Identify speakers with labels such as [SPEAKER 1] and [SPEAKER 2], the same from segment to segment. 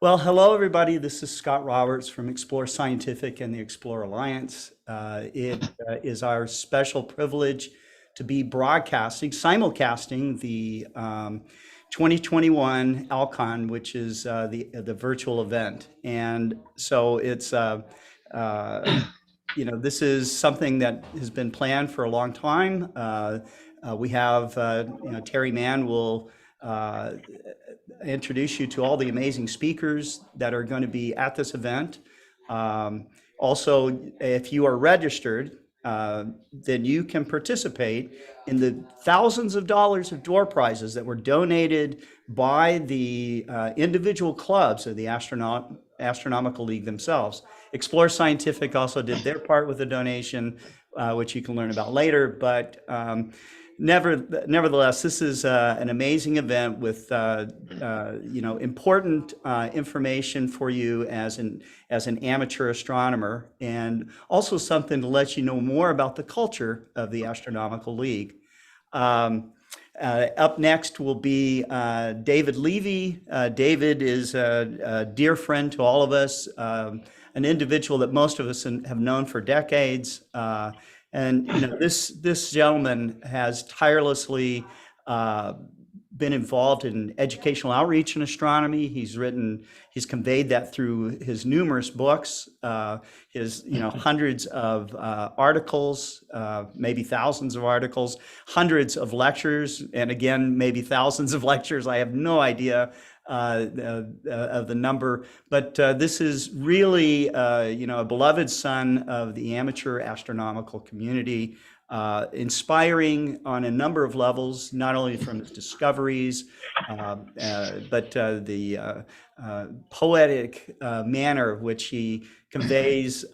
[SPEAKER 1] Well, hello, everybody. This is Scott Roberts from Explore Scientific and the Explore Alliance. It is our special privilege to be broadcasting, simulcasting the 2021 ALCon, which is the virtual event. And so this is something that has been planned for a long time. We have, Terry Mann will uh, introduce you to all the amazing speakers that are going to be at this event. Also, if you are registered, then you can participate in the thousands of dollars of door prizes that were donated by the individual clubs of the Astronomical League themselves. Explore Scientific also did their part with the donation, which you can learn about later. But nevertheless, this is an amazing event with important information for you as an amateur astronomer, and also something to let you know more about the culture of the Astronomical League. Up next will be David Levy. David is a dear friend to all of us, an individual that most of us have known for decades. And this gentleman has tirelessly been involved in educational outreach in astronomy. He's conveyed that through his numerous books, his hundreds of articles, maybe thousands of articles, hundreds of lectures, and again maybe thousands of lectures. I have no idea of the number, but this is really a beloved son of the amateur astronomical community, inspiring on a number of levels, not only from his discoveries, but the poetic manner which he conveys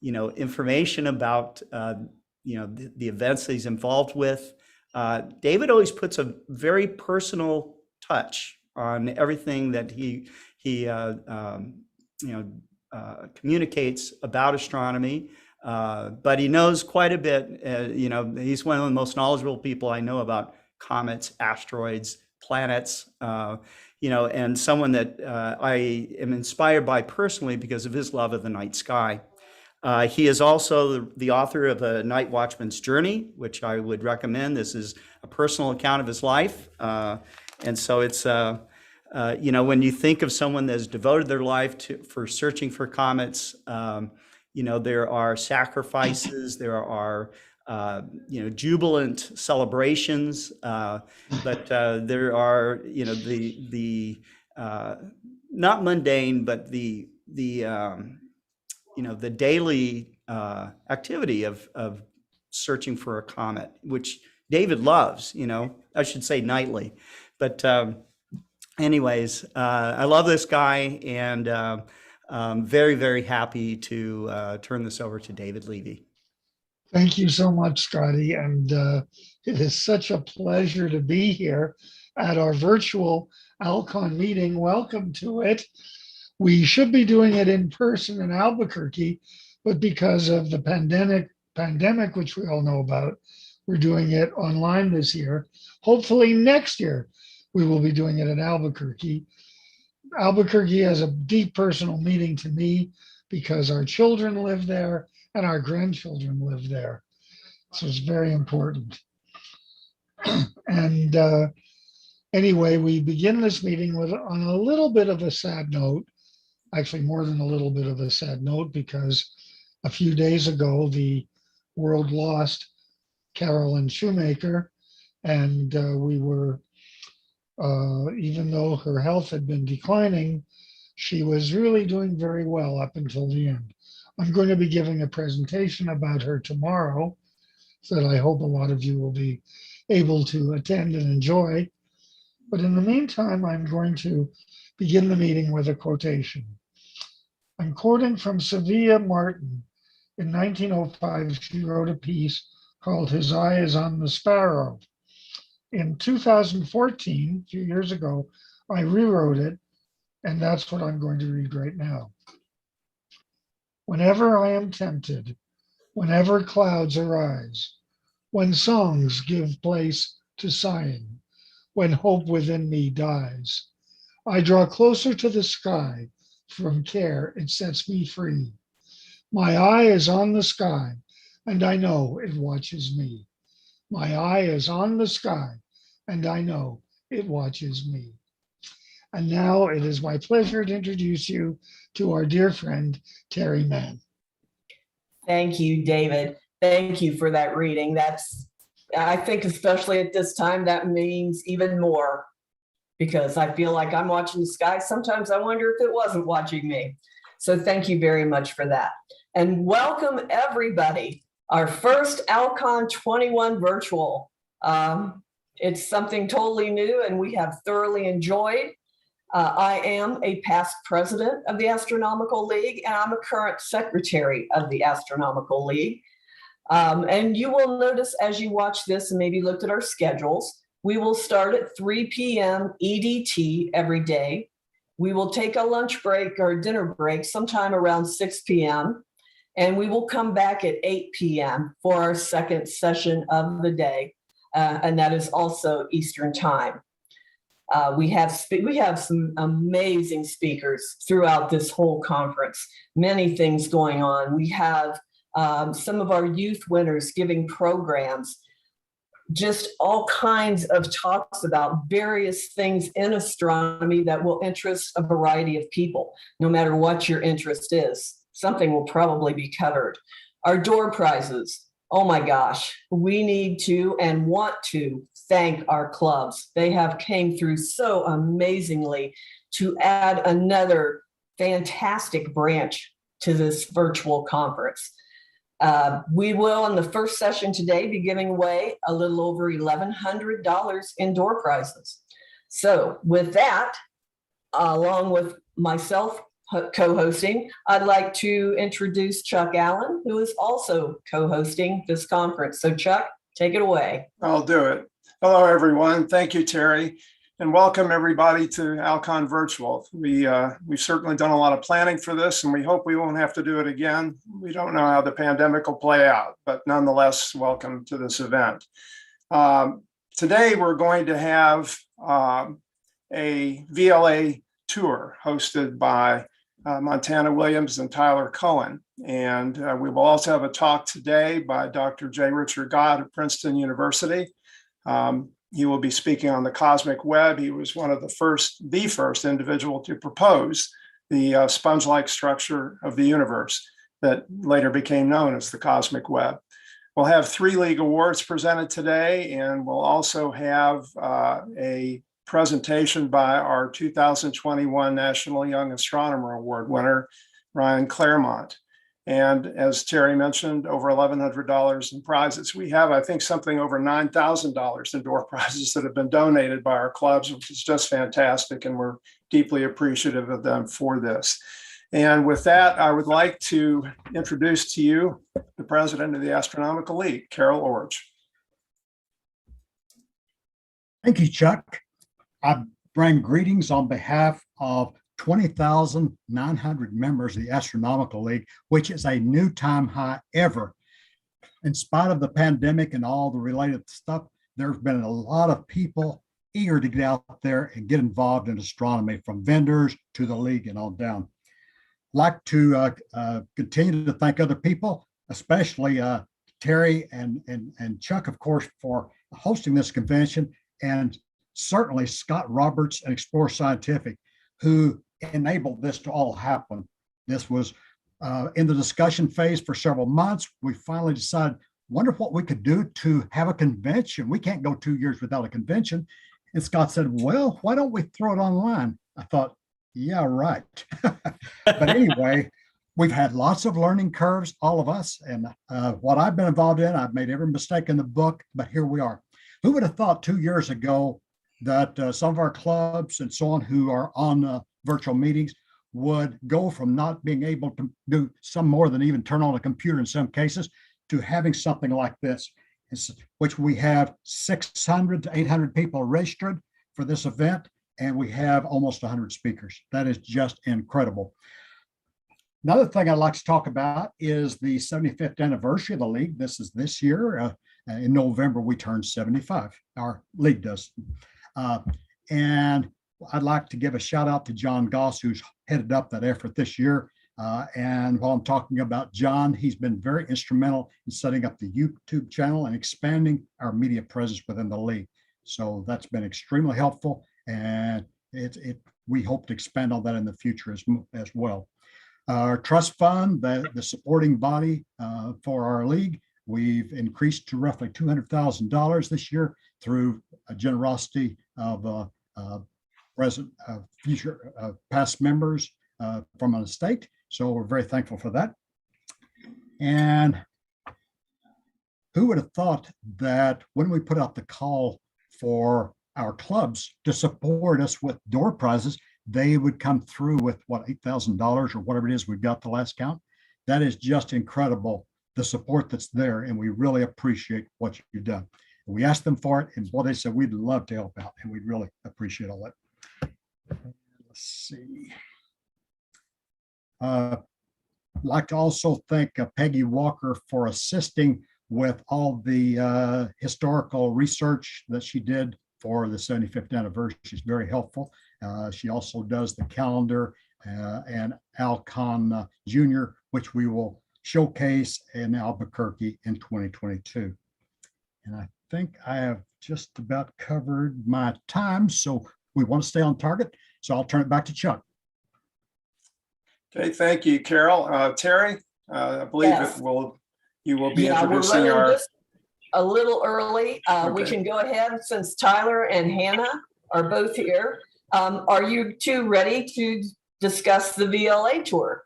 [SPEAKER 1] information about the events that he's involved with. David always puts a very personal touch on everything that he communicates about astronomy, but he knows quite a bit. He's one of the most knowledgeable people I know about comets, asteroids, planets. And someone that I am inspired by personally because of his love of the night sky. He is also the author of A Night Watchman's Journey, which I would recommend. This is a personal account of his life. And so it's, when you think of someone that's devoted their life for searching for comets, there are sacrifices, there are, jubilant celebrations, but there are, the not mundane, but the daily activity of searching for a comet, which David loves, I should say nightly. But anyways, I love this guy, and I'm very, very happy to turn this over to David Levy.
[SPEAKER 2] Thank you so much, Scotty. And it is such a pleasure to be here at our virtual ALCon meeting. Welcome to it. We should be doing it in person in Albuquerque, but because of the pandemic, which we all know about, we're doing it online this year. Hopefully next year, we will be doing it in Albuquerque. Albuquerque has a deep personal meaning to me because our children live there and our grandchildren live there. So it's very important. And anyway, we begin this meeting on a little bit of a sad note, actually more than a little bit of a sad note, because a few days ago, the world lost Carolyn Shoemaker, and we were, even though her health had been declining, she was really doing very well up until the end. I'm going to be giving a presentation about her tomorrow, so that I hope a lot of you will be able to attend and enjoy. But in the meantime, I'm going to begin the meeting with a quotation. I'm quoting from Sevilla Martin. In 1905, she wrote a piece called His Eye is on the Sparrow. In 2014, a few years ago, I rewrote it, and that's what I'm going to read right now. Whenever I am tempted, whenever clouds arise, when songs give place to sighing, when hope within me dies, I draw closer to the sky. From care, it sets me free. My eye is on the sky, and I know it watches me. My eye is on the sky, and I know it watches me. And now it is my pleasure to introduce you to our dear friend, Terry Mann.
[SPEAKER 3] Thank you, David. Thank you for that reading. I think especially at this time, that means even more because I feel like I'm watching the sky. Sometimes I wonder if it wasn't watching me. So thank you very much for that. And welcome everybody. Our first ALCon 21 virtual. It's something totally new and we have thoroughly enjoyed. I am a past president of the Astronomical League, and I'm a current secretary of the Astronomical League. And you will notice as you watch this and maybe looked at our schedules, we will start at 3 p.m. EDT every day. We will take a lunch break or a dinner break sometime around 6 p.m. And we will come back at 8 p.m. for our second session of the day. And that is also Eastern time. We have some amazing speakers throughout this whole conference, many things going on. We have some of our youth winners giving programs, just all kinds of talks about various things in astronomy that will interest a variety of people, no matter what your interest is. Something will probably be covered. Our door prizes. Oh my gosh, we need to and want to thank our clubs. They have came through so amazingly to add another fantastic branch to this virtual conference. We will, in the first session today, be giving away a little over $1,100 in door prizes. So with that, along with myself co-hosting, I'd like to introduce Chuck Allen, who is also co-hosting this conference. So Chuck, take it away.
[SPEAKER 4] I'll do it. Hello, everyone. Thank you, Terry, and welcome everybody to ALCon Virtual. We've certainly done a lot of planning for this, and we hope we won't have to do it again. We don't know how the pandemic will play out, but nonetheless, welcome to this event. Today, we're going to have a VLA tour hosted by Montana Williams and Tyler Cohen. And we will also have a talk today by Dr. J. Richard Gott of Princeton University. He will be speaking on the cosmic web. He was one of the first individual to propose the sponge-like structure of the universe that later became known as the cosmic web. We'll have 3 League Awards presented today, and we'll also have a presentation by our 2021 National Young Astronomer Award winner, Ryan Claremont. And as Terry mentioned, over $1,100 in prizes. We have, I think, something over $9,000 in door prizes that have been donated by our clubs, which is just fantastic, and we're deeply appreciative of them for this. And with that, I would like to introduce to you the president of the Astronomical League, Carol Orge.
[SPEAKER 5] Thank you, Chuck. I bring greetings on behalf of 20,900 members of the Astronomical League, which is a new time high ever. In spite of the pandemic and all the related stuff, there's been a lot of people eager to get out there and get involved in astronomy, from vendors to the league and on down. Like to continue to thank other people, especially Terry and Chuck, of course, for hosting this convention, and certainly Scott Roberts and Explore Scientific, who enabled this to all happen. This was in the discussion phase for several months. We finally decided, wonder what we could do to have a convention. We can't go 2 years without a convention. And Scott said, well, why don't we throw it online? I thought, yeah, right. But anyway, we've had lots of learning curves, all of us. And what I've been involved in, I've made every mistake in the book, but here we are. Who would have thought 2 years ago that some of our clubs and so on who are on virtual meetings would go from not being able to do some more than even turn on a computer in some cases to having something like this, which we have 600 to 800 people registered for this event, and we have almost 100 speakers. That is just incredible. Another thing I'd like to talk about is the 75th anniversary of the league. This is this year. In November, we turn 75. Our league does. And I'd like to give a shout out to John Goss, who's headed up that effort this year. And while I'm talking about John, he's been very instrumental in setting up the YouTube channel and expanding our media presence within the league. So that's been extremely helpful, and we hope to expand on that in the future as well. Our trust fund, the supporting body for our league, we've increased to roughly $200,000 this year through a generosity of past members from an estate. So we're very thankful for that. And who would have thought that when we put out the call for our clubs to support us with door prizes, they would come through with what, $8,000 or whatever it is we've got the last count. That is just incredible, the support that's there, and we really appreciate what you've done. We asked them for it, and what they said, we'd love to help out, and we'd really appreciate all that. Let's see. I'd like to also thank Peggy Walker for assisting with all the historical research that she did for the 75th anniversary. She's very helpful. She also does the calendar and ALCon Junior, which we will showcase in Albuquerque in 2022. And I think I have just about covered my time, so we want to stay on target. So I'll turn it back to Chuck.
[SPEAKER 4] Okay, thank you, Carol. Terry, I believe
[SPEAKER 3] Yes.
[SPEAKER 4] you will be
[SPEAKER 3] Yeah, we're
[SPEAKER 4] introducing
[SPEAKER 3] running
[SPEAKER 4] our.
[SPEAKER 3] just a little early. We
[SPEAKER 4] Okay.
[SPEAKER 3] can go ahead since Tyler and Hannah are both here. Are you two ready to discuss the VLA tour?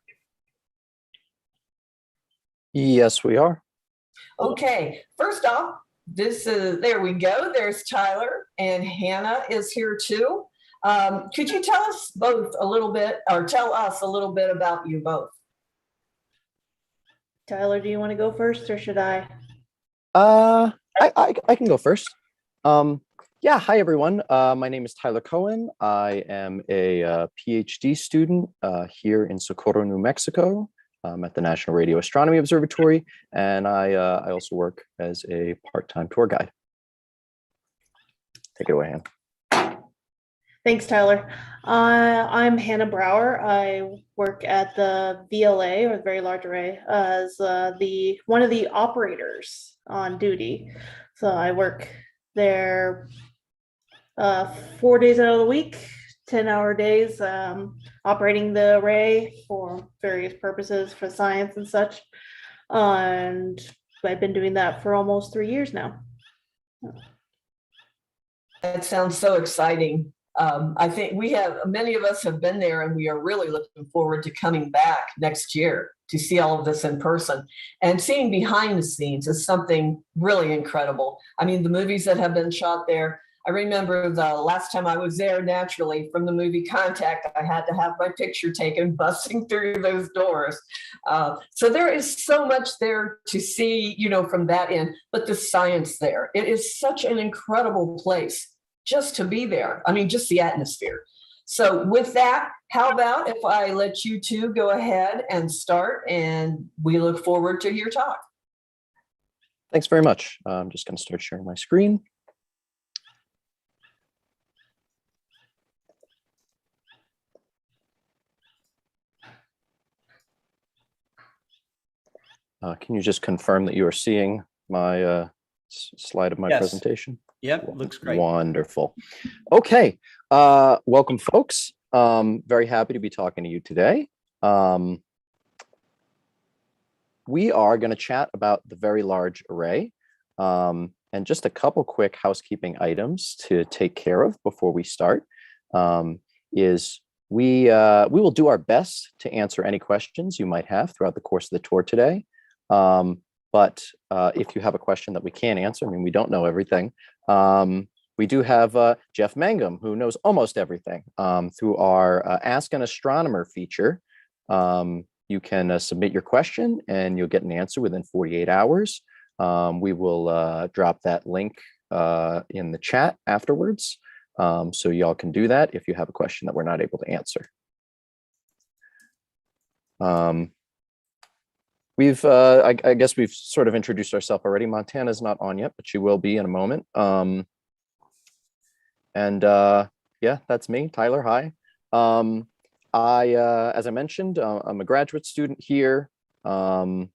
[SPEAKER 6] Yes, we are.
[SPEAKER 3] Okay, first off, there we go. There's Tyler, and Hannah is here too. Could you tell us both a little bit, or tell us a little bit about you both?
[SPEAKER 7] Tyler, do you want to go first or should I?
[SPEAKER 6] I can go first. Yeah, hi everyone. My name is Tyler Cohen. I am a PhD student here in Socorro, New Mexico, at the National Radio Astronomy Observatory, and I also work as a part-time tour guide. Take it away, Hannah.
[SPEAKER 7] Thanks, Tyler. I'm Hannah Brower. I work at the VLA, or the Very Large Array, as one of the operators on duty. So I work there 4 days out of the week, 10-hour days, operating the array for various purposes for science and such. And I've been doing that for almost 3 years now.
[SPEAKER 3] That sounds so exciting. I think many of us have been there, and we are really looking forward to coming back next year to see all of this in person. And seeing behind the scenes is something really incredible. I mean, the movies that have been shot there, I remember the last time I was there, naturally, from the movie Contact, I had to have my picture taken busting through those doors. So there is so much there to see, from that end, but the science there, it is such an incredible place just to be there. I mean, just the atmosphere. So with that, how about if I let you two go ahead and start, and we look forward to your talk.
[SPEAKER 6] Thanks very much. I'm just going to start sharing my screen. Can you just confirm that you are seeing my slide of my
[SPEAKER 1] Yes.
[SPEAKER 6] presentation?
[SPEAKER 1] Yep, looks great.
[SPEAKER 6] Wonderful. Okay, welcome, folks. Very happy to be talking to you today. We are going to chat about the Very Large Array, and just a couple quick housekeeping items to take care of before we start. Is we will do our best to answer any questions you might have throughout the course of the tour today. But if you have a question that we can't answer, I mean, we don't know everything. We do have Jeff Mangum, who knows almost everything. Through our Ask an Astronomer feature, you can submit your question and you'll get an answer within 48 hours. We will drop that link in the chat afterwards. So y'all can do that if you have a question that we're not able to answer. I guess we've sort of introduced ourselves already. Montana's not on yet, but she will be in a moment. Yeah, Yeah, that's me, Tyler. Hi. As I mentioned, I'm a graduate student here. I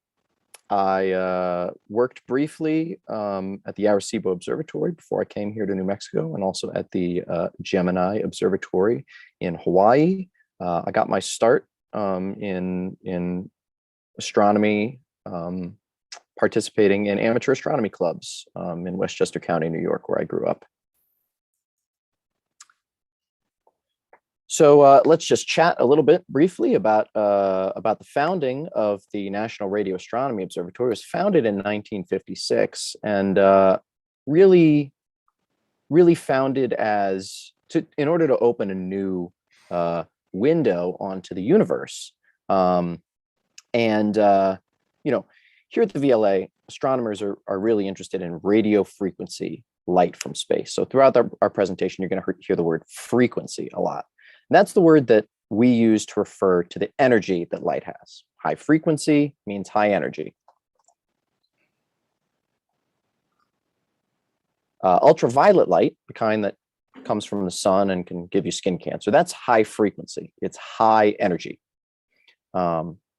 [SPEAKER 6] worked briefly at the Arecibo Observatory before I came here to New Mexico, and also at the Gemini Observatory in Hawaii. I got my start in astronomy, participating in amateur astronomy clubs in Westchester County, New York, where I grew up. So let's just chat a little bit briefly about the founding of the National Radio Astronomy Observatory. It was founded in 1956, and really founded in order to open a new window onto the universe. Here at the VLA, astronomers are really interested in radio frequency light from space. So throughout our presentation, you're going to hear the word frequency a lot. And that's the word that we use to refer to the energy that light has. High frequency means high energy. Ultraviolet light, the kind that comes from the sun and can give you skin cancer, that's high frequency. It's high energy.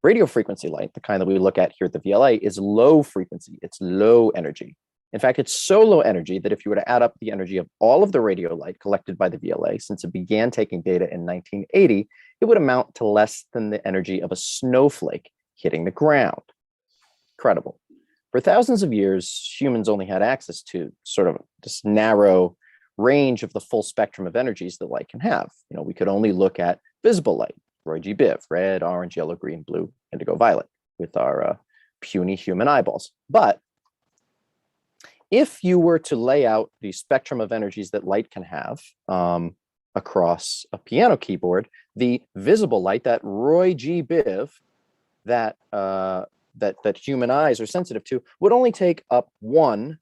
[SPEAKER 6] Radio frequency light, the kind that we look at here at the VLA, is low frequency. It's low energy. In fact, it's so low energy that if you were to add up the energy of all of the radio light collected by the VLA since it began taking data in 1980, it would amount to less than the energy of a snowflake hitting the ground. Incredible. For thousands of years, humans only had access to sort of this narrow range of the full spectrum of energies that light can have. We could only look at visible light, Roy G. Biv, red, orange, yellow, green, blue, indigo, violet, with our puny human eyeballs. But if you were to lay out the spectrum of energies that light can have across a piano keyboard, the visible light, that Roy G. Biv, that human eyes are sensitive to, would only take up 1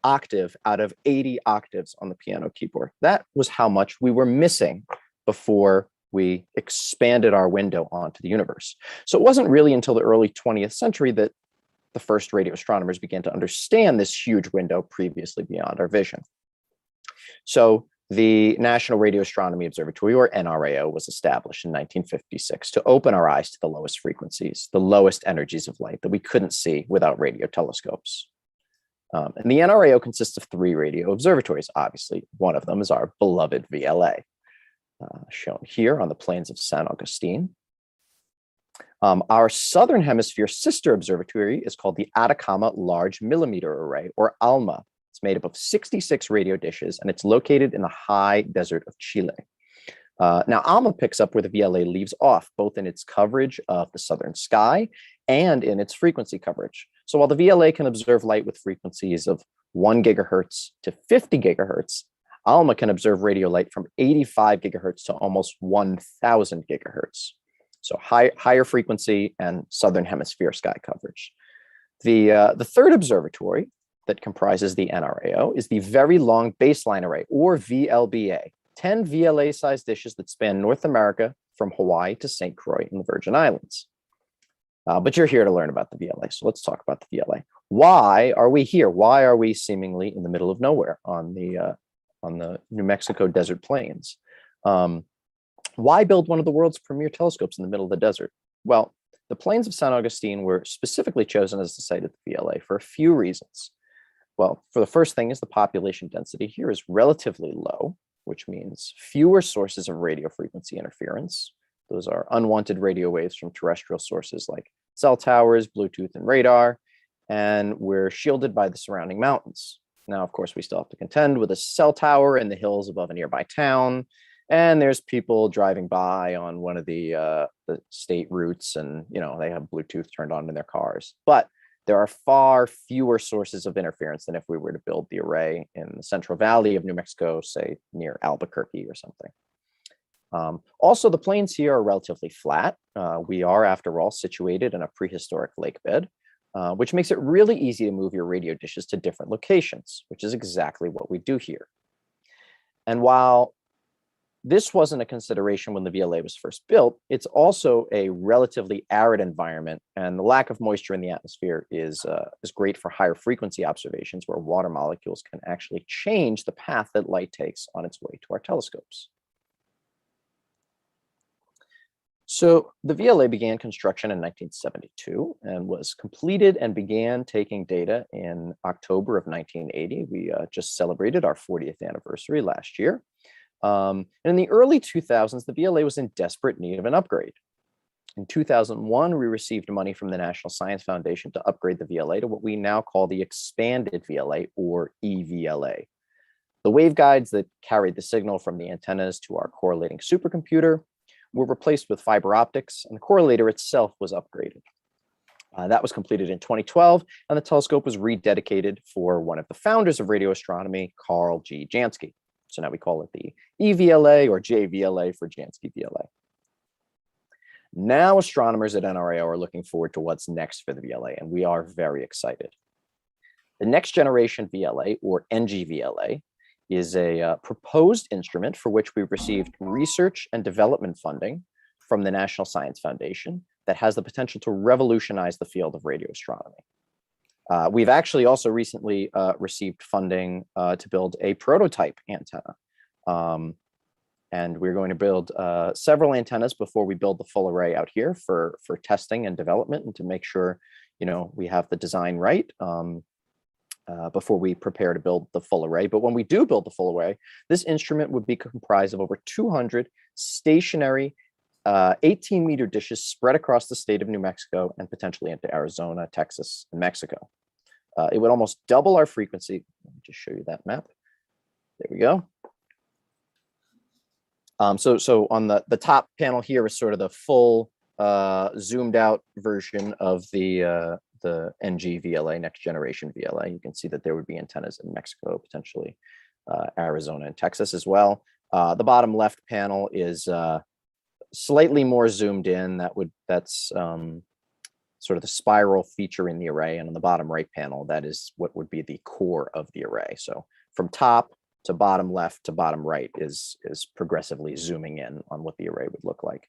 [SPEAKER 6] octave out of 80 octaves on the piano keyboard. That was how much we were missing before we expanded our window onto the universe. So it wasn't really until the early 20th century that the first radio astronomers began to understand this huge window previously beyond our vision. So the National Radio Astronomy Observatory, or NRAO, was established in 1956 to open our eyes to the lowest frequencies, the lowest energies of light that we couldn't see without radio telescopes. And the NRAO consists of 3 radio observatories. Obviously, one of them is our beloved VLA, shown here on the plains of San Agustin. Our Southern Hemisphere sister observatory is called the Atacama Large Millimeter Array, or ALMA. It's made up of 66 radio dishes, and it's located in the high desert of Chile. Now, ALMA picks up where the VLA leaves off, both in its coverage of the southern sky and in its frequency coverage. So while the VLA can observe light with frequencies of 1 gigahertz to 50 gigahertz, ALMA can observe radio light from 85 gigahertz to almost 1,000 gigahertz. So higher frequency and southern hemisphere sky coverage. The third observatory that comprises the NRAO is the Very Long Baseline Array, or VLBA, 10 VLA-sized dishes that span North America from Hawaii to St. Croix in the Virgin Islands. But you're here to learn about the VLA, so let's talk about the VLA. Why are we here? Why are we seemingly in the middle of nowhere on the New Mexico desert plains? Why build one of the world's premier telescopes in the middle of the desert? Well, the plains of San Agustin were specifically chosen as the site of the VLA for a few reasons. Well, for the first thing is the population density here is relatively low, which means fewer sources of radio frequency interference. Those are unwanted radio waves from terrestrial sources like cell towers, Bluetooth, and radar, and we're shielded by the surrounding mountains. Now, of course, we still have to contend with a cell tower in the hills above a nearby town, and there's people driving by on one of the state routes, and they have Bluetooth turned on in their cars. But there are far fewer sources of interference than if we were to build the array in the Central Valley of New Mexico, say near Albuquerque or something. Also, the plains here are relatively flat. We are, after all, situated in a prehistoric lake bed, which makes it really easy to move your radio dishes to different locations, which is exactly what we do here. And while this wasn't a consideration when the VLA was first built, it's also a relatively arid environment, and the lack of moisture in the atmosphere is great for higher frequency observations where water molecules can actually change the path that light takes on its way to our telescopes. So the VLA began construction in 1972 and was completed and began taking data in October of 1980. We just celebrated our 40th anniversary last year. And in the early 2000s, the VLA was in desperate need of an upgrade. In 2001, we received money from the National Science Foundation to upgrade the VLA to what we now call the Expanded VLA, or EVLA. The waveguides that carried the signal from the antennas to our correlating supercomputer were replaced with fiber optics, and the correlator itself was upgraded. That was completed in 2012, and the telescope was rededicated for one of the founders of radio astronomy, Carl G. Jansky. So now we call it the EVLA, or JVLA for Jansky VLA. Now astronomers at NRAO are looking forward to what's next for the VLA, and we are very excited. The next generation VLA, or NGVLA, is a proposed instrument for which we've received research and development funding from the National Science Foundation that has the potential to revolutionize the field of radio astronomy. We've actually also recently received funding to build a prototype antenna. And we're going to build several antennas before we build the full array out here for testing and development, and to make sure, we have the design right before we prepare to build the full array. But when we do build the full array, this instrument would be comprised of over 200 stationary 18-meter dishes spread across the state of New Mexico and potentially into Arizona, Texas, and Mexico. It would almost double our frequency. Let me just show you that map. There we go. So on the top panel here is sort of the full zoomed out version of the NG VLA, next generation VLA. You can see that there would be antennas in Mexico, potentially Arizona and Texas as well. The bottom left panel is slightly more zoomed in. That's sort of the spiral feature in the array. And on the bottom right panel, that is what would be the core of the array. So from top to bottom left to bottom right is progressively zooming in on what the array would look like.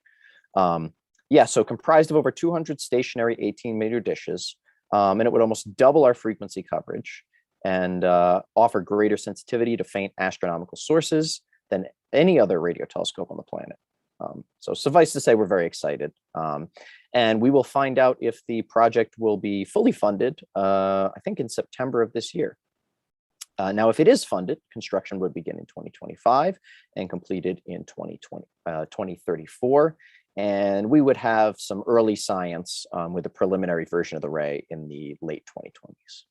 [SPEAKER 6] So comprised of over 200 stationary 18-meter dishes, and it would almost double our frequency coverage and offer greater sensitivity to faint astronomical sources than any other radio telescope on the planet. So suffice to say, we're very excited. And we will find out if the project will be fully funded, I think in September of this year. Now, if it is funded, construction would begin in 2025 and completed in 2034. And we would have some early science with a preliminary version of the array in the late 2020s.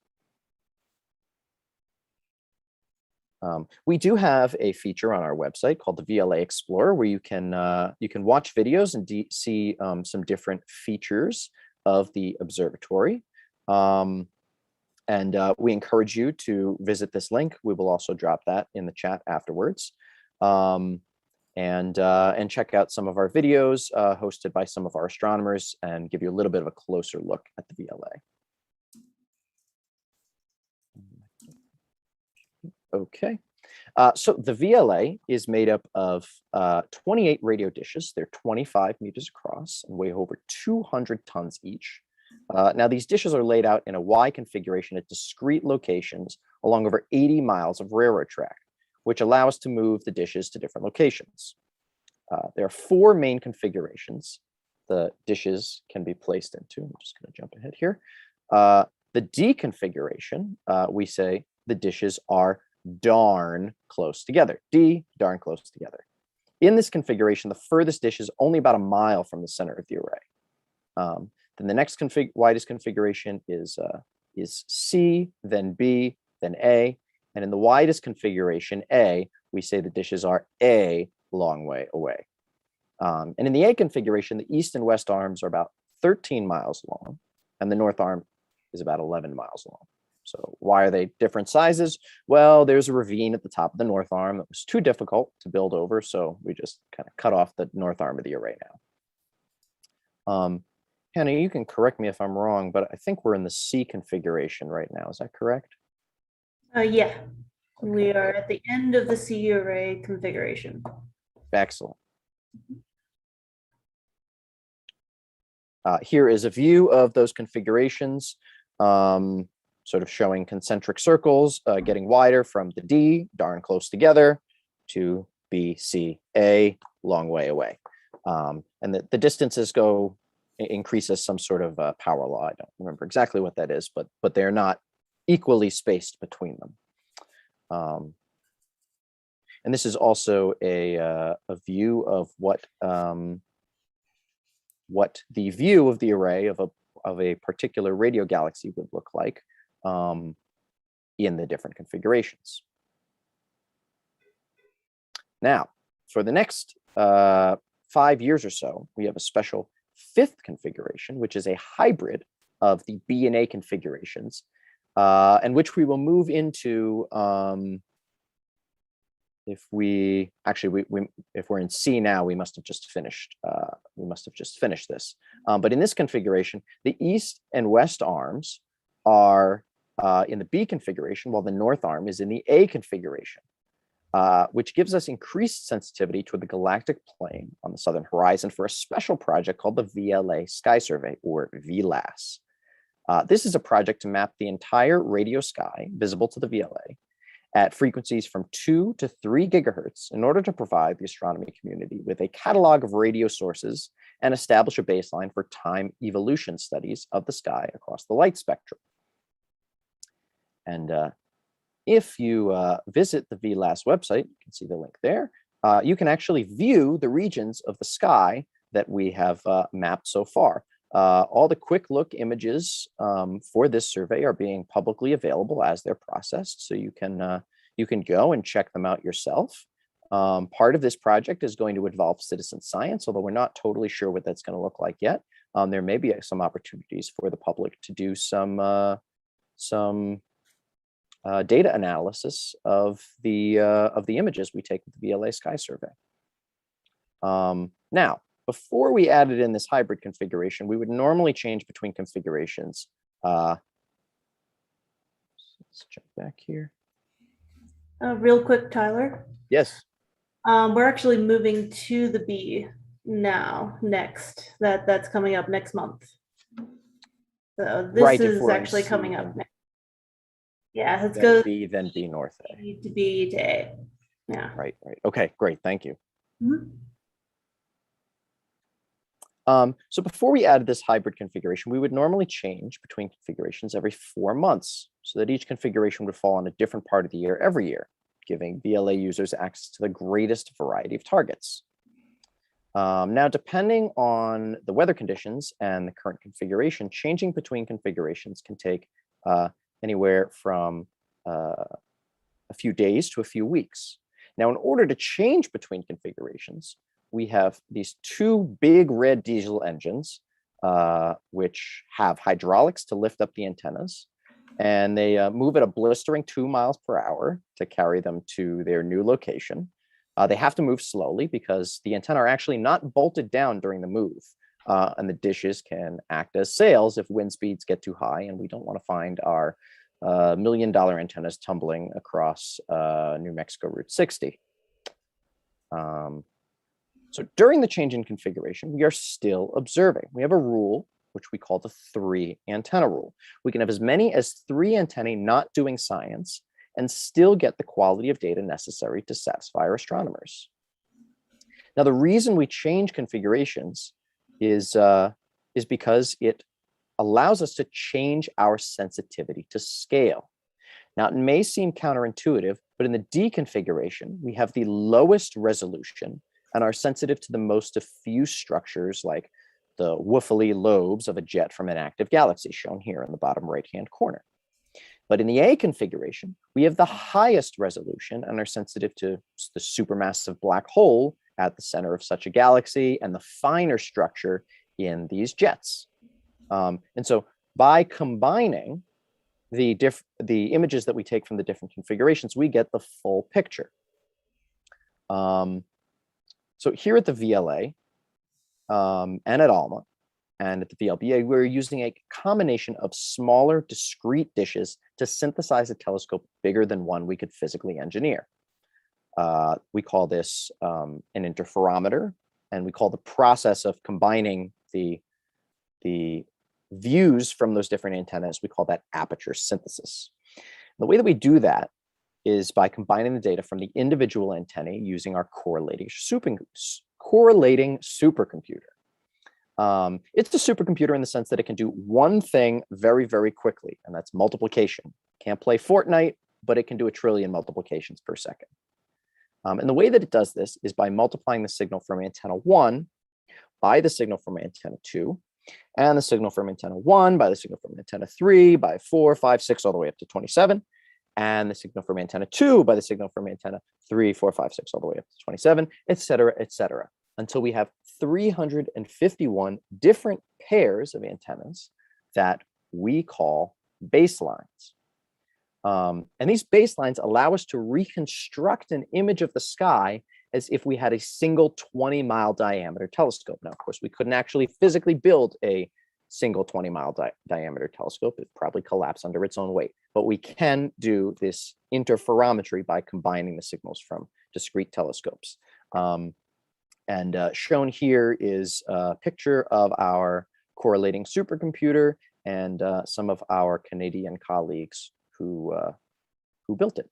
[SPEAKER 6] We do have a feature on our website called the VLA Explorer, where you can watch videos and see some different features of the observatory. And we encourage you to visit this link. We will also drop that in the chat afterwards. And check out some of our videos hosted by some of our astronomers and give you a little bit of a closer look at the VLA. Okay, so the VLA is made up of 28 radio dishes. They're 25 meters across and weigh over 200 tons each. Now, these dishes are laid out in a Y configuration at discrete locations along over 80 miles of railroad track, which allow us to move the dishes to different locations. There are 4 main configurations the dishes can be placed into. I'm just going to jump ahead here. The D configuration, we say the dishes are darn close together. D, darn close together. In this configuration, the furthest dish is only about a mile from the center of the array. Then the next widest configuration is C, then B, then A. And in the widest configuration, A, we say the dishes are a long way away. And in the A configuration, the east and west arms are about 13 miles long, and the north arm is about 11 miles long. So why are they different sizes? Well, there's a ravine at the top of the north arm that was too difficult to build over, so we just kind of cut off the north arm of the array now. Hannah, you can correct me if I'm wrong, but I think we're in the C configuration right now. Is that correct?
[SPEAKER 7] Yeah, we are at the end of the C array configuration.
[SPEAKER 6] Excellent. Here is a view of those configurations, sort of showing concentric circles getting wider from the D, darn close together, to B, C, A, long way away. And and the distances increase as some sort of power law. I don't remember exactly what that is, but they're not equally spaced between them. And this is also a view of what the view of the array of a particular radio galaxy would look like in the different configurations. Now, for the next 5 years or so, we have a special 5th configuration, which is a hybrid of the B and A configurations, and which we will move into if we're in C now, we must have just finished this. But in this configuration, the east and west arms are in the B configuration, while the north arm is in the A configuration, which gives us increased sensitivity toward the galactic plane on the southern horizon for a special project called the VLA Sky Survey, or VLAS. This is a project to map the entire radio sky visible to the VLA at frequencies from 2 to 3 gigahertz in order to provide the astronomy community with a catalog of radio sources and establish a baseline for time evolution studies of the sky across the light spectrum. And if you visit the VLAS website, you can see the link there, you can actually view the regions of the sky that we have mapped so far. All the quick look images for this survey are being publicly available as they're processed, so you can go and check them out yourself. Part of this project is going to involve citizen science, although we're not totally sure what that's going to look like yet. There may be some opportunities for the public to do some data analysis of the images we take with the VLA Sky Survey. Now, before we added in this hybrid configuration, we would normally change between configurations. Let's jump back here.
[SPEAKER 7] Real quick, Tyler.
[SPEAKER 6] Yes.
[SPEAKER 7] We're actually moving to the B now, next. That's coming up next month. So this
[SPEAKER 6] Right,
[SPEAKER 7] is actually coming up next. Yeah, let's
[SPEAKER 6] Then
[SPEAKER 7] go
[SPEAKER 6] B, then B North A.
[SPEAKER 7] to B to A. Yeah.
[SPEAKER 6] Right. Okay, great, thank you.
[SPEAKER 7] Mhm.
[SPEAKER 6] So before we added this hybrid configuration, we would normally change between configurations every 4 months so that each configuration would fall on a different part of the year every year, giving VLA users access to the greatest variety of targets. Now, depending on the weather conditions and the current configuration, changing between configurations can take anywhere from a few days to a few weeks. Now, in order to change between configurations, we have these 2 big red diesel engines, which have hydraulics to lift up the antennas, and they move at a blistering 2 miles per hour to carry them to their new location. They have to move slowly because the antenna are actually not bolted down during the move, and the dishes can act as sails if wind speeds get too high, and we don't want to find our $1 million antennas tumbling across New Mexico Route 60. So during the change in configuration, we are still observing. We have a rule, which we call the 3 antenna rule. We can have as many as 3 antennae not doing science and still get the quality of data necessary to satisfy our astronomers. Now, the reason we change configurations is because it allows us to change our sensitivity to scale. Now, it may seem counterintuitive, but in the D configuration, we have the lowest resolution and are sensitive to the most diffuse structures like the woofly lobes of a jet from an active galaxy, shown here in the bottom right-hand corner. But in the A configuration, we have the highest resolution and are sensitive to the supermassive black hole at the center of such a galaxy and the finer structure in these jets. And so by combining the images that we take from the different configurations, we get the full picture. So here at the VLA and at ALMA and at the VLBA, we're using a combination of smaller discrete dishes to synthesize a telescope bigger than one we could physically engineer. We call this an interferometer, and we call the process of combining the views from those different antennas, we call that aperture synthesis. The way that we do that is by combining the data from the individual antennae using our correlating supercomputer. It's a supercomputer in the sense that it can do one thing very, very quickly, and that's multiplication. Can't play Fortnite, but it can do 1 trillion multiplications per second. And the way that it does this is by multiplying the signal from antenna 1 by the signal from antenna 2, and the signal from antenna 1 by the signal from antenna 3, by 4, 5, 6, all the way up to 27, and the signal from antenna 2 by the signal from antenna 3, 4, 5, 6, all the way up to 27, et cetera, until we have 351 different pairs of antennas that we call baselines. And these baselines allow us to reconstruct an image of the sky as if we had a single 20-mile diameter telescope. Now, of course, we couldn't actually physically build a single 20-mile diameter telescope. It'd probably collapse under its own weight. But we can do this interferometry by combining the signals from discrete telescopes. Shown here is a picture of our correlating supercomputer and some of our Canadian colleagues who built it.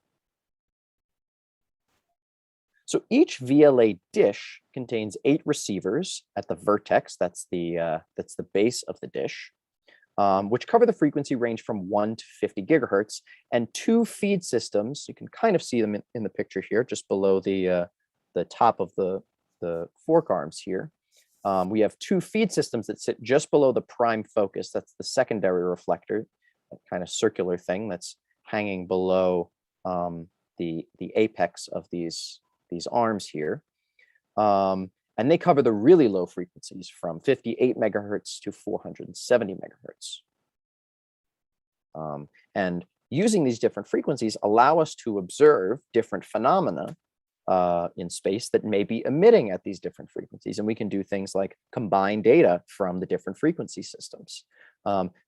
[SPEAKER 6] So each VLA dish contains 8 receivers at the vertex. That's the base of the dish, which cover the frequency range from 1 to 50 gigahertz, and 2 feed systems. You can kind of see them in the picture here, just below the top of the fork arms here. We have 2 feed systems that sit just below the prime focus. That's the secondary reflector, that kind of circular thing that's hanging below the apex of these arms here. And they cover the really low frequencies from 58 megahertz to 470 megahertz. And using these different frequencies allow us to observe different phenomena in space that may be emitting at these different frequencies. And we can do things like combine data from the different frequency systems.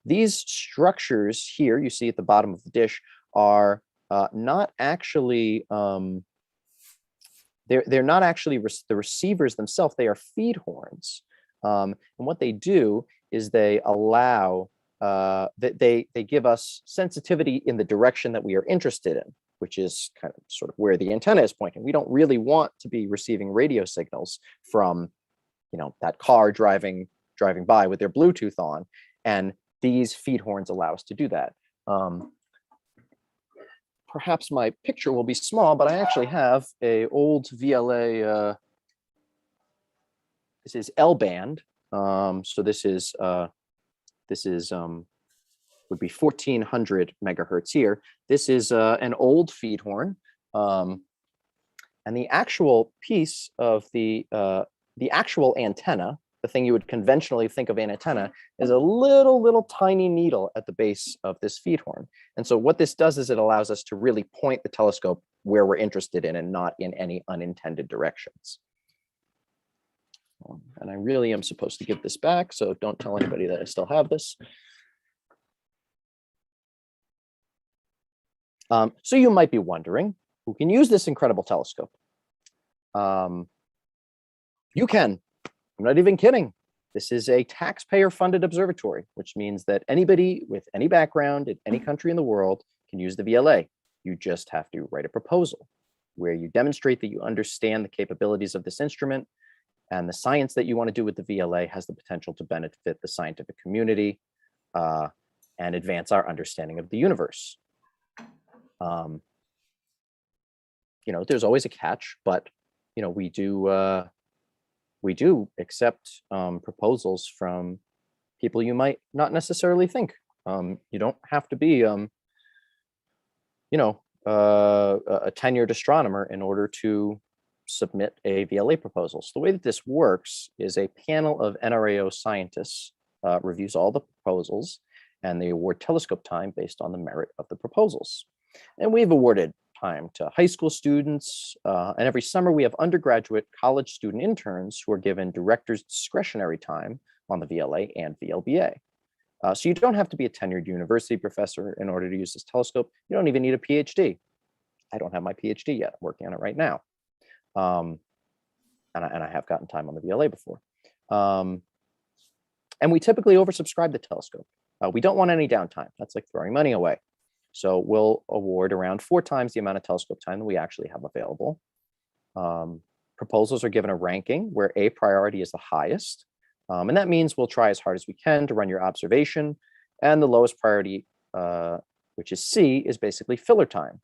[SPEAKER 6] These structures here you see at the bottom of the dish are not actually, they're not actually the receivers themselves, they are feed horns. And what they do is they allow, they give us sensitivity in the direction that we are interested in, which is kind of sort of where the antenna is pointing. We don't really want to be receiving radio signals from, that car driving by with their Bluetooth on. And these feed horns allow us to do that. Perhaps my picture will be small, but I actually have a old VLA. This is L band. So this is would be 1400 megahertz here. This is an old feed horn, and the actual piece of the actual antenna, the thing you would conventionally think of an antenna, is a little tiny needle at the base of this feed horn. And so what this does is it allows us to really point the telescope where we're interested in and not in any unintended directions. And I really am supposed to give this back, so don't tell anybody that I still have this. So you might be wondering, who can use this incredible telescope? You can. I'm not even kidding. This is a taxpayer-funded observatory, which means that anybody with any background in any country in the world can use the VLA. You just have to write a proposal where you demonstrate that you understand the capabilities of this instrument, and the science that you want to do with the VLA has the potential to benefit the scientific community and advance our understanding of the universe. There's always a catch, but we do accept proposals from people you might not necessarily think. You don't have to be, a tenured astronomer in order to submit a VLA proposal. So the way that this works is a panel of NRAO scientists reviews all the proposals, and they award telescope time based on the merit of the proposals. And we've awarded time to high school students, and every summer we have undergraduate college student interns who are given director's discretionary time on the VLA and VLBA. So you don't have to be a tenured university professor in order to use this telescope. You don't even need a PhD. I don't have my PhD yet. I'm working on it right now. And I have gotten time on the VLA before. And we typically oversubscribe the telescope. We don't want any downtime. That's like throwing money away. So we'll award around 4 times the amount of telescope time that we actually have available. Proposals are given a ranking where A priority is the highest. And that means we'll try as hard as we can to run your observation. And the lowest priority, which is C, is basically filler time.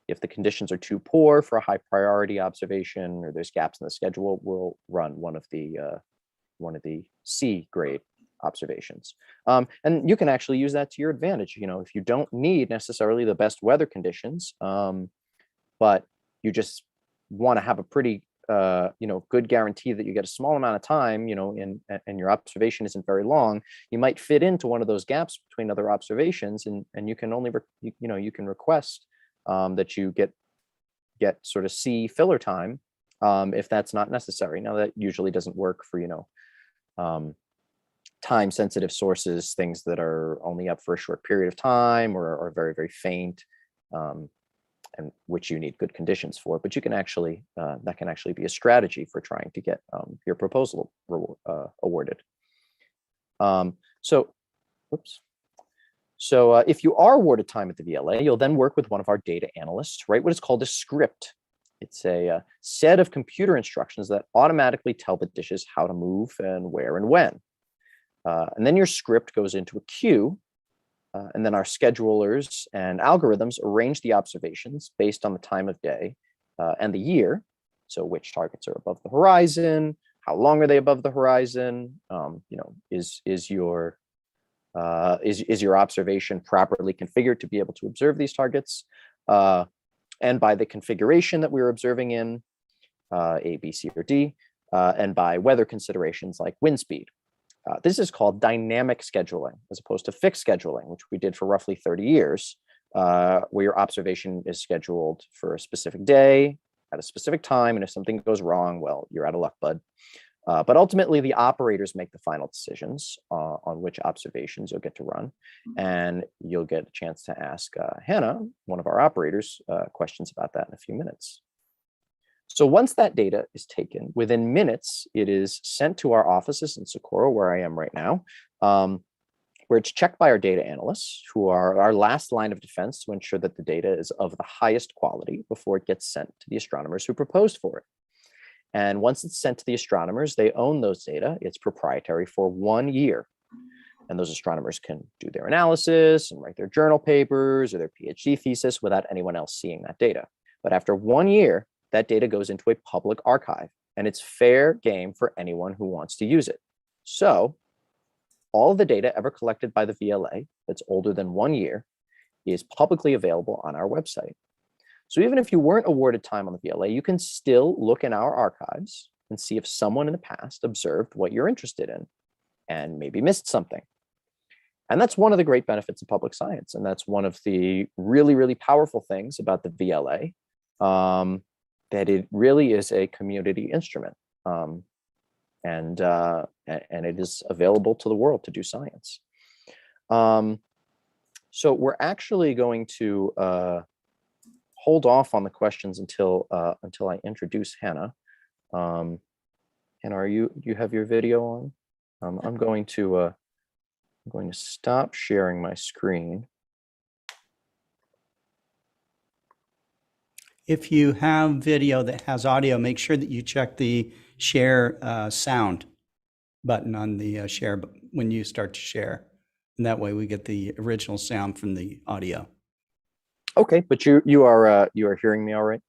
[SPEAKER 6] If the conditions are too poor for a high priority observation or there's gaps in the schedule, we'll run one of the C grade observations. And you can actually use that to your advantage. If you don't need necessarily the best weather conditions, but you just want to have a pretty good guarantee that you get a small amount of time, and your observation isn't very long, you might fit into one of those gaps between other observations, and you can only you can request that you get sort of C filler time if that's not necessary. Now that usually doesn't work for time sensitive sources, things that are only up for a short period of time or are very, very faint, and which you need good conditions for. But you can actually, that can actually be a strategy for trying to get your proposal awarded. So if you are awarded time at the VLA, you'll then work with one of our data analysts to write what is called a script. It's a set of computer instructions that automatically tell the dishes how to move and where and when. And then your script goes into a queue, and then our schedulers and algorithms arrange the observations based on the time of day and the year. So which targets are above the horizon, how long are they above the horizon? Is your observation properly configured to be able to observe these targets? And by the configuration that we're observing in, A, B, C, or D, and by weather considerations like wind speed. This is called dynamic scheduling as opposed to fixed scheduling, which we did for roughly 30 years, where your observation is scheduled for a specific day at a specific time. And if something goes wrong, well, you're out of luck, bud. But ultimately, the operators make the final decisions on which observations you'll get to run. And you'll get a chance to ask Hannah, one of our operators, questions about that in a few minutes. So once that data is taken, within minutes, it is sent to our offices in Socorro, where I am right now, where it's checked by our data analysts, who are our last line of defense to ensure that the data is of the highest quality before it gets sent to the astronomers who proposed for it. And once it's sent to the astronomers, they own those data. It's proprietary for 1 year. And those astronomers can do their analysis and write their journal papers or their PhD thesis without anyone else seeing that data. But after 1 year, that data goes into a public archive, and it's fair game for anyone who wants to use it. So all of the data ever collected by the VLA that's older than 1 year is publicly available on our website. So even if you weren't awarded time on the VLA, you can still look in our archives and see if someone in the past observed what you're interested in and maybe missed something. And that's one of the great benefits of public science. And that's one of the really, really powerful things about the VLA, that it really is a community instrument. And it is available to the world to do science. So we're actually going to hold off on the questions until I introduce Hannah. Hannah, you have your video on? I'm going to stop sharing my screen.
[SPEAKER 1] If you have video that has audio, make sure that you check the share sound button on the share when you start to share. And that way we get the original sound from the audio.
[SPEAKER 6] Okay, but you are hearing me all right?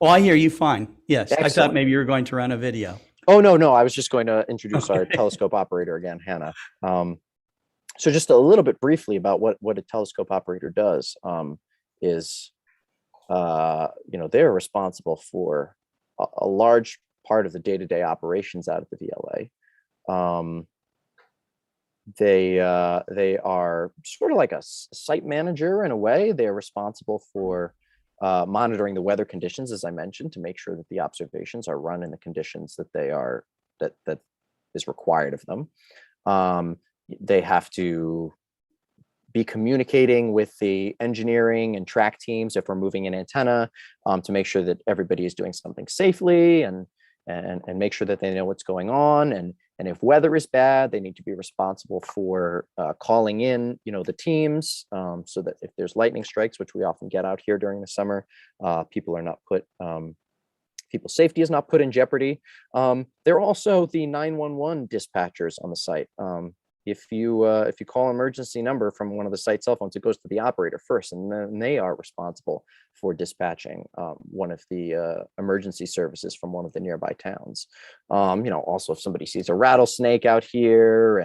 [SPEAKER 1] Oh, I hear you fine. Yes,
[SPEAKER 6] Excellent.
[SPEAKER 1] I thought maybe you were going to run a video.
[SPEAKER 6] Oh, no, I was just going to introduce our telescope operator again, Hannah. So just a little bit briefly about what a telescope operator does is, they're responsible for a large part of the day-to-day operations out of the VLA. They are sort of like a site manager in a way. They're responsible for monitoring the weather conditions, as I mentioned, to make sure that the observations are run in the conditions that that is required of them. They have to be communicating with the engineering and track teams if we're moving an antenna, to make sure that everybody is doing something safely and make sure that they know what's going on. And if weather is bad, they need to be responsible for calling in, the teams, so that if there's lightning strikes, which we often get out here during the summer, people are not put people's safety is not put in jeopardy. There are also the 911 dispatchers on the site. If you call an emergency number from one of the site cell phones, it goes to the operator first, and then they are responsible for dispatching one of the emergency services from one of the nearby towns. Also if somebody sees a rattlesnake out here,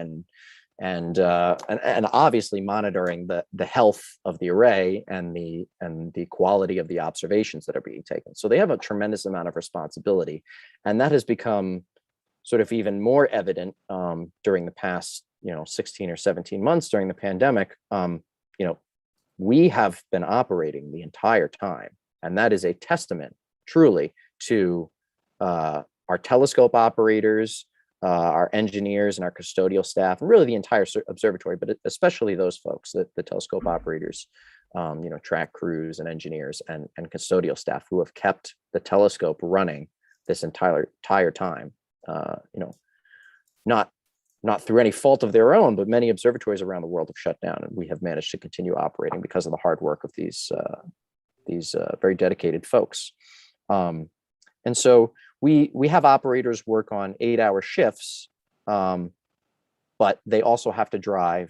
[SPEAKER 6] and obviously monitoring the health of the array and the quality of the observations that are being taken. So they have a tremendous amount of responsibility, and that has become sort of even more evident during the past 16 or 17 months during the pandemic. We have been operating the entire time, and that is a testament truly to our telescope operators, our engineers, and our custodial staff, and really the entire observatory, but especially those folks, the telescope operators, track crews and engineers and custodial staff who have kept the telescope running this entire time. Not through any fault of their own, but many observatories around the world have shut down, and we have managed to continue operating because of the hard work of these very dedicated folks. And so we have operators work on 8-hour shifts, but they also have to drive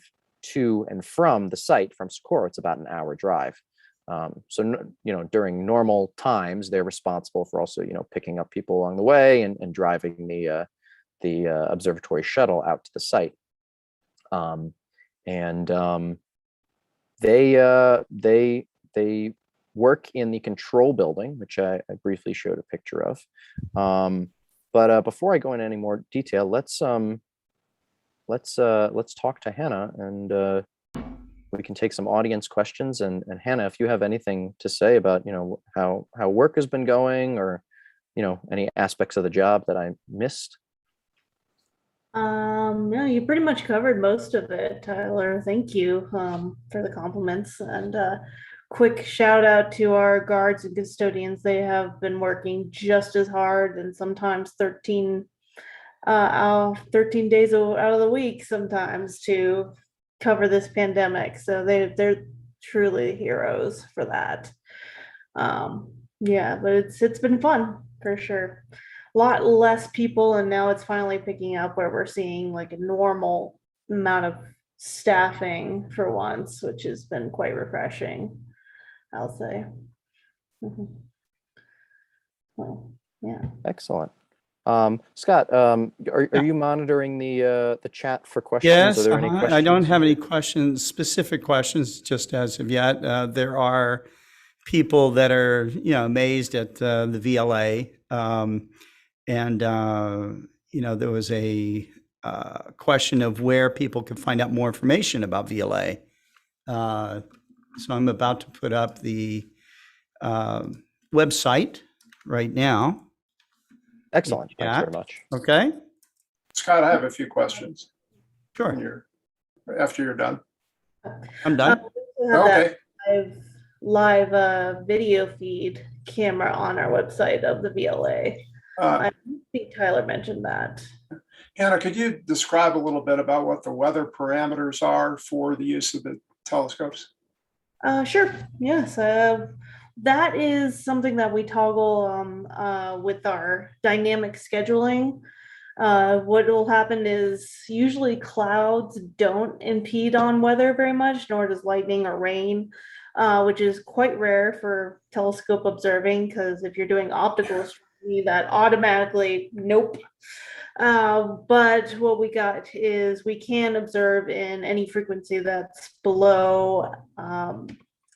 [SPEAKER 6] to and from the site from Socorro. It's about an hour drive. During normal times, they're responsible for also, picking up people along the way and driving the observatory shuttle out to the site. They work in the control building, which I briefly showed a picture of. But before I go into any more detail, let's talk to Hannah, and we can take some audience questions. And Hannah, if you have anything to say about how work has been going, or any aspects of the job that I missed.
[SPEAKER 7] No, you pretty much covered most of it, Tyler. Thank you for the compliments, and quick shout out to our guards and custodians. They have been working just as hard, and sometimes 13 days out of the week sometimes, to cover this pandemic. So they're truly heroes for that. But it's been fun for sure. A lot less people, and now it's finally picking up where we're seeing like a normal amount of staffing for once, which has been quite refreshing, I'll say. Well, yeah.
[SPEAKER 6] Excellent. Scott, are you monitoring the chat for questions?
[SPEAKER 1] Yes,
[SPEAKER 6] Are there any questions?
[SPEAKER 1] I don't have any specific questions just as of yet. There are people that are, amazed at the VLA. There was a question of where people can find out more information about VLA. So I'm about to put up the website right now.
[SPEAKER 6] Excellent. Thanks
[SPEAKER 1] Yeah.
[SPEAKER 6] very much.
[SPEAKER 1] Okay.
[SPEAKER 4] Scott, I have a few questions
[SPEAKER 1] Sure.
[SPEAKER 4] after you're done.
[SPEAKER 1] I'm done.
[SPEAKER 4] Okay.
[SPEAKER 7] Live video feed camera on our website of the VLA. I think Tyler mentioned that.
[SPEAKER 4] Hannah, could you describe a little bit about what the weather parameters are for the use of the telescopes?
[SPEAKER 7] Sure. Yes. That is something that we toggle with our dynamic scheduling. What will happen is usually clouds don't impede on weather very much, nor does lightning or rain, which is quite rare for telescope observing, because if you're doing optical astronomy, that automatically, nope. But what we got is we can observe in any frequency that's below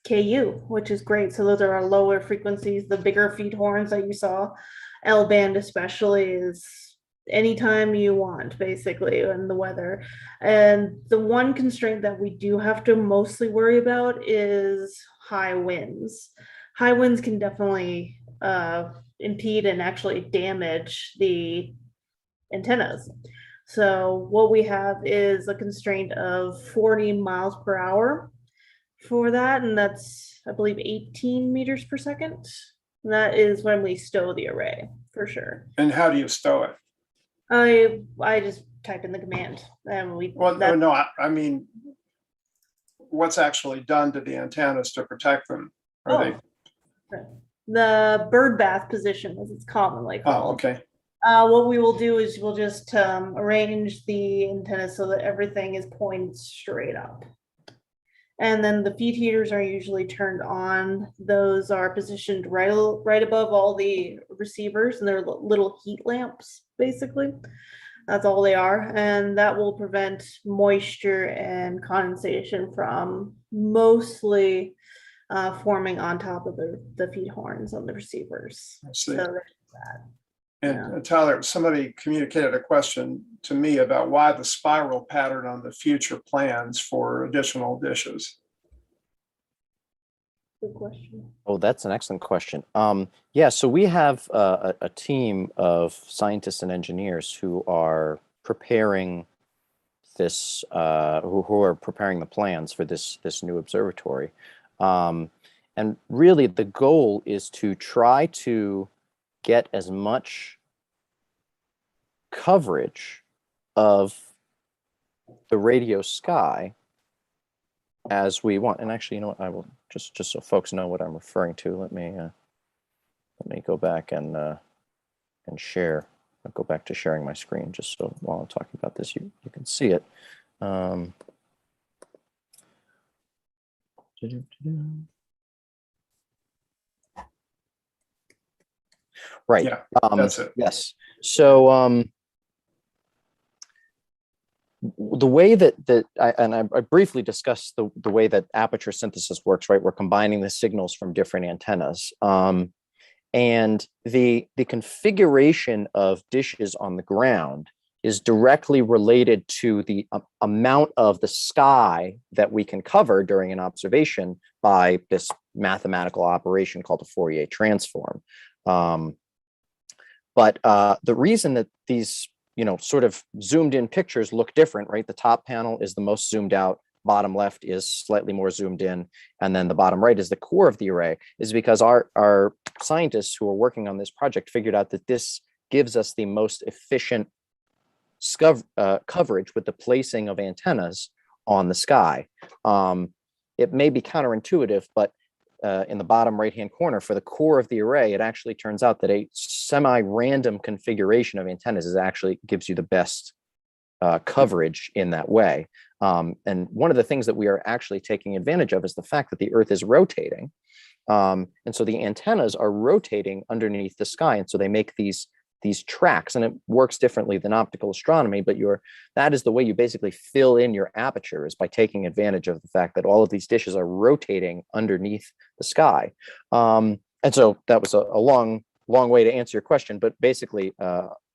[SPEAKER 7] KU, which is great. So those are our lower frequencies, the bigger feed horns that you saw. L band especially is anytime you want, basically, in the weather. And the one constraint that we do have to mostly worry about is high winds. High winds can definitely impede and actually damage the antennas. So what we have is a constraint of 40 miles per hour for that, and that's, I believe, 18 meters per second. And that is when we stow the array, for sure.
[SPEAKER 4] And how do you stow it?
[SPEAKER 7] I just type in the command, and
[SPEAKER 4] I mean, what's actually done to the antennas to protect them?
[SPEAKER 7] the bird bath position, as it's commonly
[SPEAKER 4] Oh,
[SPEAKER 7] called.
[SPEAKER 4] okay.
[SPEAKER 7] What we will do is we'll just arrange the antenna so that everything is pointed straight up. And then the feed heaters are usually turned on. Those are positioned right above all the receivers, and they're little heat lamps, basically. That's all they are. And that will prevent moisture and condensation from mostly forming on top of the feed horns on the receivers.
[SPEAKER 4] I see.
[SPEAKER 7] So there's that.
[SPEAKER 4] And Tyler, somebody communicated a question to me about why the spiral pattern on the future plans for additional dishes.
[SPEAKER 7] Good question.
[SPEAKER 6] Oh, that's an excellent question. Yeah, so we have a team of scientists and engineers who are preparing this, who are preparing the plans for this new observatory. And really the goal is to try to get as much coverage of the radio sky as we want. And actually, you know what, I will just so folks know what I'm referring to, let me go back and share. I'll go back to sharing my screen just so while I'm talking about this, you can see it. Right.
[SPEAKER 4] Yeah, that's it.
[SPEAKER 6] Yes. So the way that I briefly discussed the way that aperture synthesis works, right? We're combining the signals from different antennas. And the configuration of dishes on the ground is directly related to the amount of the sky that we can cover during an observation by this mathematical operation called a Fourier transform. But the reason that these, sort of zoomed in pictures look different, right? The top panel is the most zoomed out, bottom left is slightly more zoomed in, and then the bottom right is the core of the array, is because our scientists who are working on this project figured out that this gives us the most efficient coverage with the placing of antennas on the sky. It may be counterintuitive, but in the bottom right-hand corner for the core of the array, it actually turns out that a semi-random configuration of antennas actually gives you the best coverage in that way. And one of the things that we are actually taking advantage of is the fact that the Earth is rotating. And so the antennas are rotating underneath the sky. And so they make these tracks, and it works differently than optical astronomy, but that is the way you basically fill in your aperture, is by taking advantage of the fact that all of these dishes are rotating underneath the sky. And so that was a long way to answer your question, but basically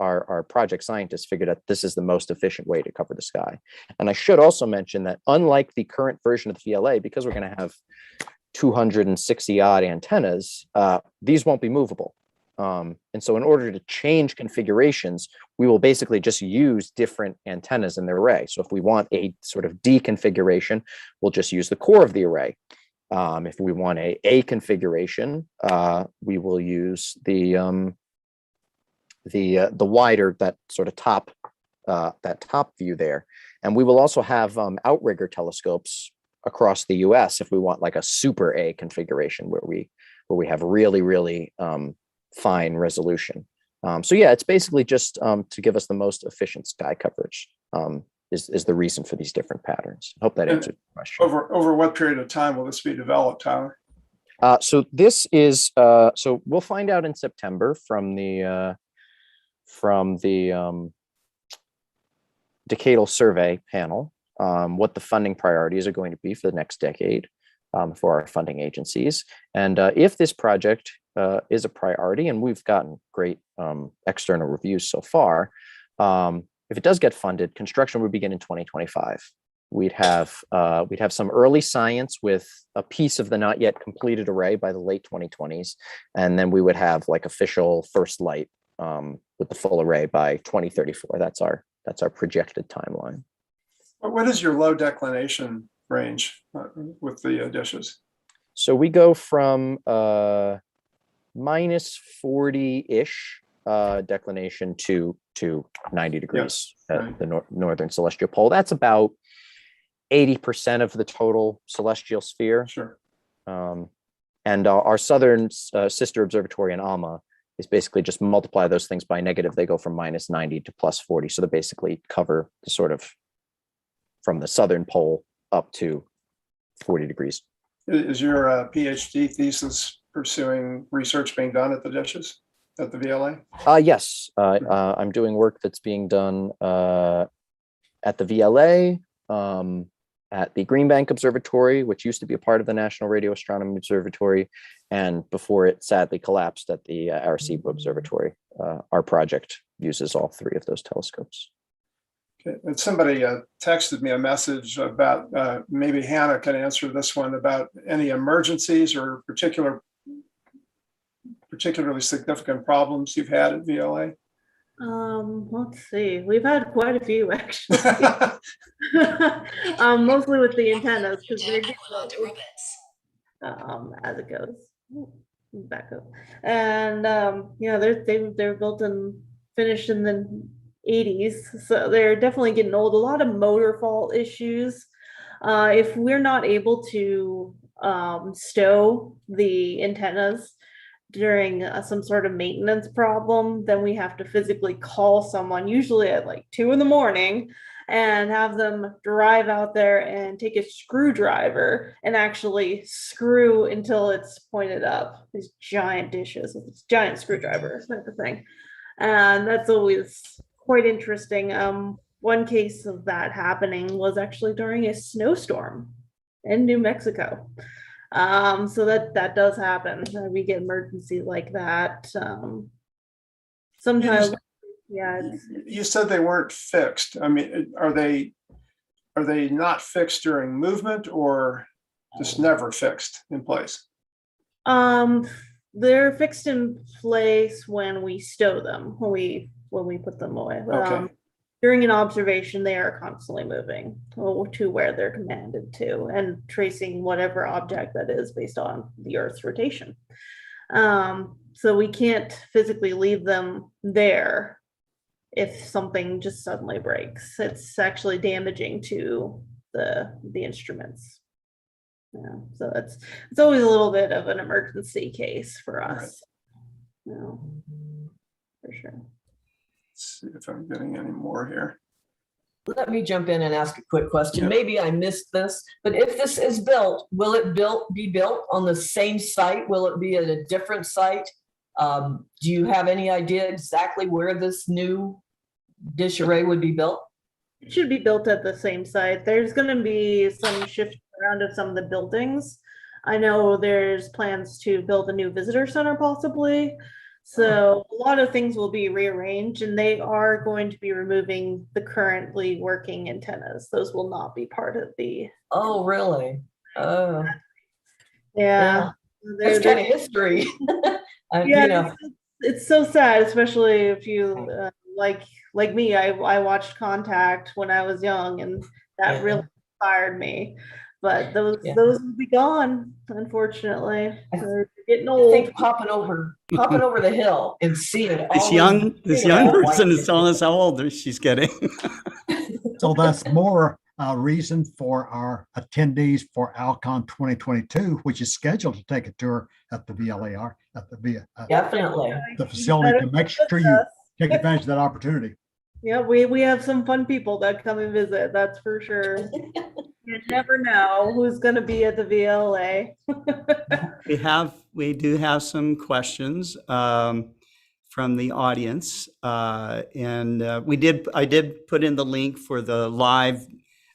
[SPEAKER 6] our project scientists figured out this is the most efficient way to cover the sky. And I should also mention that unlike the current version of the VLA, because we're going to have 260 odd antennas, these won't be movable. And so in order to change configurations, we will basically just use different antennas in the array. So if we want a sort of D configuration, we'll just use the core of the array. If we want a configuration, we will use the wider, that sort of top view there. And we will also have outrigger telescopes across the US if we want like a super A configuration where we have really fine resolution. So yeah, it's basically just to give us the most efficient sky coverage is the reason for these different patterns. I hope that answered the question.
[SPEAKER 4] Over what period of time will this be developed, Tyler?
[SPEAKER 6] So this is so we'll find out in September from the decadal survey panel what the funding priorities are going to be for the next decade for our funding agencies. And if this project is a priority, and we've gotten great external reviews so far, if it does get funded, construction would begin in 2025. We'd have some early science with a piece of the not yet completed array by the late 2020s, and then we would have like official first light with the full array by 2034. That's our projected timeline.
[SPEAKER 4] What is your low declination range with the dishes?
[SPEAKER 6] So we go from minus 40-ish declination to 90 degrees at the northern celestial pole. That's about 80% of the total celestial sphere.
[SPEAKER 4] Sure.
[SPEAKER 6] And our southern sister observatory in Alma is basically just multiply those things by negative. They go from -90 to +40. So they basically cover the sort of from the southern pole up to 40 degrees.
[SPEAKER 4] Is your PhD thesis pursuing research being done at the dishes at the VLA?
[SPEAKER 6] Yes, I'm doing work that's being done at the VLA, at the Green Bank Observatory, which used to be a part of the National Radio Astronomy Observatory, and before it sadly collapsed, at the Arecibo Observatory. Our project uses all three of those telescopes.
[SPEAKER 4] Okay. And somebody texted me a message about, maybe Hannah can answer this one, about any emergencies or particularly significant problems you've had at VLA.
[SPEAKER 7] Let's see. We've had quite a few actually. Mostly with the antennas because we're as it goes. Back up. And they're built and finished in the 80s, so they're definitely getting old. A lot of motor fault issues. If we're not able to stow the antennas during some sort of maintenance problem, then we have to physically call someone, usually at like 2 a.m, and have them drive out there and take a screwdriver and actually screw until it's pointed up. These giant dishes with this giant screwdriver type of thing. And that's always quite interesting. One case of that happening was actually during a snowstorm in New Mexico. So that does happen. We get emergencies like that. Sometimes, yeah.
[SPEAKER 4] You said they weren't fixed. I mean, are they not fixed during movement or just never fixed in place?
[SPEAKER 7] They're fixed in place when we stow them, when we put them away.
[SPEAKER 4] Okay.
[SPEAKER 7] During an observation, they are constantly moving to where they're commanded to and tracing whatever object that is based on the Earth's rotation. So we can't physically leave them there if something just suddenly breaks. It's actually damaging to the instruments. Yeah, so it's always a little bit of an emergency case for us. No, for sure.
[SPEAKER 4] Let's see if I'm getting any more here.
[SPEAKER 3] Let me jump in and ask a quick question.
[SPEAKER 4] Yeah.
[SPEAKER 3] Maybe I missed this, but if this is built, will it be built on the same site? Will it be at a different site? Do you have any idea exactly where this new dish array would be built?
[SPEAKER 7] It should be built at the same site. There's going to be some shift around of some of the buildings. I know there's plans to build a new visitor center possibly. So a lot of things will be rearranged, and they are going to be removing the currently working antennas. Those will not be part of the.
[SPEAKER 3] Oh, really? Oh,
[SPEAKER 7] Yeah.
[SPEAKER 3] that's kind of history.
[SPEAKER 7] Yeah, it's so sad, especially if you like me. I watched Contact when I was young, and that really inspired me. But those will be gone, unfortunately. They're getting
[SPEAKER 3] I
[SPEAKER 7] old.
[SPEAKER 3] think popping over the hill and seeing it.
[SPEAKER 1] This young person is telling us how old she's getting.
[SPEAKER 5] So that's more reason for our attendees for ALCon 2022, which is scheduled to take a tour at the VLAR, at
[SPEAKER 3] Definitely.
[SPEAKER 5] the facility, to make sure you take advantage of that opportunity.
[SPEAKER 7] Yeah, we have some fun people that come and visit, that's for sure. You never know who's going to be at the VLA.
[SPEAKER 1] We do have some questions from the audience, and I did put in the link for the live,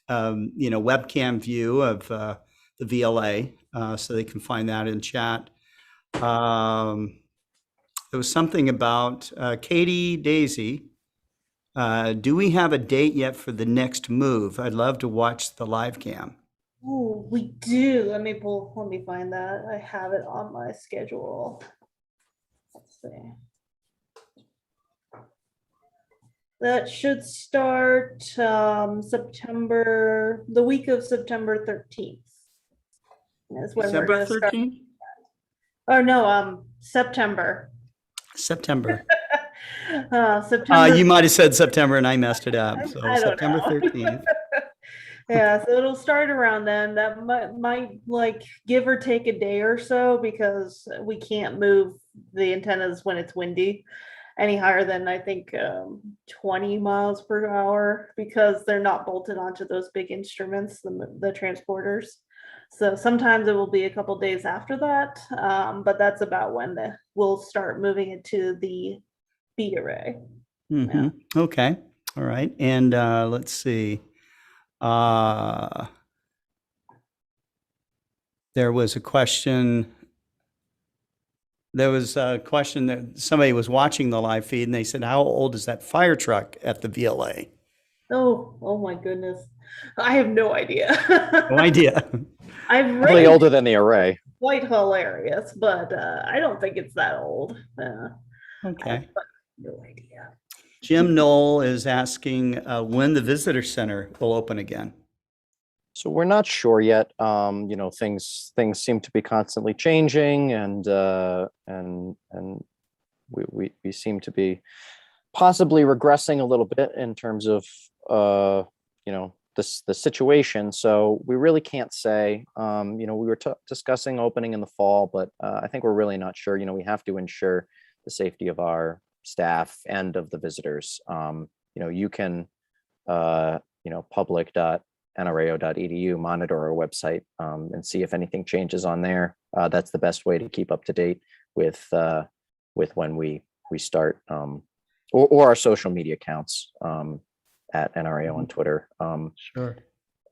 [SPEAKER 1] webcam view of the VLA, so they can find that in chat. There was something about Katie Daisy. Do we have a date yet for the next move? I'd love to watch the live cam.
[SPEAKER 7] Oh, we do. Let me find that. I have it on my schedule. Let's see. That should start the week of September 13th. That's when we're
[SPEAKER 1] December
[SPEAKER 7] going to start.
[SPEAKER 1] 13th?
[SPEAKER 7] Oh no, September.
[SPEAKER 1] September.
[SPEAKER 7] September.
[SPEAKER 1] You might have said September and I messed it up. So
[SPEAKER 7] I don't
[SPEAKER 1] September
[SPEAKER 7] know.
[SPEAKER 1] 13th.
[SPEAKER 7] Yeah, so it'll start around then. That might like give or take a day or so because we can't move the antennas when it's windy any higher than I think 20 miles per hour because they're not bolted onto those big instruments, the transporters. So sometimes it will be a couple days after that, but that's about when we'll start moving it to the B array.
[SPEAKER 1] Hmm. Okay. All right. And let's see. There was a question. There was a question that somebody was watching the live feed and they said, how old is that fire truck at the VLA?
[SPEAKER 7] Oh my goodness. I have no idea.
[SPEAKER 1] No idea.
[SPEAKER 7] I've
[SPEAKER 6] Probably
[SPEAKER 7] read
[SPEAKER 6] older than the array.
[SPEAKER 7] quite hilarious, but I don't think it's that old.
[SPEAKER 1] Okay.
[SPEAKER 7] No idea.
[SPEAKER 1] Jim Knoll is asking when the visitor center will open again.
[SPEAKER 6] So we're not sure yet. You know, things seem to be constantly changing, and we seem to be possibly regressing a little bit in terms of you know, the situation. So we really can't say. You know, we were discussing opening in the fall, but I think we're really not sure. You know, we have to ensure the safety of our staff and of the visitors. You know, you can you know, public.nrao.edu monitor our website and see if anything changes on there. That's the best way to keep up to date with when we start, or our social media accounts at NRAO on Twitter.
[SPEAKER 1] Sure.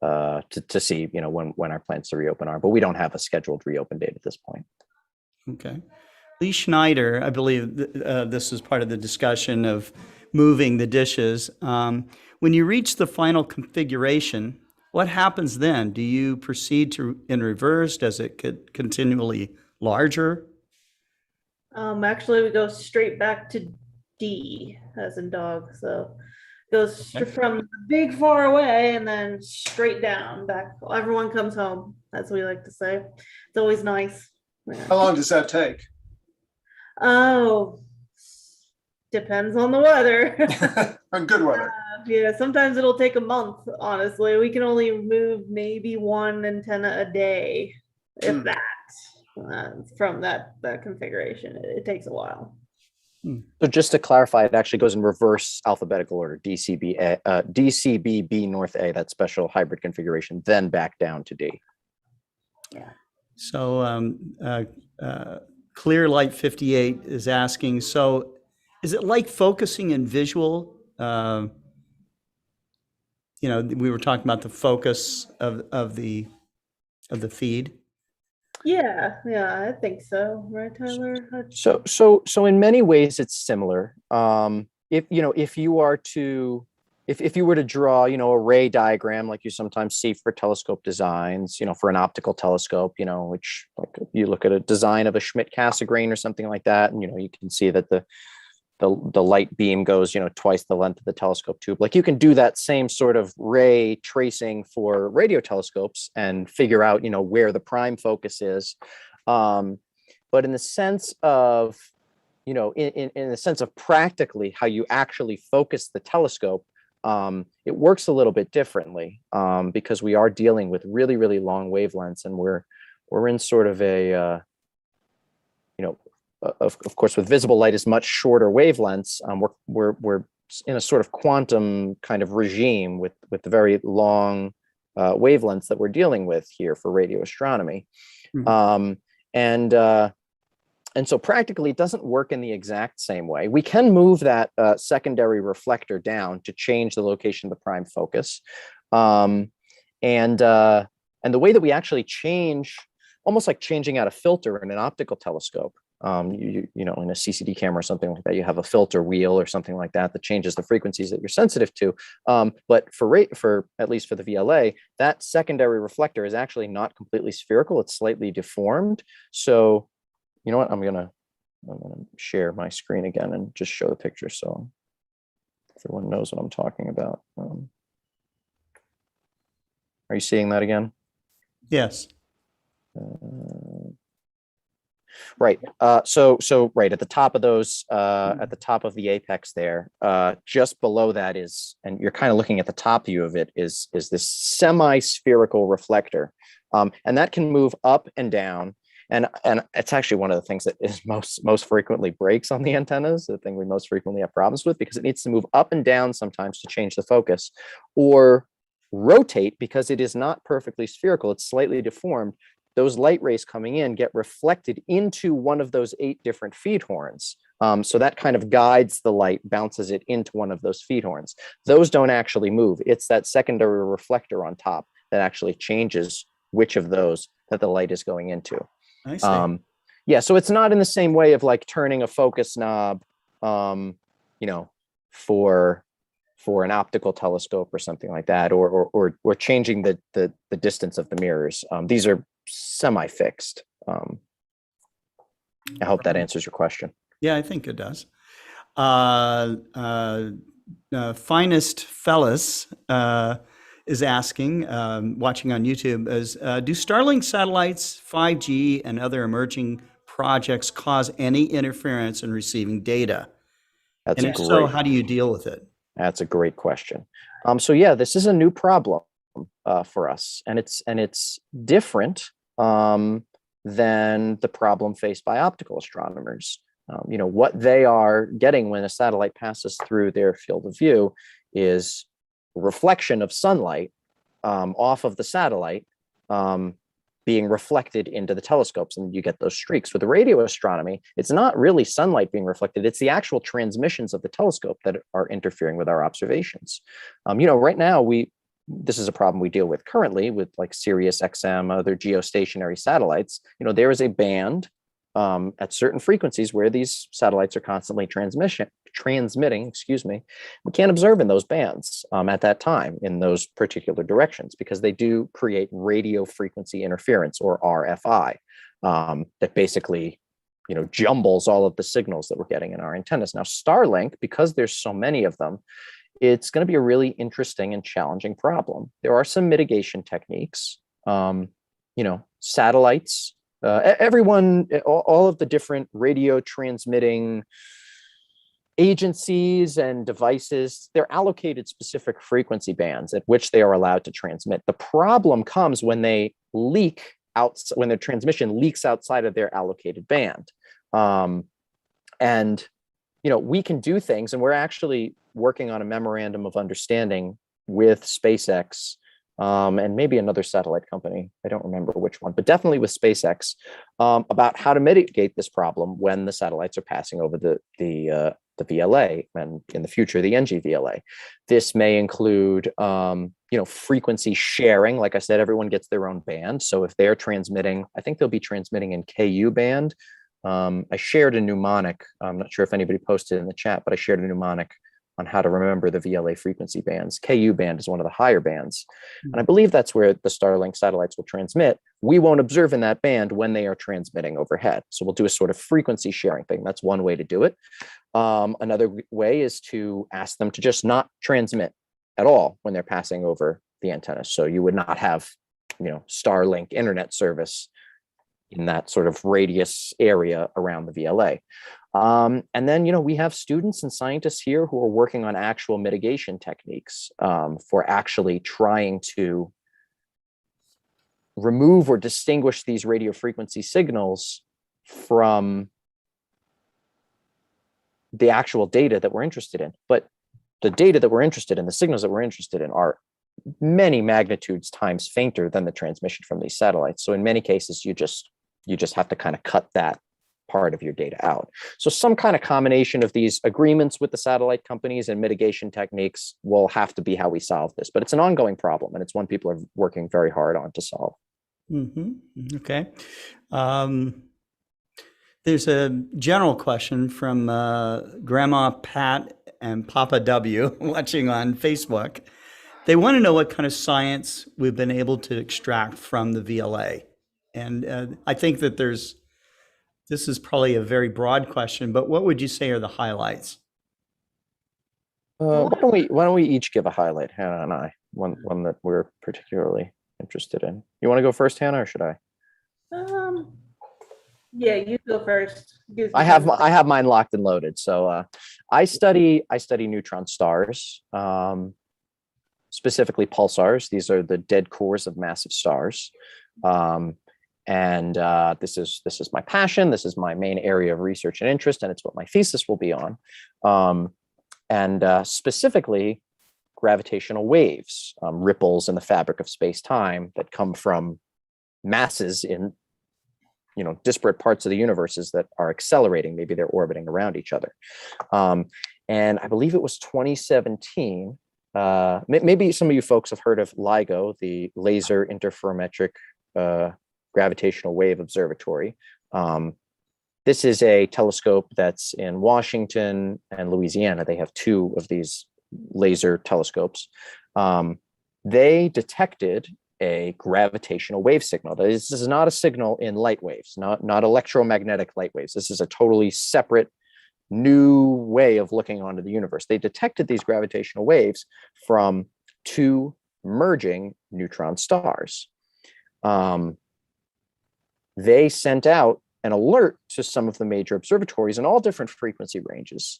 [SPEAKER 6] To see, you know, when our plans to reopen are, but we don't have a scheduled reopen date at this point.
[SPEAKER 1] Okay. Lee Schneider, I believe this is part of the discussion of moving the dishes. When you reach the final configuration, what happens then? Do you proceed in reverse? Does it get continually larger?
[SPEAKER 7] Actually, we go straight back to D as in dog. So goes
[SPEAKER 1] Okay.
[SPEAKER 7] from the big far away and then straight down back. Everyone comes home, as we like to say. It's always nice. Yeah.
[SPEAKER 4] How long does that take?
[SPEAKER 7] Oh, depends on the weather.
[SPEAKER 4] On good weather.
[SPEAKER 7] Yeah, sometimes it'll take a month, honestly. We can only move maybe one antenna a day, if that, from that configuration. It takes a while.
[SPEAKER 6] So just to clarify, it actually goes in reverse alphabetical order: DCBB North A, that special hybrid configuration, then back down to D.
[SPEAKER 7] Yeah.
[SPEAKER 1] So Clear Light 58 is asking, so is it like focusing in visual? You know, we were talking about the focus of the feed.
[SPEAKER 7] Yeah, I think so. Right, Tyler?
[SPEAKER 6] So in many ways, it's similar. If you were to draw, you know, a ray diagram like you sometimes see for telescope designs, you know, for an optical telescope, you know, which, like, you look at a design of a Schmidt-Cassegrain or something like that, and, you know, you can see that the light beam goes, you know, twice the length of the telescope tube. Like, you can do that same sort of ray tracing for radio telescopes and figure out, you know, where the prime focus is. But in the sense of, you know, in the sense of practically how you actually focus the telescope, it works a little bit differently because we are dealing with really, really long wavelengths, and we're in sort of a, you know, of course, with visible light is much shorter wavelengths. We're in a sort of quantum kind of regime with the very long wavelengths that we're dealing with here for radio astronomy. And so practically, it doesn't work in the exact same way. We can move that secondary reflector down to change the location of the prime focus. And the way that we actually change, almost like changing out a filter in an optical telescope, you know, in a CCD camera or something like that, you have a filter wheel or something like that that changes the frequencies that you're sensitive to. But for at least for the VLA, that secondary reflector is actually not completely spherical. It's slightly deformed. So, you know what, I'm gonna share my screen again and just show the picture so everyone knows what I'm talking about. Are you seeing that again?
[SPEAKER 1] Yes.
[SPEAKER 6] Right. So right at the top of those, at the top of the apex there, just below that is, and you're kind of looking at the top view of it, is this semi-spherical reflector, and that can move up and down. And it's actually one of the things that is most frequently breaks on the antennas, the thing we most frequently have problems with, because it needs to move up and down sometimes to change the focus, or rotate because it is not perfectly spherical, it's slightly deformed. Those light rays coming in get reflected into one of those 8 different feed horns. So that kind of guides the light, bounces it into one of those feed horns. Those don't actually move. It's that secondary reflector on top that actually changes which of those that the light is going into.
[SPEAKER 1] I see.
[SPEAKER 6] Yeah, so it's not in the same way of like turning a focus knob, you know, for an optical telescope or something like that, or changing the distance of the mirrors. These are semi-fixed. I hope that answers your question.
[SPEAKER 1] Yeah, I think it does. Finest Fellas is asking, watching on YouTube, do Starlink satellites, 5G, and other emerging projects cause any interference in receiving data?
[SPEAKER 6] That's
[SPEAKER 1] And
[SPEAKER 6] a
[SPEAKER 1] if so,
[SPEAKER 6] great,
[SPEAKER 1] how do you deal with it?
[SPEAKER 6] that's a great question. So yeah, this is a new problem for us, and it's different than the problem faced by optical astronomers. You know, what they are getting when a satellite passes through their field of view is reflection of sunlight off of the satellite being reflected into the telescopes, and you get those streaks. With the radio astronomy, it's not really sunlight being reflected, it's the actual transmissions of the telescope that are interfering with our observations. You know, right now, this is a problem we deal with currently with like Sirius XM, other geostationary satellites. You know, there is a band at certain frequencies where these satellites are constantly transmitting, excuse me. We can't observe in those bands at that time in those particular directions because they do create radio frequency interference, or RFI, that basically, you know, jumbles all of the signals that we're getting in our antennas. Now, Starlink, because there's so many of them, it's going to be a really interesting and challenging problem. There are some mitigation techniques. You know, satellites, everyone, all of the different radio transmitting agencies and devices, they're allocated specific frequency bands at which they are allowed to transmit. The problem comes when they leak out, when their transmission leaks outside of their allocated band. And, you know, we can do things, and we're actually working on a memorandum of understanding with SpaceX and maybe another satellite company. I don't remember which one, but definitely with SpaceX, about how to mitigate this problem when the satellites are passing over the VLA, and in the future, the NGVLA. This may include, you know, frequency sharing. Like I said, everyone gets their own band. So if they're transmitting, I think they'll be transmitting in KU band. I shared a mnemonic. I'm not sure if anybody posted in the chat, but I shared a mnemonic on how to remember the VLA frequency bands. KU band is one of the higher bands. And I believe that's where the Starlink satellites will transmit. We won't observe in that band when they are transmitting overhead. So we'll do a sort of frequency sharing thing. That's one way to do it. Another way is to ask them to just not transmit at all when they're passing over the antenna. So you would not have, you know, Starlink internet service in that sort of radius area around the VLA. And then, you know, we have students and scientists here who are working on actual mitigation techniques for actually trying to remove or distinguish these radio frequency signals from the actual data that we're interested in. But the data that we're interested in, the signals that we're interested in, are many magnitudes times fainter than the transmission from these satellites. So in many cases, you just have to kind of cut that part of your data out. So some kind of combination of these agreements with the satellite companies and mitigation techniques will have to be how we solve this. But it's an ongoing problem, and it's one people are working very hard on to solve.
[SPEAKER 1] Mm-hmm. Okay. There's a general question from Grandma Pat and Papa W watching on Facebook. They want to know what kind of science we've been able to extract from the VLA. And I think that this is probably a very broad question, but what would you say are the highlights?
[SPEAKER 6] Why don't we each give a highlight, Hannah and I, one that we're particularly interested in. You want to go first, Hannah, or should I?
[SPEAKER 7] Yeah, you go first. Gives
[SPEAKER 6] I
[SPEAKER 7] me
[SPEAKER 6] have
[SPEAKER 7] time to
[SPEAKER 6] I have mine locked and loaded. So I study neutron stars, specifically pulsars. These are the dead cores of massive stars, and this is my passion. This is my main area of research and interest, and it's what my thesis will be on. And specifically, gravitational waves, ripples in the fabric of space-time that come from masses in disparate parts of the universes that are accelerating. Maybe they're orbiting around each other. And I believe it was 2017. Maybe some of you folks have heard of LIGO, the Laser Interferometric Gravitational Wave Observatory. This is a telescope that's in Washington and Louisiana. They have two of these laser telescopes. They detected a gravitational wave signal. This is not a signal in light waves, not electromagnetic light waves. This is a totally separate new way of looking onto the universe. They detected these gravitational waves from two merging neutron stars. They sent out an alert to some of the major observatories in all different frequency ranges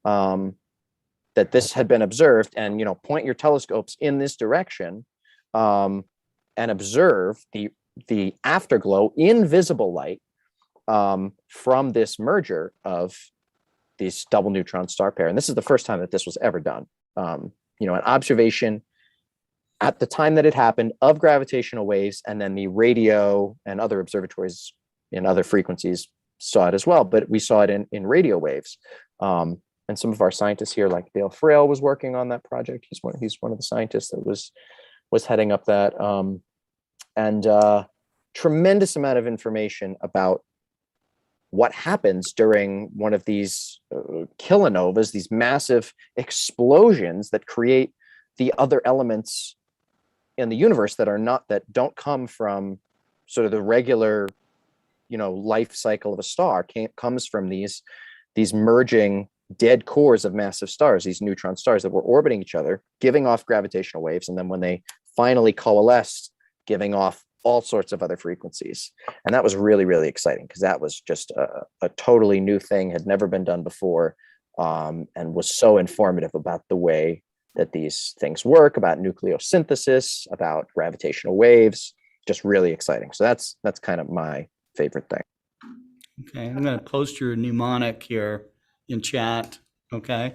[SPEAKER 6] that this had been observed, and point your telescopes in this direction and observe the afterglow in visible light from this merger of these double neutron star pair. And this is the first time that this was ever done. An observation at the time that it happened of gravitational waves, and then the radio and other observatories in other frequencies saw it as well, but we saw it in radio waves. And some of our scientists here, like Dale Frail, was working on that project. He's one of the scientists that was heading up that. And tremendous amount of information about what happens during one of these kilonovas, these massive explosions that create the other elements in the universe that don't come from sort of the regular, life cycle of a star. Comes from these merging dead cores of massive stars, these neutron stars that were orbiting each other, giving off gravitational waves, and then when they finally coalesced, giving off all sorts of other frequencies. And that was really, really exciting, because that was just a totally new thing, had never been done before, and was so informative about the way that these things work, about nucleosynthesis, about gravitational waves. Just really exciting. So that's kind of my favorite thing.
[SPEAKER 1] Okay, I'm going to post your mnemonic here in chat. Okay,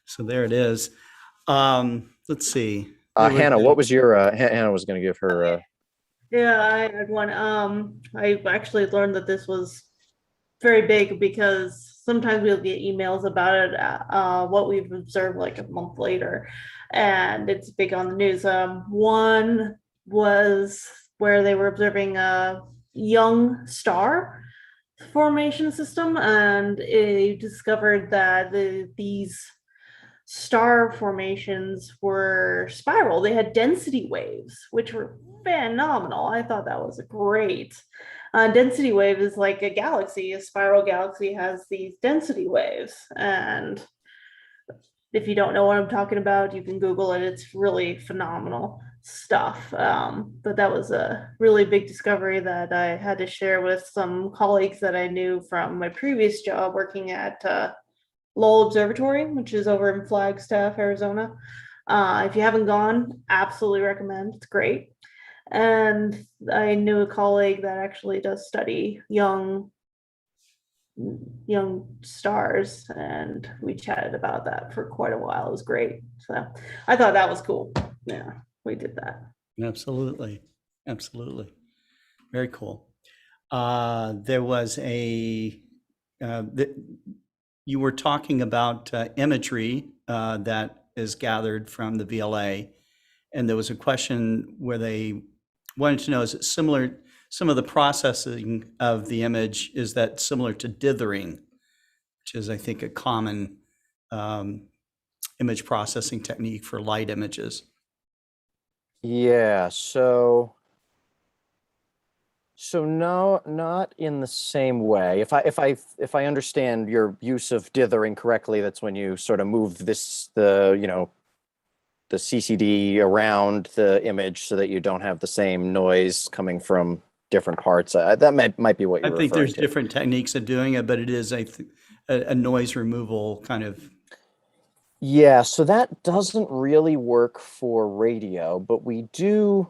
[SPEAKER 1] so there it is. Let's see.
[SPEAKER 6] Hannah, what was your Hannah was going to give her
[SPEAKER 7] Yeah, I had one. I actually learned that this was very big because sometimes we'll get emails about it, what we've observed like a month later, and it's big on the news. One was where they were observing a young star formation system, and it discovered that these star formations were spiral. They had density waves, which were phenomenal. I thought that was great. Density wave is like a galaxy. A spiral galaxy has these density waves. And if you don't know what I'm talking about, you can Google it. It's really phenomenal stuff. But that was a really big discovery that I had to share with some colleagues that I knew from my previous job working at Lowell Observatory, which is over in Flagstaff, Arizona. If you haven't gone, absolutely recommend. It's great. And I knew a colleague that actually does study young stars, and we chatted about that for quite a while. It was great. So I thought that was cool. Yeah, we did that.
[SPEAKER 1] Absolutely. Very cool. There was you were talking about imagery that is gathered from the VLA, and there was a question where they wanted to know, is it similar, some of the processing of the image, is that similar to dithering, which is, I think, a common image processing technique for light images?
[SPEAKER 6] Yeah, so no, not in the same way. If I understand your use of dithering correctly, that's when you sort of move the CCD around the image so that you don't have the same noise coming from different parts. That might be what
[SPEAKER 1] I
[SPEAKER 6] you're
[SPEAKER 1] think
[SPEAKER 6] referring
[SPEAKER 1] there's
[SPEAKER 6] to.
[SPEAKER 1] different techniques of doing it, but it is a noise removal kind of.
[SPEAKER 6] Yeah, so that doesn't really work for radio, but we do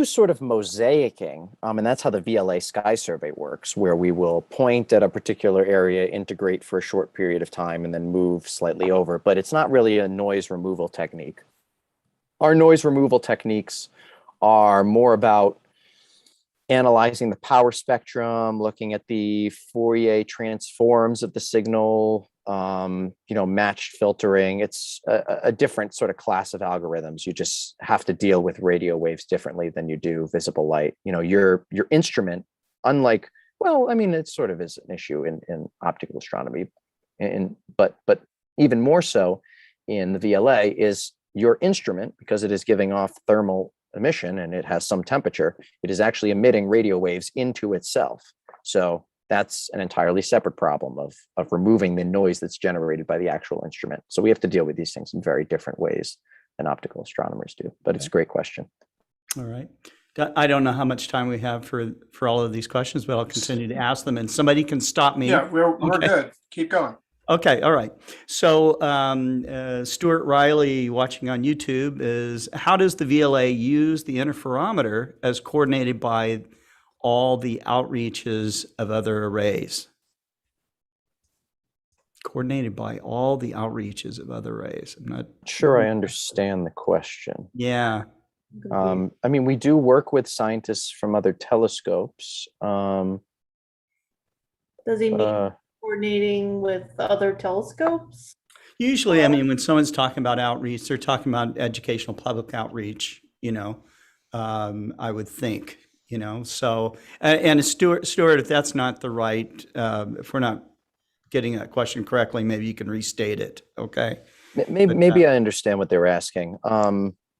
[SPEAKER 6] sort of mosaicing, and that's how the VLA Sky Survey works, where we will point at a particular area, integrate for a short period of time, and then move slightly over. But it's not really a noise removal technique. Our noise removal techniques are more about analyzing the power spectrum, looking at the Fourier transforms of the signal, matched filtering. It's a different sort of class of algorithms. You just have to deal with radio waves differently than you do visible light. Your instrument, unlike, well, I mean, it sort of is an issue in optical astronomy, but even more so in the VLA is your instrument, because it is giving off thermal emission and it has some temperature, it is actually emitting radio waves into itself. So that's an entirely separate problem of removing the noise that's generated by the actual instrument. So we have to deal with these things in very different ways than optical astronomers do. But it's a great question.
[SPEAKER 1] All right. I don't know how much time we have for all of these questions, but I'll continue to ask them, and somebody can stop me.
[SPEAKER 4] Yeah, we're
[SPEAKER 1] Okay.
[SPEAKER 4] good. Keep going.
[SPEAKER 1] Okay, all right. So Stuart Riley, watching on YouTube, is how does the VLA use the interferometer as coordinated by all the outreaches of other arrays? Coordinated by all the outreaches of other arrays. I'm not
[SPEAKER 6] Sure, I understand the question.
[SPEAKER 1] Yeah.
[SPEAKER 6] I mean, we do work with scientists from other telescopes.
[SPEAKER 7] Does he mean coordinating with other telescopes?
[SPEAKER 1] Usually, I mean, when someone's talking about outreach, they're talking about educational public outreach, I would think, so, and Stuart, if that's not the right, if we're not getting that question correctly, maybe you can restate it. Okay.
[SPEAKER 6] Maybe I understand what they were asking.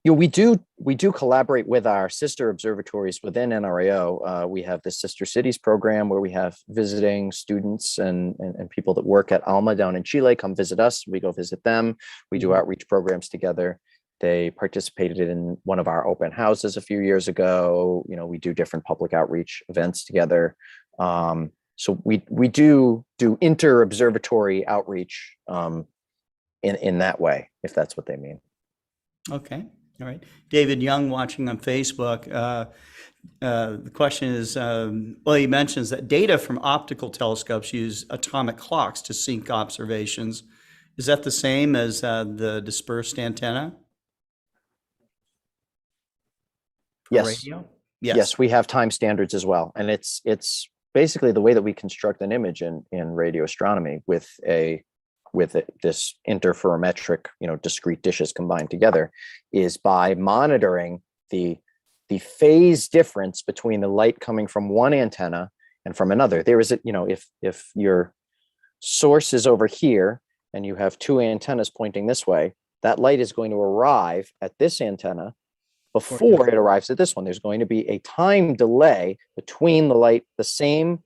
[SPEAKER 6] We do collaborate with our sister observatories within NRAO. We have the Sister Cities program where we have visiting students and people that work at ALMA down in Chile come visit us. We go visit them. We do outreach programs together. They participated in one of our open houses a few years ago. We do different public outreach events together. So we do inter-observatory outreach in that way, if that's what they mean.
[SPEAKER 1] Okay. All right. David Young, watching on Facebook. The question is, he mentions that data from optical telescopes use atomic clocks to sync observations. Is that the same as the dispersed antenna?
[SPEAKER 6] Yes.
[SPEAKER 1] Radio?
[SPEAKER 6] Yes, we have time standards as well. And it's basically the way that we construct an image in radio astronomy with this interferometric, discrete dishes combined together, is by monitoring the phase difference between the light coming from one antenna and from another. There is if your source is over here and you have two antennas pointing this way, that light is going to arrive at this antenna before it arrives at this one. There's going to be a time delay between the light, the same,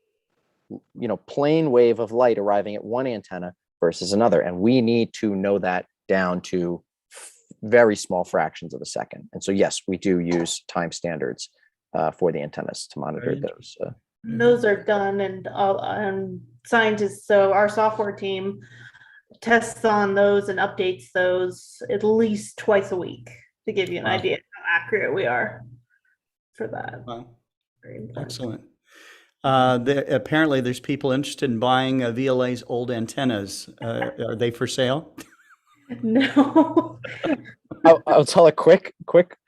[SPEAKER 6] plane wave of light arriving at one antenna versus another. And we need to know that down to very small fractions of a second. And so, yes, we do use time standards for the antennas to monitor those.
[SPEAKER 7] Those are done, and scientists, so our software team tests on those and updates those at least twice a week to give you an idea how accurate we are for that.
[SPEAKER 1] Wow. Excellent. Apparently, there's people interested in buying VLA's old antennas. Are they for sale?
[SPEAKER 7] No.
[SPEAKER 6] I'll tell a quick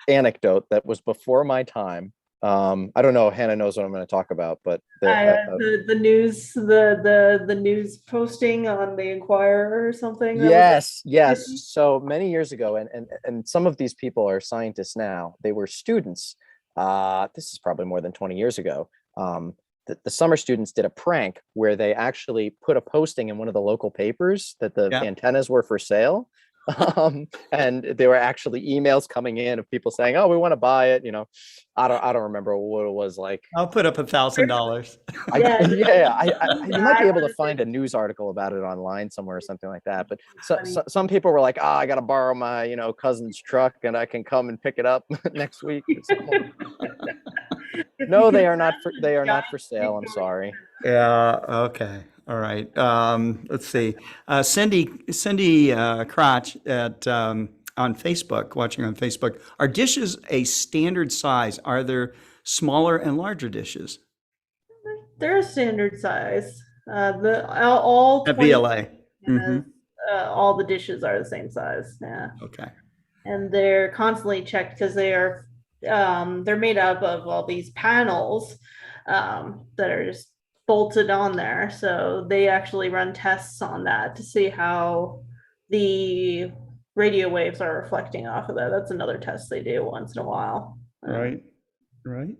[SPEAKER 6] anecdote that was before my time. I don't know if Hannah knows what I'm going to talk about, but
[SPEAKER 7] the news posting on the Inquirer or something.
[SPEAKER 6] Yes. So many years ago, and some of these people are scientists now. They were students. This is probably more than 20 years ago. The summer students did a prank where they actually put a posting in one of the local papers that the antennas were for sale. And there were actually emails coming in of people saying, "Oh, we want to buy it." I don't remember what it was like.
[SPEAKER 1] I'll put up $1,000.
[SPEAKER 6] You might be able to find a news article about it online somewhere or something like that. But some people were like, I got to borrow my cousin's truck and I can come and pick it up next week. No, they are not for sale. I'm sorry.
[SPEAKER 1] Yeah, okay. All right. Let's see. Cindy Crotch on Facebook, watching on Facebook. Are dishes a standard size? Are there smaller and larger dishes
[SPEAKER 7] They're a standard size. All
[SPEAKER 1] at
[SPEAKER 7] 20
[SPEAKER 1] VLA? Hmm.
[SPEAKER 7] antennas, all the dishes are the same size. Yeah.
[SPEAKER 1] Okay.
[SPEAKER 7] And they're constantly checked because they're made up of all these panels that are just bolted on there. So they actually run tests on that to see how the radio waves are reflecting off of that. That's another test they do once in a while.
[SPEAKER 1] Right. Right.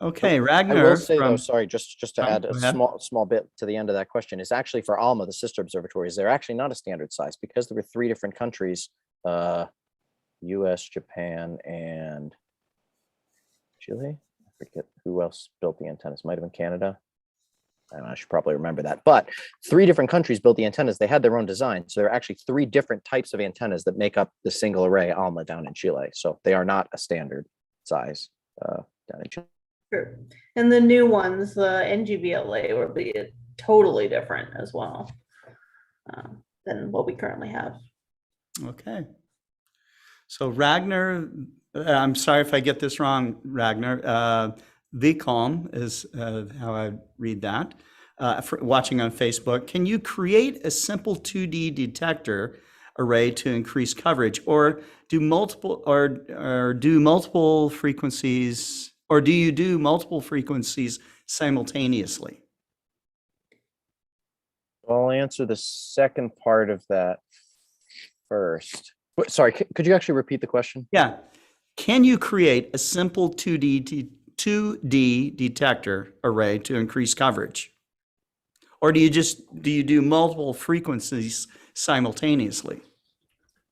[SPEAKER 1] Okay.
[SPEAKER 6] I will
[SPEAKER 1] Ragnar
[SPEAKER 6] say though,
[SPEAKER 1] from.
[SPEAKER 6] sorry, just to add a
[SPEAKER 1] Go ahead.
[SPEAKER 6] small bit to the end of that question, is actually for ALMA, the sister observatories, they're actually not a standard size because there were 3 different countries, US, Japan, and Chile. I forget who else built the antennas. Might have been Canada. I don't know, I should probably remember that. But 3 different countries built the antennas. They had their own design. So there are actually 3 different types of antennas that make up the single array ALMA down in Chile. So they are not a standard size down in Chile.
[SPEAKER 7] Sure. And the new ones, the NGVLA, will be totally different as well than what we currently have.
[SPEAKER 1] Okay. So Ragnar, I'm sorry if I get this wrong, Ragnar. VCalm is how I read that. Watching on Facebook, can you create a simple 2D detector array to increase coverage, or do multiple frequencies, or do you do multiple frequencies simultaneously?
[SPEAKER 6] I'll answer the second part of that first. Sorry, could you actually repeat the question?
[SPEAKER 1] Yeah. Can you create a simple 2D detector array to increase coverage? Or do you do multiple frequencies simultaneously?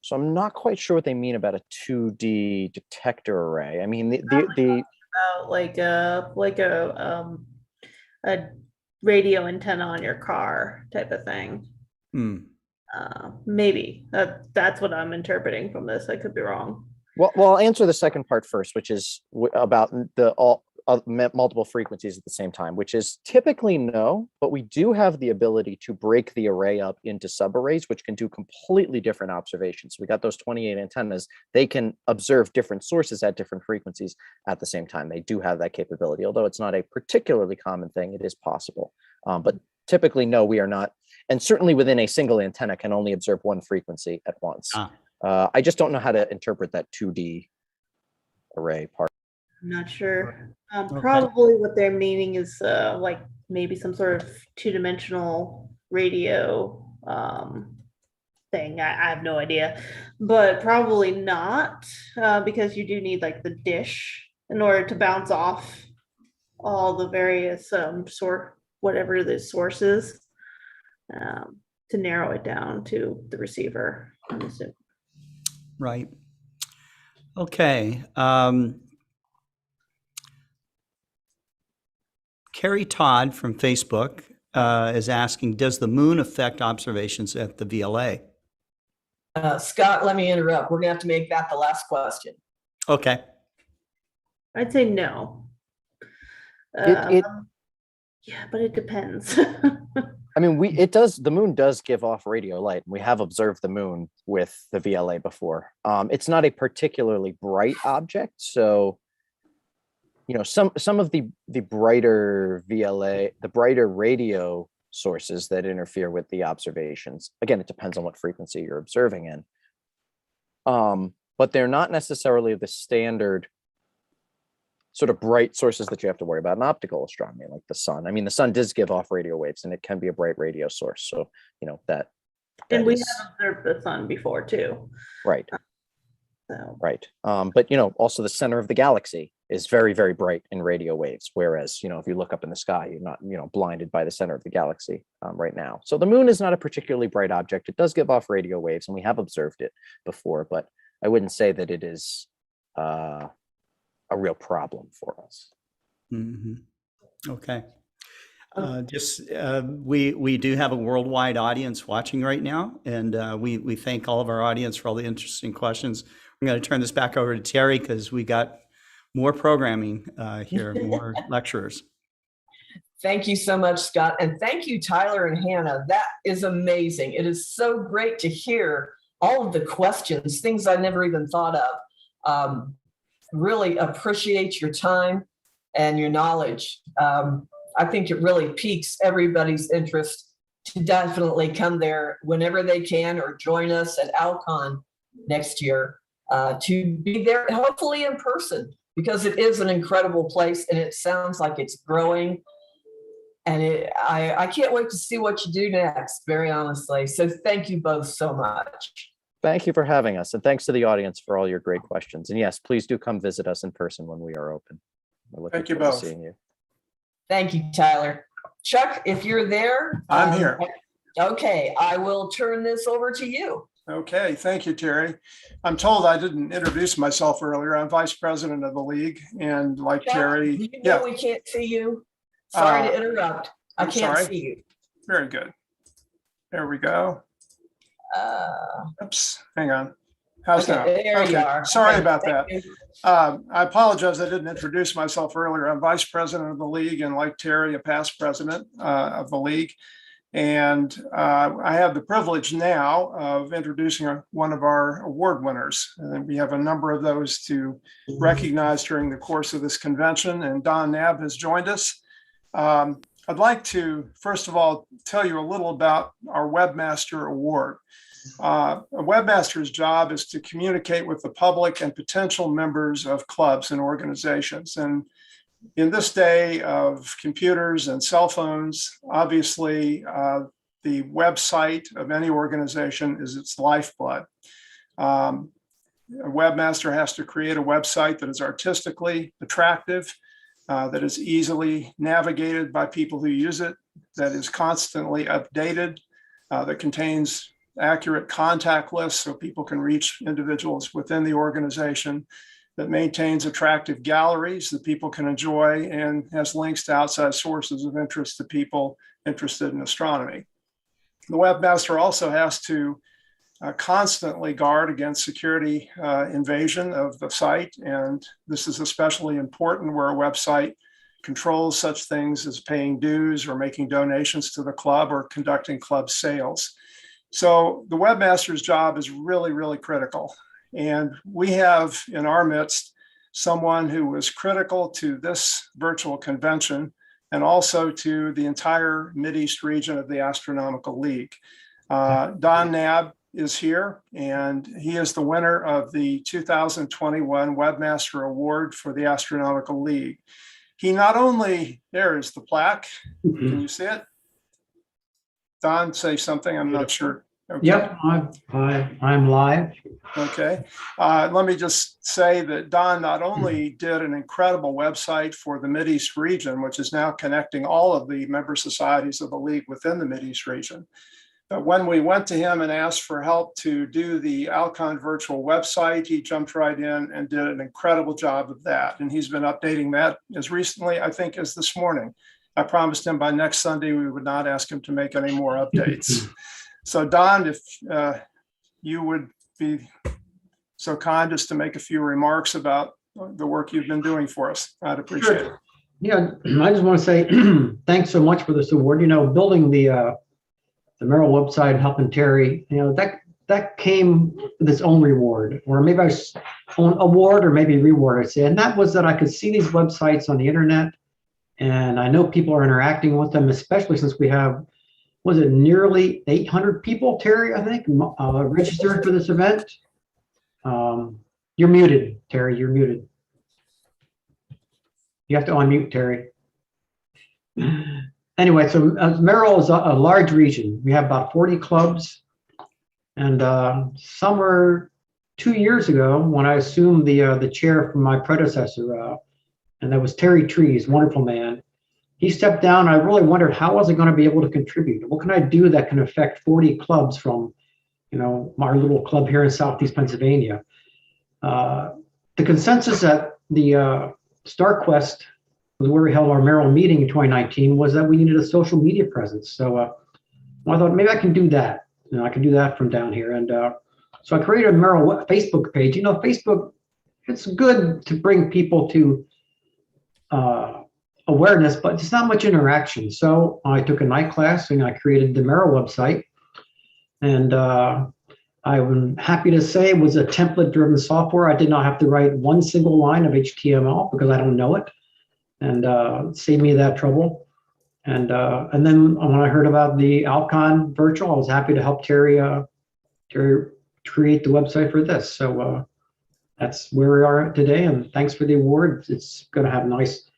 [SPEAKER 6] So I'm not quite sure what they mean about a 2D detector array. I mean, the
[SPEAKER 7] Like a radio antenna on your car type of thing. Maybe that's what I'm interpreting from this. I could be wrong.
[SPEAKER 6] Well, I'll answer the second part first, which is about the multiple frequencies at the same time, which is typically no, but we do have the ability to break the array up into subarrays, which can do completely different observations. We got those 28 antennas. They can observe different sources at different frequencies at the same time. They do have that capability, although it's not a particularly common thing. It is possible, but typically no, we are not. And certainly within a single antenna can only observe one frequency at once. I just don't know how to interpret that 2D array part.
[SPEAKER 7] I'm not sure.
[SPEAKER 1] Okay.
[SPEAKER 7] Probably what they're meaning is like maybe some sort of 2-dimensional radio thing. I have no idea, but probably not because you do need like the dish in order to bounce off all the various whatever the source is to narrow it down to the receiver. I'm assuming.
[SPEAKER 1] Right. Okay. Carrie Todd from Facebook is asking, does the moon affect observations at the VLA?
[SPEAKER 3] Scott, let me interrupt. We're gonna have to make that the last question.
[SPEAKER 1] Okay.
[SPEAKER 7] I'd say no.
[SPEAKER 6] It
[SPEAKER 7] Yeah, but it depends.
[SPEAKER 6] I mean, the moon does give off radio light. We have observed the moon with the VLA before. It's not a particularly bright object. So, you know, some of the brighter VLA, the brighter radio sources that interfere with the observations. Again, it depends on what frequency you're observing in. But they're not necessarily the standard sort of bright sources that you have to worry about in optical astronomy, like the sun. I mean, the sun does give off radio waves and it can be a bright radio source. So, you know, that
[SPEAKER 7] And we
[SPEAKER 6] is
[SPEAKER 7] have observed the sun before too.
[SPEAKER 6] right.
[SPEAKER 7] So
[SPEAKER 6] Right. But, you know, also the center of the galaxy is very, very bright in radio waves. Whereas, you know, if you look up in the sky, you're not, you know, blinded by the center of the galaxy right now. So the moon is not a particularly bright object. It does give off radio waves and we have observed it before, but I wouldn't say that it is a real problem for us.
[SPEAKER 1] Mm-hmm. Okay. We do have a worldwide audience watching right now, and we thank all of our audience for all the interesting questions. I'm going to turn this back over to Terry because we got more programming here, more lecturers.
[SPEAKER 3] Thank you so much, Scott. And thank you, Tyler and Hannah. That is amazing. It is so great to hear all of the questions, things I never even thought of. Really appreciate your time and your knowledge. I think it really piques everybody's interest to definitely come there whenever they can or join us at ALCon next year to be there, hopefully in person, because it is an incredible place and it sounds like it's growing. And I can't wait to see what you do next, very honestly. So thank you both so much.
[SPEAKER 6] Thank you for having us. And thanks to the audience for all your great questions. And yes, please do come visit us in person when we are open. We're looking
[SPEAKER 4] Thank you
[SPEAKER 6] forward to
[SPEAKER 4] both.
[SPEAKER 6] seeing you.
[SPEAKER 3] Thank you, Tyler. Chuck, if you're there.
[SPEAKER 4] I'm here.
[SPEAKER 3] Okay, I will turn this over to you.
[SPEAKER 4] Okay, thank you, Terry. I'm told I didn't introduce myself earlier. I'm vice president of the league, and like
[SPEAKER 3] Chuck,
[SPEAKER 4] Terry,
[SPEAKER 3] do you know we can't see you? Sorry to interrupt. I
[SPEAKER 4] I'm
[SPEAKER 3] can't
[SPEAKER 4] sorry.
[SPEAKER 3] see you.
[SPEAKER 4] Very good. There we go. Oops, hang on. How's
[SPEAKER 3] Okay,
[SPEAKER 4] now?
[SPEAKER 3] there you
[SPEAKER 4] Okay,
[SPEAKER 3] are.
[SPEAKER 4] sorry
[SPEAKER 3] Okay,
[SPEAKER 4] about
[SPEAKER 3] thank
[SPEAKER 4] that.
[SPEAKER 3] you.
[SPEAKER 4] I apologize. I didn't introduce myself earlier. I'm vice president of the league, and like Terry, a past president of the league. And I have the privilege now of introducing one of our award winners. And we have a number of those to recognize during the course of this convention. And Don Knabb has joined us. I'd like to, first of all, tell you a little about our Webmaster Award. A webmaster's job is to communicate with the public and potential members of clubs and organizations. And in this day of computers and cell phones, obviously, the website of any organization is its lifeblood. A webmaster has to create a website that is artistically attractive, that is easily navigated by people who use it, that is constantly updated, that contains accurate contact lists so people can reach individuals within the organization, that maintains attractive galleries that people can enjoy, and has links to outside sources of interest to people interested in astronomy. The webmaster also has to constantly guard against security invasion of the site. And this is especially important where a website controls such things as paying dues or making donations to the club or conducting club sales. So the webmaster's job is really, really critical. And we have in our midst someone who was critical to this virtual convention and also to the entire Mideast region of the Astronomical League. Don Knabb is here, and he is the winner of the 2021 Webmaster Award for the Astronomical League. He not only, there is the plaque. Can you see it? Don, say something, I'm not sure. Okay.
[SPEAKER 8] Yep, I'm live.
[SPEAKER 4] Okay. Let me just say that Don not only did an incredible website for the Mideast region, which is now connecting all of the member societies of the league within the Mideast region, but when we went to him and asked for help to do the ALCon Virtual website, he jumped right in and did an incredible job of that. And he's been updating that as recently, I think, as this morning. I promised him by next Sunday we would not ask him to make any more updates. So Don, if you would be so kind as to make a few remarks about the work you've been doing for us, I'd appreciate it.
[SPEAKER 8] Yeah, I just want to say thanks so much for this award. You know, building the Merrill website, helping Terry, you know, that came with its own reward, or maybe I own award or maybe reward, I'd say. And that was that I could see these websites on the internet, and I know people are interacting with them, especially since we have, was it nearly 800 people, Terry, I think, registered for this event. You're muted, Terry, you're muted. You have to unmute, Terry. Anyway, so Merrill is a large region. We have about 40 clubs. And somewhere 2 years ago, when I assumed the chair from my predecessor, and that was Terry Trees, wonderful man, he stepped down. I really wondered, how was I going to be able to contribute? What can I do that can affect 40 clubs from, you know, our little club here in Southeast Pennsylvania? The consensus at the StarQuest, where we held our Merrill meeting in 2019, was that we needed a social media presence. So I thought maybe I can do that. You know, I can do that from down here. And so I created a Merrill Facebook page. You know, Facebook it's good to bring people to awareness, but there's not much interaction. So I took a night class and I created the Mero website. And I'm happy to say it was a template-driven software. I did not have to write one single line of HTML because I don't know it, and saved me that trouble. And then when I heard about the ALCon Virtual, I was happy to help Terry create the website for this. So that's where we are today. And thanks for the award. It's going to have a nice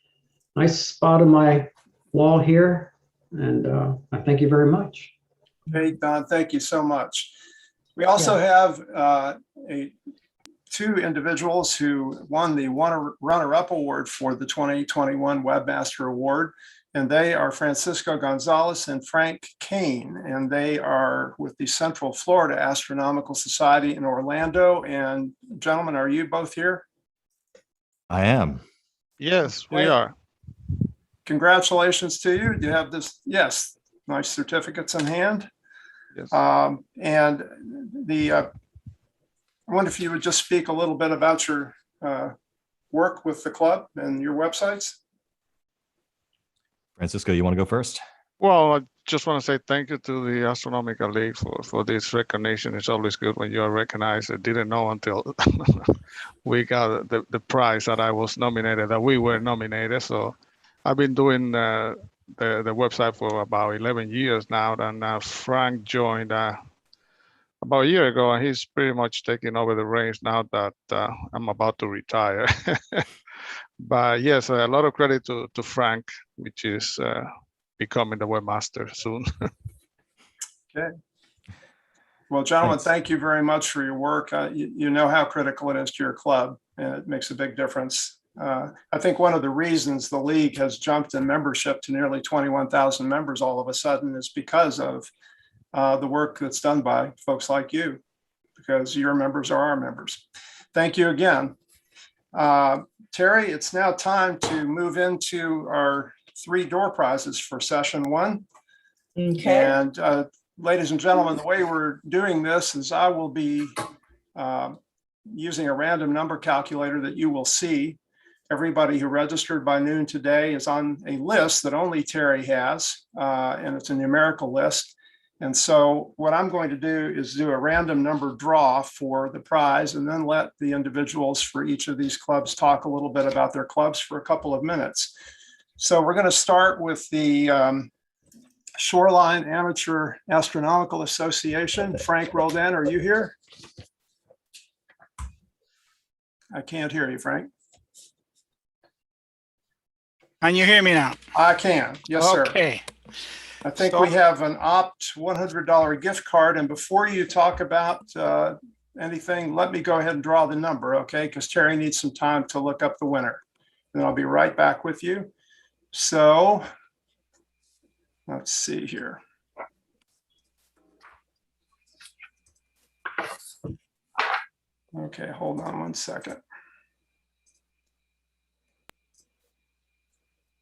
[SPEAKER 8] spot on my wall here. And I thank you very much.
[SPEAKER 4] Hey, Don, thank you so much. We also have two individuals who won the runner-up award for the 2021 Webmaster Award, and they are Francisco Gonzalez and Frank Kane, and they are with the Central Florida Astronomical Society in Orlando. And gentlemen, are you both here?
[SPEAKER 9] I am.
[SPEAKER 10] Yes, we
[SPEAKER 4] Okay.
[SPEAKER 10] are.
[SPEAKER 4] Congratulations to you. Do you have this? Yes, nice certificates in hand.
[SPEAKER 10] Yes.
[SPEAKER 4] And I wonder if you would just speak a little bit about your work with the club and your websites.
[SPEAKER 9] Francisco, you want to go first?
[SPEAKER 10] Well, I just want to say thank you to the Astronomical League for this recognition. It's always good when you are recognized. I didn't know until we got the prize that I was nominated, that we were nominated. So I've been doing the website for about 11 years now. And Frank joined about a year ago, and he's pretty much taking over the reins now that I'm about to retire. But yes, a lot of credit to Frank, which is becoming the webmaster soon.
[SPEAKER 4] Okay. Well, gentlemen,
[SPEAKER 9] Thanks.
[SPEAKER 4] thank you very much for your work. You know how critical it is to your club, and it makes a big difference. I think one of the reasons the league has jumped in membership to nearly 21,000 members all of a sudden is because of the work that's done by folks like you, because your members are our members. Thank you again. Terry, it's now time to move into our 3 door prizes for session 1.
[SPEAKER 3] Okay.
[SPEAKER 4] And ladies and gentlemen, the way we're doing this is I will be using a random number calculator that you will see. Everybody who registered by noon today is on a list that only Terry has, and it's a numerical list. And so what I'm going to do is do a random number draw for the prize, and then let the individuals for each of these clubs talk a little bit about their clubs for a couple of minutes. So we're going to start with the Shoreline Amateur Astronomical Association. Frank Roldan, are you here? I can't hear you, Frank.
[SPEAKER 11] Can you hear me now?
[SPEAKER 4] I can. Yes, sir.
[SPEAKER 11] Okay.
[SPEAKER 4] I think we have an Opt $100 gift card. And before you talk about anything, let me go ahead and draw the number, okay? Because Terry needs some time to look up the winner. And I'll be right back with you. So let's see here. Okay, hold on one second.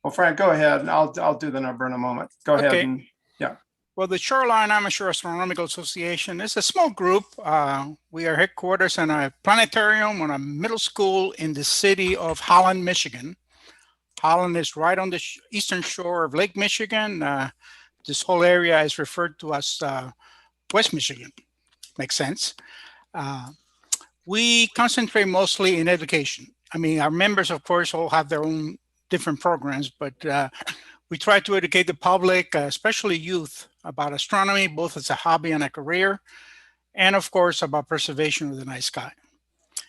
[SPEAKER 4] Well, Frank, go ahead, and I'll do the number in a moment. Go ahead.
[SPEAKER 11] Okay.
[SPEAKER 4] And yeah.
[SPEAKER 11] Well, the Shoreline Amateur Astronomical Association is a small group. We are headquarters in a planetarium on a middle school in the city of Holland, Michigan. Holland is right on the eastern shore of Lake Michigan. This whole area is referred to as West Michigan. Makes sense. We concentrate mostly in education. I mean, our members, of course, all have their own different programs, but we try to educate the public, especially youth, about astronomy, both as a hobby and a career, and of course, about preservation of the night sky.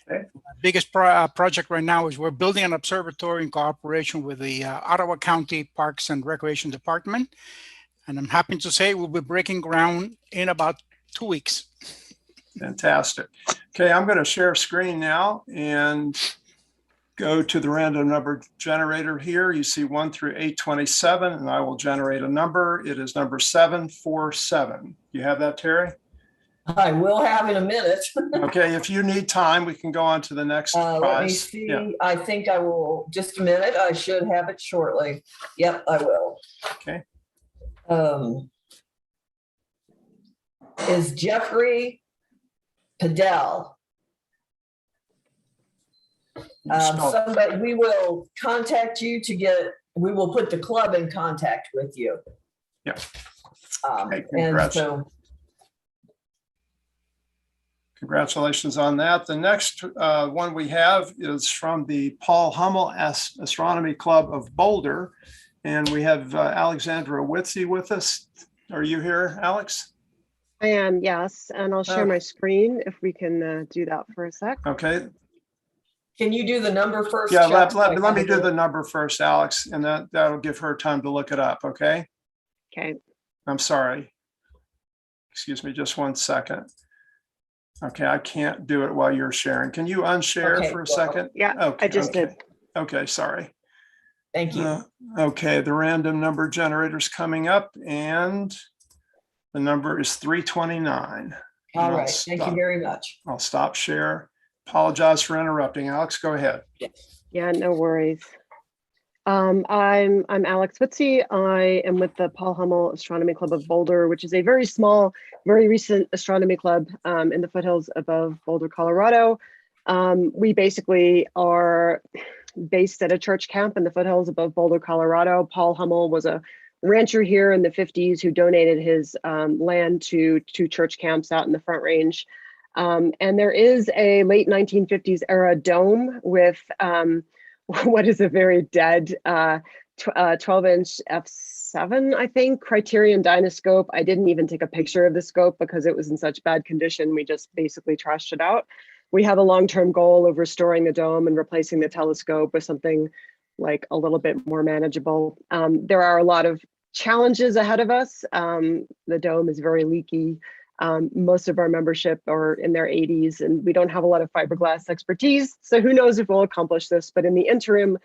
[SPEAKER 4] Okay.
[SPEAKER 11] Our biggest project right now is we're building an observatory in cooperation with the Ottawa County Parks and Recreation Department. And I'm happy to say we'll be breaking ground in about 2 weeks.
[SPEAKER 4] Fantastic. Okay, I'm going to share screen now and go to the random number generator here. You see 1 through 827, and I will generate a number. It is number 747. You have that, Terry?
[SPEAKER 3] I will have in a minute.
[SPEAKER 4] Okay, if you need time, we can go on to the next
[SPEAKER 3] Let me
[SPEAKER 4] prize.
[SPEAKER 3] see.
[SPEAKER 4] Yeah.
[SPEAKER 3] I think I will, just a minute. I should have it shortly. Yep, I will.
[SPEAKER 4] Okay.
[SPEAKER 3] Is Jeffrey Padell. Somebody, we will contact you to we will put the club in contact with you.
[SPEAKER 4] Yeah.
[SPEAKER 3] And
[SPEAKER 4] Congrats.
[SPEAKER 3] so,
[SPEAKER 4] Congratulations on that. The next one we have is from the Paul Hummel Astronomy Club of Boulder. And we have Alexandra Witzy with us. Are you here, Alex?
[SPEAKER 12] I am, yes, and I'll share my screen if we can do that for a sec.
[SPEAKER 4] Okay.
[SPEAKER 3] can you do the number first?
[SPEAKER 4] Yeah,
[SPEAKER 3] Chuck?
[SPEAKER 4] let me do the number first, Alex, and that'll give her time to look it up, okay?
[SPEAKER 12] Okay.
[SPEAKER 4] I'm sorry. Excuse me, just 1 second. Okay, I can't do it while you're sharing. Can you unshare
[SPEAKER 3] Okay,
[SPEAKER 4] for a
[SPEAKER 3] well,
[SPEAKER 4] second?
[SPEAKER 12] Yeah,
[SPEAKER 4] Okay,
[SPEAKER 12] I just did.
[SPEAKER 4] Okay, sorry.
[SPEAKER 3] Thank you.
[SPEAKER 4] Okay, the random number generator's coming up and the number is 329.
[SPEAKER 3] All
[SPEAKER 4] I'll
[SPEAKER 3] right, thank you very much.
[SPEAKER 4] I'll stop share. Apologize for interrupting. Alex, go ahead.
[SPEAKER 12] Yeah, no worries. I'm Alex Witzy. I am with the Paul Hummel Astronomy Club of Boulder, which is a very small, very recent astronomy club in the foothills above Boulder, Colorado. We basically are based at a church camp in the foothills above Boulder, Colorado. Paul Hummel was a rancher here in the 50s who donated his land to two church camps out in the Front Range. And there is a late 1950s era dome with what is a very dead 12-inch f7, I think, Criterion Dynoscope. I didn't even take a picture of the scope because it was in such bad condition. We just basically trashed it out. We have a long-term goal of restoring the dome and replacing the telescope with something like a little bit more manageable. There are a lot of challenges ahead of us. The dome is very leaky. Most of our membership are in their 80s and we don't have a lot of fiberglass expertise. So who knows if we'll accomplish this, but in the interim,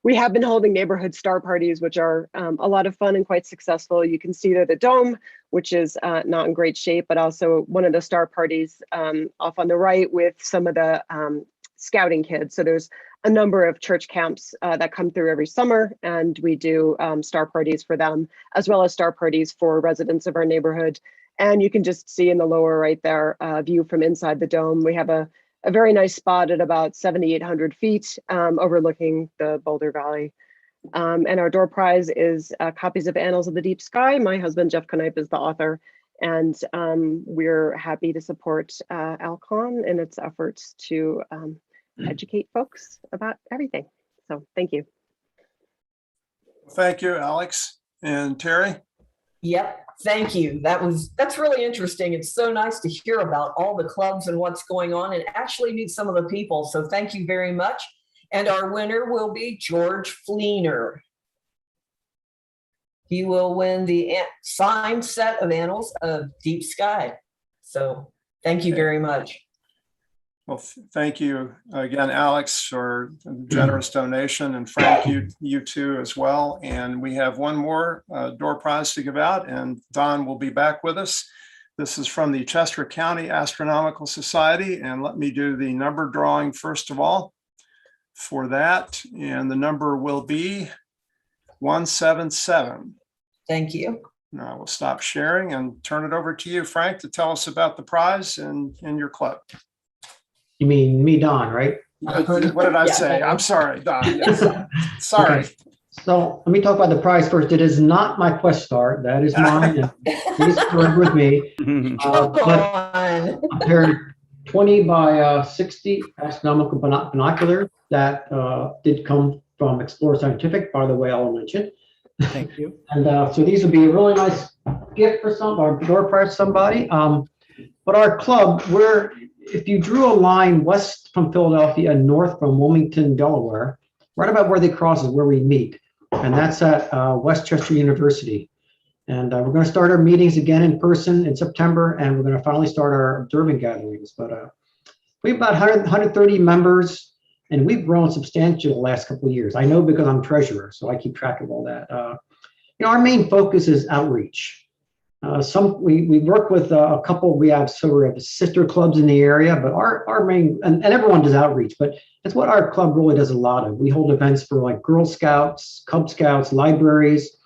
[SPEAKER 12] we have been holding neighborhood star parties, which are a lot of fun and quite successful. You can see that the dome, which is not in great shape, but also one of the star parties off on the right with some of the scouting kids. So there's a number of church camps that come through every summer, and we do star parties for them, as well as star parties for residents of our neighborhood. And you can just see in the lower right there, view from inside the dome. We have a very nice spot at about 7,800 feet overlooking the Boulder Valley. And our door prize is copies of Annals of the Deep Sky. My husband, Jeff Knipe, is the author. And we're happy to support ALCon in its efforts to educate folks about everything. So thank you.
[SPEAKER 4] Thank you, Alex. And Terry?
[SPEAKER 3] Yep, thank you. That's really interesting. It's so nice to hear about all the clubs and what's going on and actually meet some of the people. So thank you very much. And our winner will be George Fleener. He will win the signed set of Annals of Deep Sky. So thank you very much.
[SPEAKER 4] Well, thank you again, Alex, for a generous donation, and Frank, you too as well. And we have one more door prize to give out, and Don will be back with us. This is from the Chester County Astronomical Society, and let me do the number drawing first of all for that, and the number will be 177.
[SPEAKER 3] Thank you.
[SPEAKER 4] Now we'll stop sharing and turn it over to you, Frank, to tell us about the prize and your club.
[SPEAKER 8] You mean me, Don, right?
[SPEAKER 4] What did I say? I'm sorry, Don. Yes. Sorry.
[SPEAKER 8] Okay. So let me talk about the prize first. It is not my Quest Star. That is mine. And please correct with me. But a pair of 20 by 60 astronomical binoculars that did come from Explore Scientific, by the way, I'll mention.
[SPEAKER 1] Thank you.
[SPEAKER 8] And so these would be a really nice gift for some, or door prize for somebody. But our club, if you drew a line west from Philadelphia and north from Wilmington, Delaware, right about where they cross is where we meet. And that's at Westchester University. And we're going to start our meetings again in person in September, and we're going to finally start our observing gatherings. But we have about 130 members, and we've grown substantially the last couple of years. I know because I'm treasurer, so I keep track of all that. Our main focus is outreach. We work with a couple, we have sort of sister clubs in the area, but our main, and everyone does outreach, but it's what our club really does a lot of. We hold events for like Girl Scouts, Cub Scouts, libraries,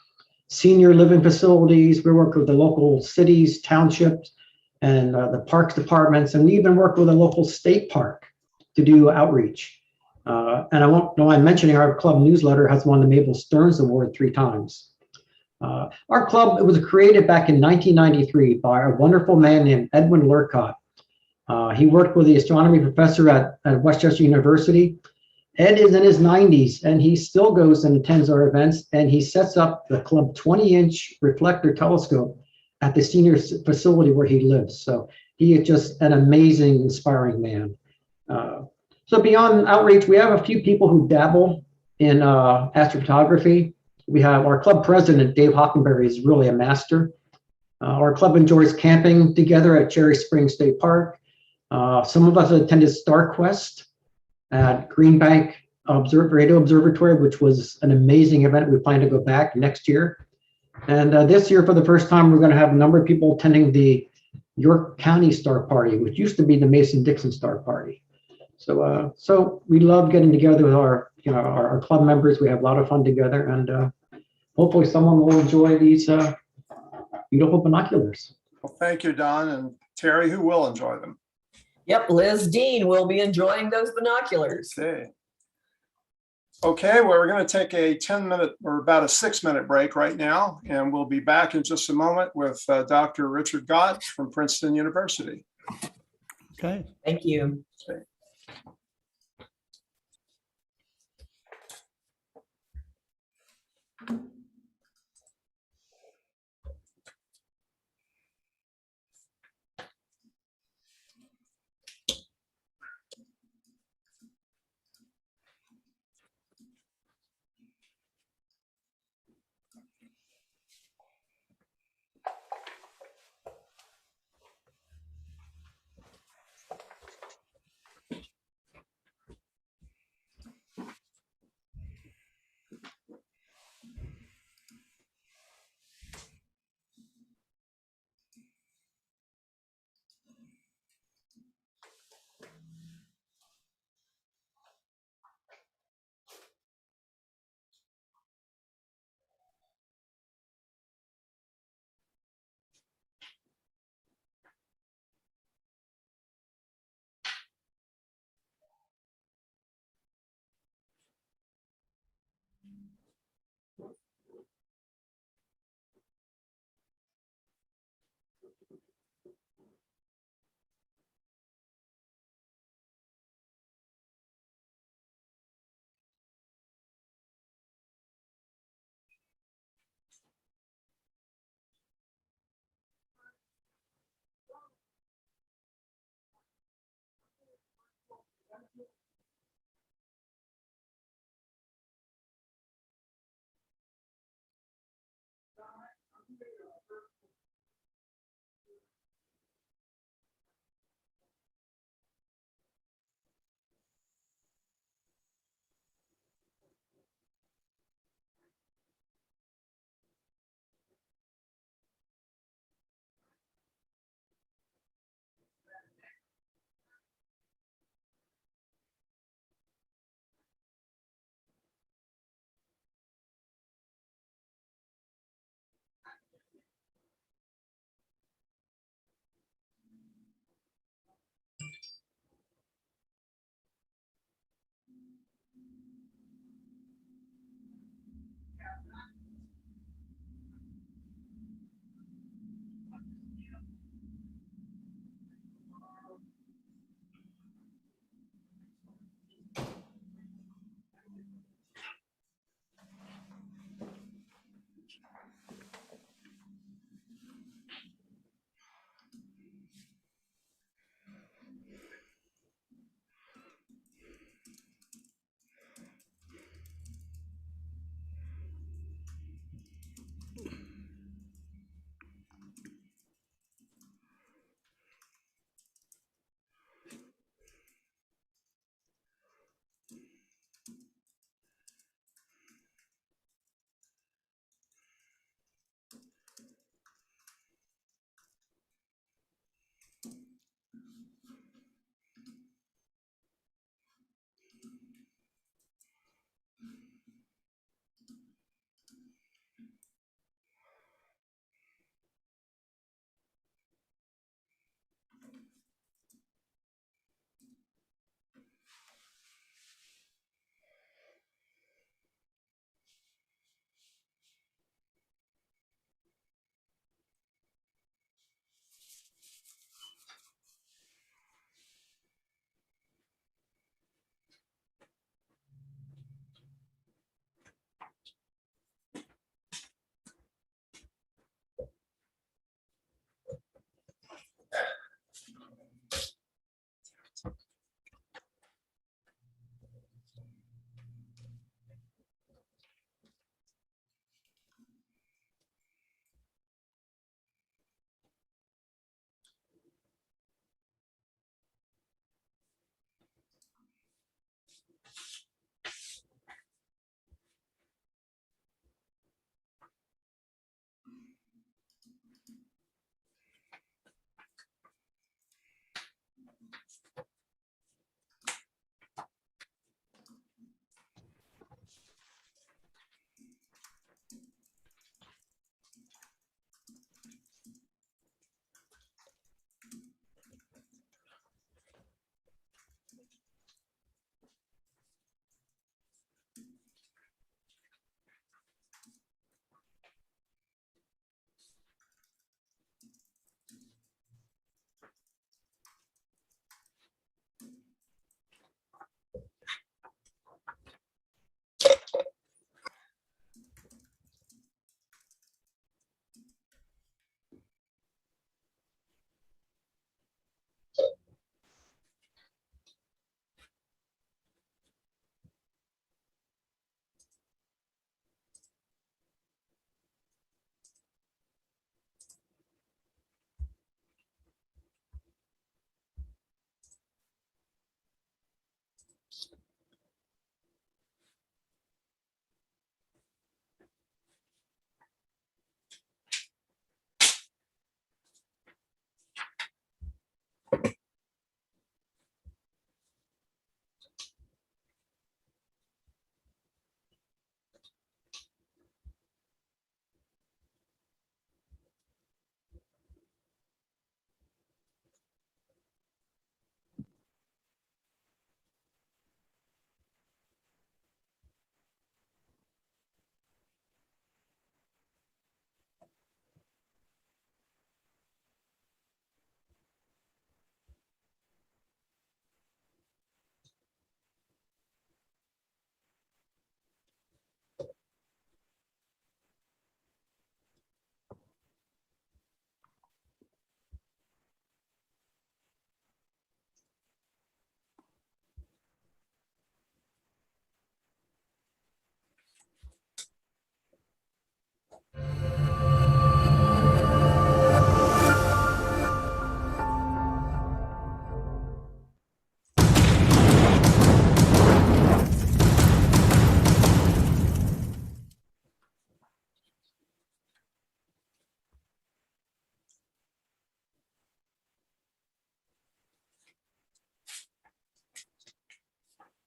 [SPEAKER 8] senior living facilities. We work with the local cities, townships, and the parks departments, and we even work with a local state park to do outreach. And I won't know I'm mentioning our club newsletter has won the Mabel Stearns Award 3 times. Our club, it was created back in 1993 by a wonderful man named Edwin Lurcott. He worked with the astronomy professor at Westchester University. Ed is in his 90s and he still goes and attends our events, and he sets up the club 20-inch reflector telescope at the senior facility where he lives. So he is just an amazing, inspiring man. So beyond outreach, we have a few people who dabble in astrophotography. We have our club president, Dave Hockenberry, is really a master. Our club enjoys camping together at Cherry Springs State Park. Some of us attended StarQuest at Green Bank Radio Observatory, which was an amazing event. We plan to go back next year. And this year, for the first time, we're going to have a number of people attending the York County Star Party, which used to be the Mason-Dixon Star Party. So we love getting together with our club members. We have a lot of fun together, and hopefully someone will enjoy these beautiful binoculars.
[SPEAKER 4] Well, thank you, Don. And Terry, who will enjoy them?
[SPEAKER 3] Yep, Liz Dean will be enjoying those binoculars.
[SPEAKER 4] Okay, well, we're going to take a 10-minute or about a 6-minute break right now, and we'll be back in just a moment with Dr. Richard Gott from Princeton University.
[SPEAKER 1] Okay.
[SPEAKER 3] Thank you.
[SPEAKER 4] Okay.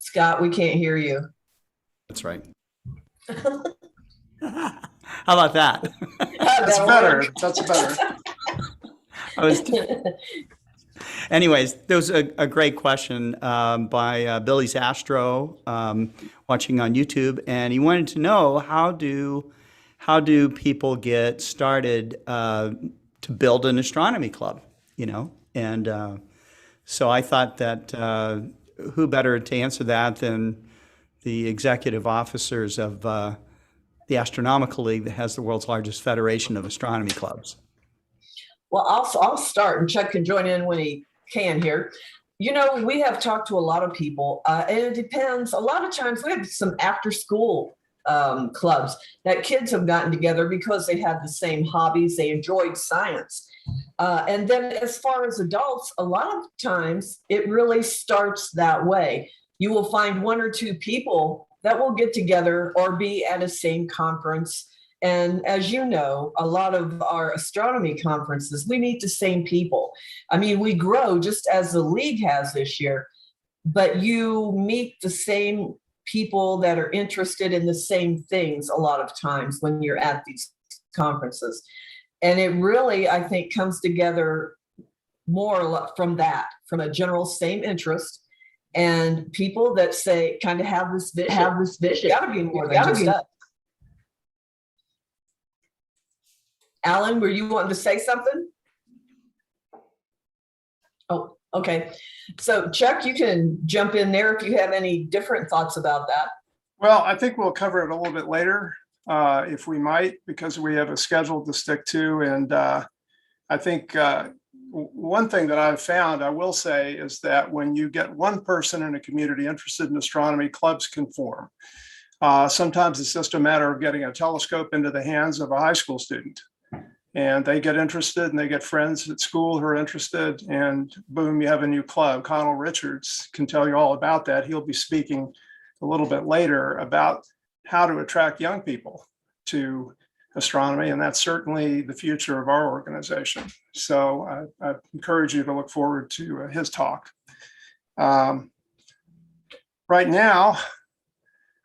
[SPEAKER 3] Scott, we can't hear you.
[SPEAKER 1] That's right. How about that?
[SPEAKER 4] That's
[SPEAKER 3] That'll
[SPEAKER 4] better.
[SPEAKER 3] work.
[SPEAKER 4] That's better.
[SPEAKER 1] I was. Anyways, there was a great question by Billy's Astro watching on YouTube, and he wanted to know how do people get started to build an astronomy club, you know? And so I thought that who better to answer that than the executive officers of the Astronomical League that has the world's largest federation of astronomy clubs.
[SPEAKER 3] Well, I'll start, and Chuck can join in when he can here. You know, we have talked to a lot of people, and it depends. A lot of times we have some after-school clubs that kids have gotten together because they had the same hobbies. They enjoyed science. And then as far as adults, a lot of times it really starts that way. You will find one or two people that will get together or be at a same conference. And as you know, a lot of our astronomy conferences, we meet the same people. I mean, we grow just as the league has this year, but you meet the same people that are interested in the same things a lot of times when you're at these conferences. And it really, I think, comes together more from that, from a general same interest, and people that say kind of have this vision. Got to be more than just us. Alan, were you wanting to say something? Oh, okay. So Chuck, you can jump in there if you have any different thoughts about that.
[SPEAKER 4] Well, I think we'll cover it a little bit later, if we might, because we have a schedule to stick to. And I think one thing that I've found, I will say, is that when you get one person in a community interested in astronomy, clubs can form. Sometimes it's just a matter of getting a telescope into the hands of a high school student. And they get interested and they get friends at school who are interested, and boom, you have a new club. Connell Richards can tell you all about that. He'll be speaking a little bit later about how to attract young people to astronomy, and that's certainly the future of our organization. So I encourage you to look forward to his talk. Right now,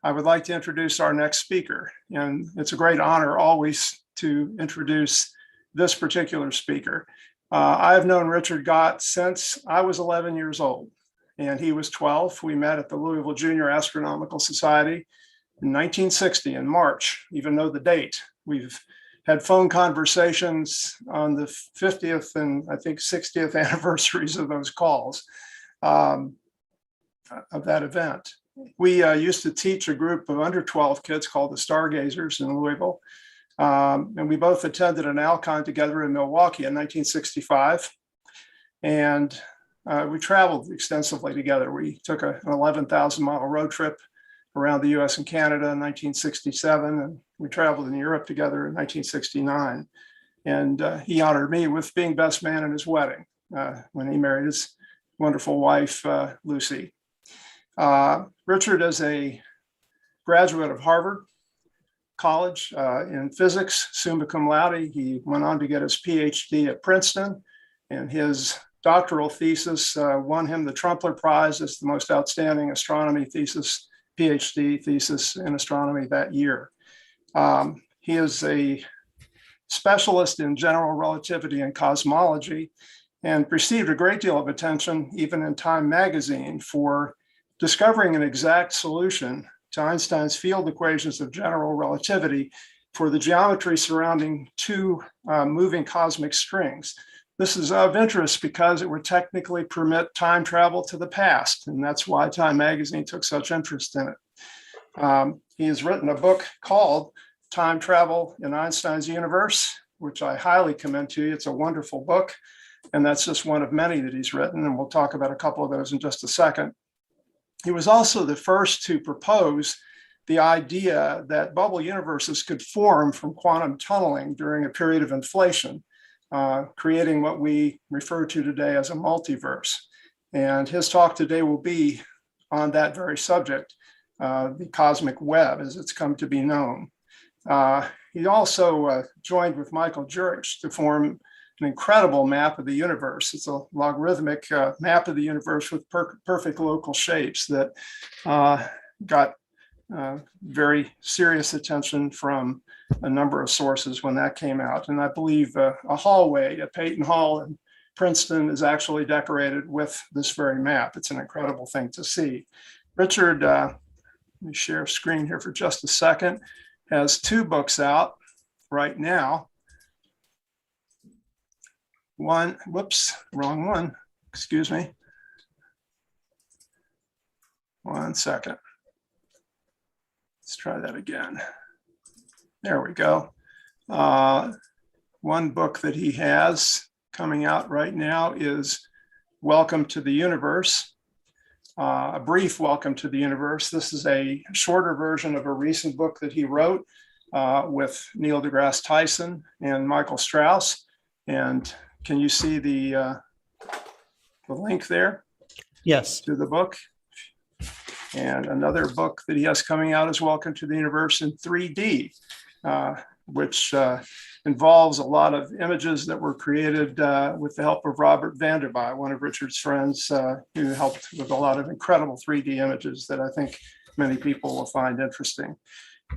[SPEAKER 4] I would like to introduce our next speaker, and it's a great honor always to introduce this particular speaker. I've known Richard Gott since I was 11 years old, and he was 12. We met at the Louisville Junior Astronomical Society in 1960 in March, even though the date. We've had phone conversations on the 50th and I think 60th anniversaries of those calls of that event. We used to teach a group of under 12 kids called the Stargazers in Louisville. And we both attended an ALCon together in Milwaukee in 1965. And we traveled extensively together. We took an 11,000-mile road trip around the US and Canada in 1967. And we traveled in Europe together in 1969. And he honored me with being best man at his wedding when he married his wonderful wife, Lucy. Richard is a graduate of Harvard College in physics, summa cum laude. He went on to get his PhD at Princeton, and his doctoral thesis won him the Trumpler Prize as the most outstanding astronomy thesis, PhD thesis in astronomy that year. He is a specialist in general relativity and cosmology, and received a great deal of attention, even in Time magazine, for discovering an exact solution to Einstein's field equations of general relativity for the geometry surrounding two moving cosmic strings. This is of interest because it would technically permit time travel to the past, and that's why Time magazine took such interest in it. He has written a book called Time Travel in Einstein's Universe, which I highly commend to you. It's a wonderful book, and that's just one of many that he's written, and we'll talk about a couple of those in just a second. He was also the first to propose the idea that bubble universes could form from quantum tunneling during a period of inflation, creating what we refer to today as a multiverse. And his talk today will be on that very subject, the cosmic web as it's come to be known. He also joined with Michael Jurich to form an incredible map of the universe. It's a logarithmic map of the universe with perfect local shapes that got very serious attention from a number of sources when that came out. And I believe a hallway at Peyton Hall in Princeton is actually decorated with this very map. It's an incredible thing to see. Richard, let me share a screen here for just a second, has 2 books out right now. One, whoops, wrong one, excuse me. 1 second. Let's try that again. There we go. One book that he has coming out right now is Welcome to the Universe, a brief welcome to the universe. This is a shorter version of a recent book that he wrote with Neil deGrasse Tyson and Michael Strauss. And can you see the link there?
[SPEAKER 1] Yes.
[SPEAKER 4] To the book. And another book that he has coming out is Welcome to the Universe in 3D, which involves a lot of images that were created with the help of Robert Vanderby, one of Richard's friends, who helped with a lot of incredible 3D images that I think many people will find interesting.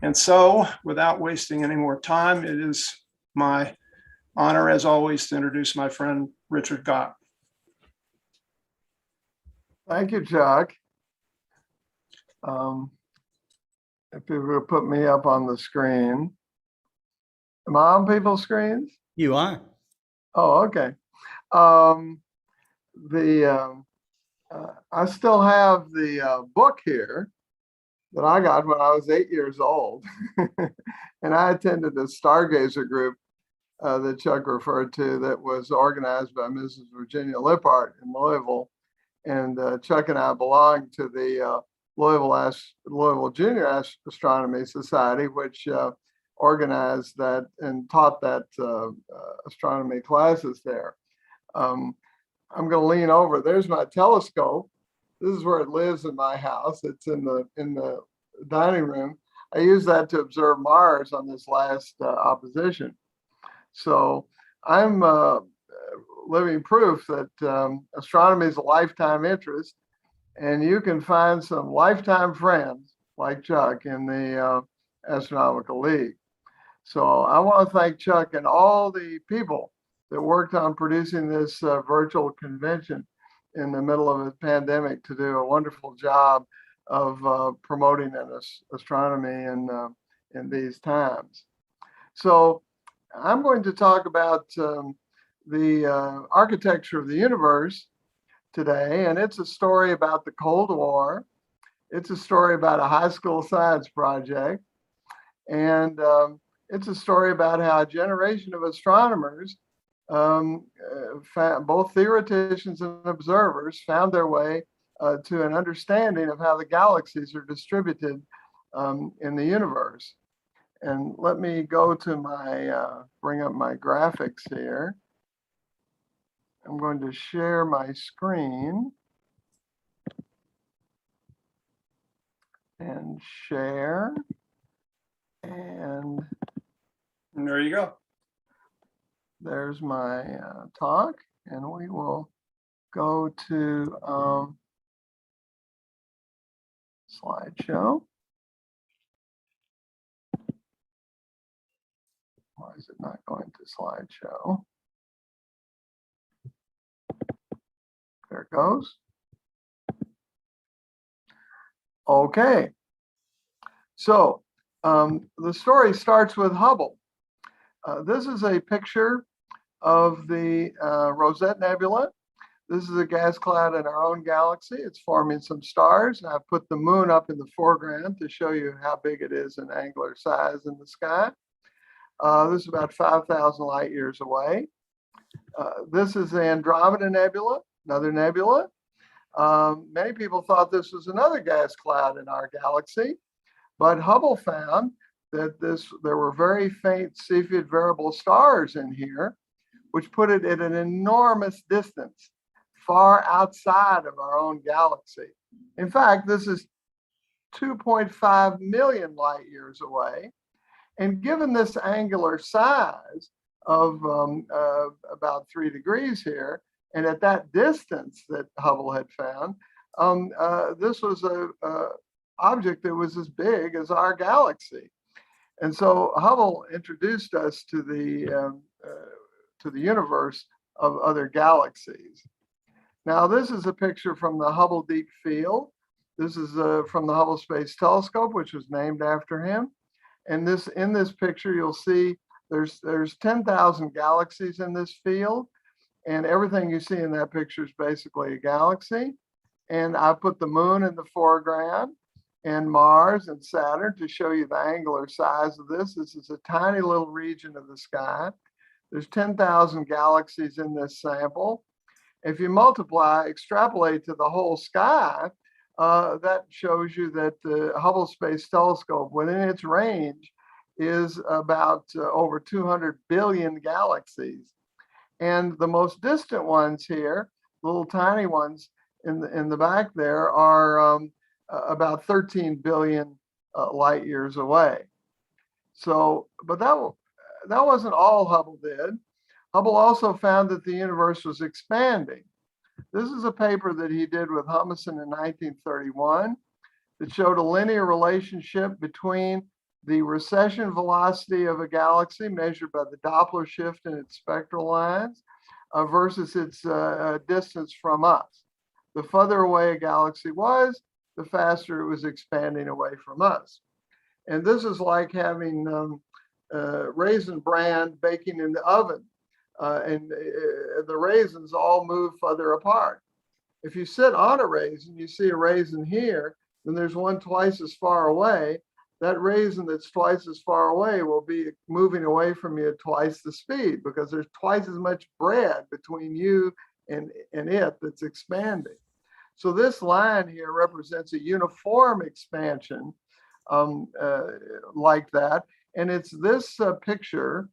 [SPEAKER 4] And so, without wasting any more time, it is my honor, as always, to introduce my friend, Richard Gott.
[SPEAKER 13] Thank you, Chuck. If you would put me up on the screen. Am I on people's screens?
[SPEAKER 1] You are.
[SPEAKER 13] Oh, okay. I still have the book here that I got when I was 8 years old. And I attended a Stargazer group that Chuck referred to that was organized by Mrs. Virginia Lippard in Louisville. And Chuck and I belonged to the Louisville Junior Astronomy Society, which organized that and taught that astronomy classes there. I'm going to lean over. There's my telescope. This is where it lives in my house. It's in the dining room. I use that to observe Mars on this last opposition. So I'm living proof that astronomy is a lifetime interest, and you can find some lifetime friends like Chuck in the Astronomical League. So I want to thank Chuck and all the people that worked on producing this virtual convention in the middle of a pandemic to do a wonderful job of promoting astronomy in these times. So I'm going to talk about the architecture of the universe today, and it's a story about the Cold War. It's a story about a high school science project, and it's a story about how a generation of astronomers, both theoreticians and observers, found their way to an understanding of how the galaxies are distributed in the universe. And let me go to my, bring up my graphics here. I'm going to share my screen and share. And
[SPEAKER 4] there you go.
[SPEAKER 13] There's my talk, and we will go to slideshow. Why is it not going to slideshow? There it goes. Okay. So the story starts with Hubble. This is a picture of the Rosette Nebula. This is a gas cloud in our own galaxy. It's forming some stars. And I've put the moon up in the foreground to show you how big it is in angular size in the sky. This is about 5,000 light years away. This is the Andromeda Nebula, another nebula. Many people thought this was another gas cloud in our galaxy, but Hubble found that there were very faint Cepheid variable stars in here, which put it at an enormous distance, far outside of our own galaxy. In fact, this is 2.5 million light years away. And given this angular size, of about 3 degrees here. And at that distance that Hubble had found, this was a object that was as big as our galaxy. And so Hubble introduced us to the universe of other galaxies. Now, this is a picture from the Hubble Deep Field. This is from the Hubble Space Telescope, which was named after him. And in this picture, you'll see there's 10,000 galaxies in this field, and everything you see in that picture is basically a galaxy. And I put the moon in the foreground and Mars and Saturn to show you the angular size of this. This is a tiny little region of the sky. There's 10,000 galaxies in this sample. If you extrapolate to the whole sky, that shows you that the Hubble Space Telescope within its range is about over 200 billion galaxies. And the most distant ones here, little tiny ones in the back there, are about 13 billion light years away. So, but that wasn't all Hubble did. Hubble also found that the universe was expanding. This is a paper that he did with Humison in 1931 that showed a linear relationship between the recession velocity of a galaxy measured by the Doppler shift in its spectral lines versus its distance from us. The further away a galaxy was, the faster it was expanding away from us. And this is like having raisin bran baking in the oven. And the raisins all move further apart. If you sit on a raisin, you see a raisin here, then there's one twice as far away. That raisin that's twice as far away will be moving away from you at twice the speed because there's twice as much bread between you and it that's expanding. So this line here represents a uniform expansion like that. And it's this picture,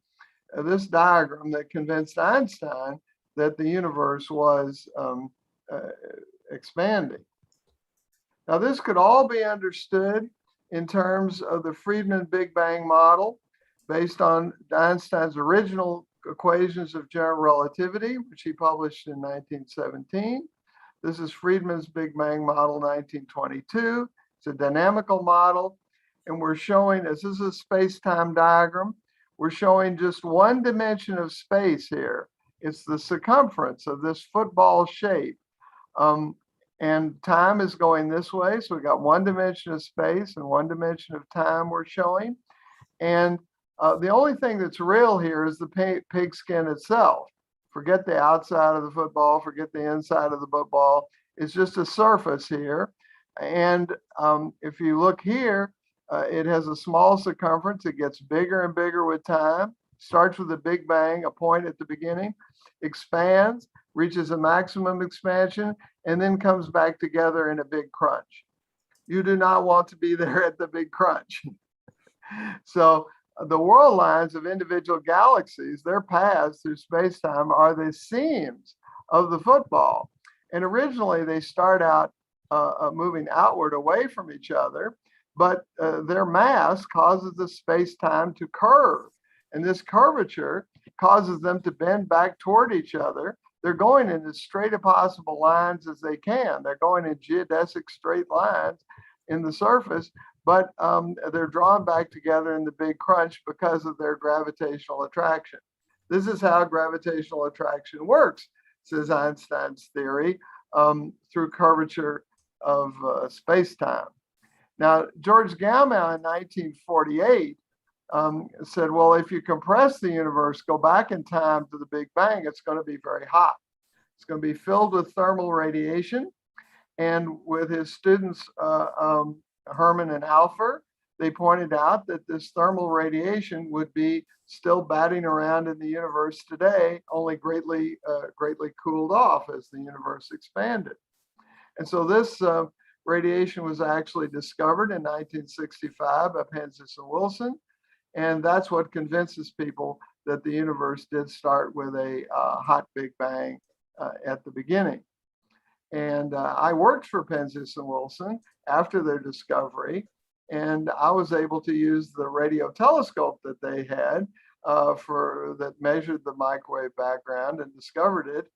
[SPEAKER 13] this diagram that convinced Einstein that the universe was expanding. Now, this could all be understood in terms of the Friedmann Big Bang model based on Einstein's original equations of general relativity, which he published in 1917. This is Friedmann's Big Bang model 1922. It's a dynamical model. And we're showing, as this is a space-time diagram, we're showing just one dimension of space here. It's the circumference of this football shape. And time is going this way. So we got one dimension of space and one dimension of time we're showing. And the only thing that's real here is the pigskin itself. Forget the outside of the football, forget the inside of the football. It's just a surface here. And if you look here, it has a small circumference. It gets bigger and bigger with time. Starts with a Big Bang, a point at the beginning, expands, reaches a maximum expansion, and then comes back together in a big crunch. You do not want to be there at the big crunch. So the world lines of individual galaxies, their paths through space-time are the seams of the football. And originally they start out moving outward away from each other, but their mass causes the space-time to curve. And this curvature causes them to bend back toward each other. They're going in as straight a possible lines as they can. They're going in geodesic straight lines in the surface, but they're drawn back together in the big crunch because of their gravitational attraction. This is how gravitational attraction works, says Einstein's theory, through curvature of space-time. Now, George Gamow in 1948 said, well, if you compress the universe, go back in time to the Big Bang, it's going to be very hot. It's going to be filled with thermal radiation. And with his students, Herman and Alpher, they pointed out that this thermal radiation would be still batting around in the universe today, only greatly cooled off as the universe expanded. And so this radiation was actually discovered in 1965 by Penzias and Wilson. And that's what convinces people that the universe did start with a hot Big Bang at the beginning. And I worked for Penzias and Wilson after their discovery, and I was able to use the radio telescope that they had that measured the microwave background and discovered it.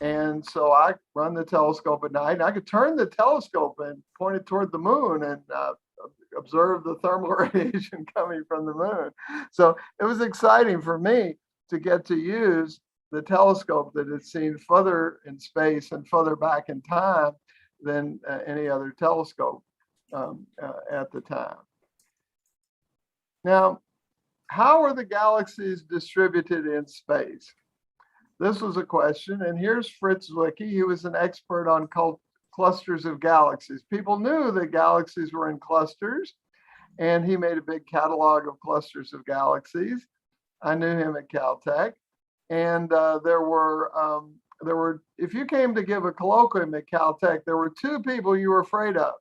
[SPEAKER 13] And so I run the telescope at night, and I could turn the telescope and point it toward the moon and observe the thermal radiation coming from the moon. So it was exciting for me to get to use the telescope that had seen further in space and further back in time than any other telescope at the time. Now, how are the galaxies distributed in space? This was a question, and here's Fritz Zwicky. He was an expert on clusters of galaxies. People knew that galaxies were in clusters, and he made a big catalog of clusters of galaxies. I knew him at Caltech, and there were, if you came to give a colloquium at Caltech, there were two people you were afraid of.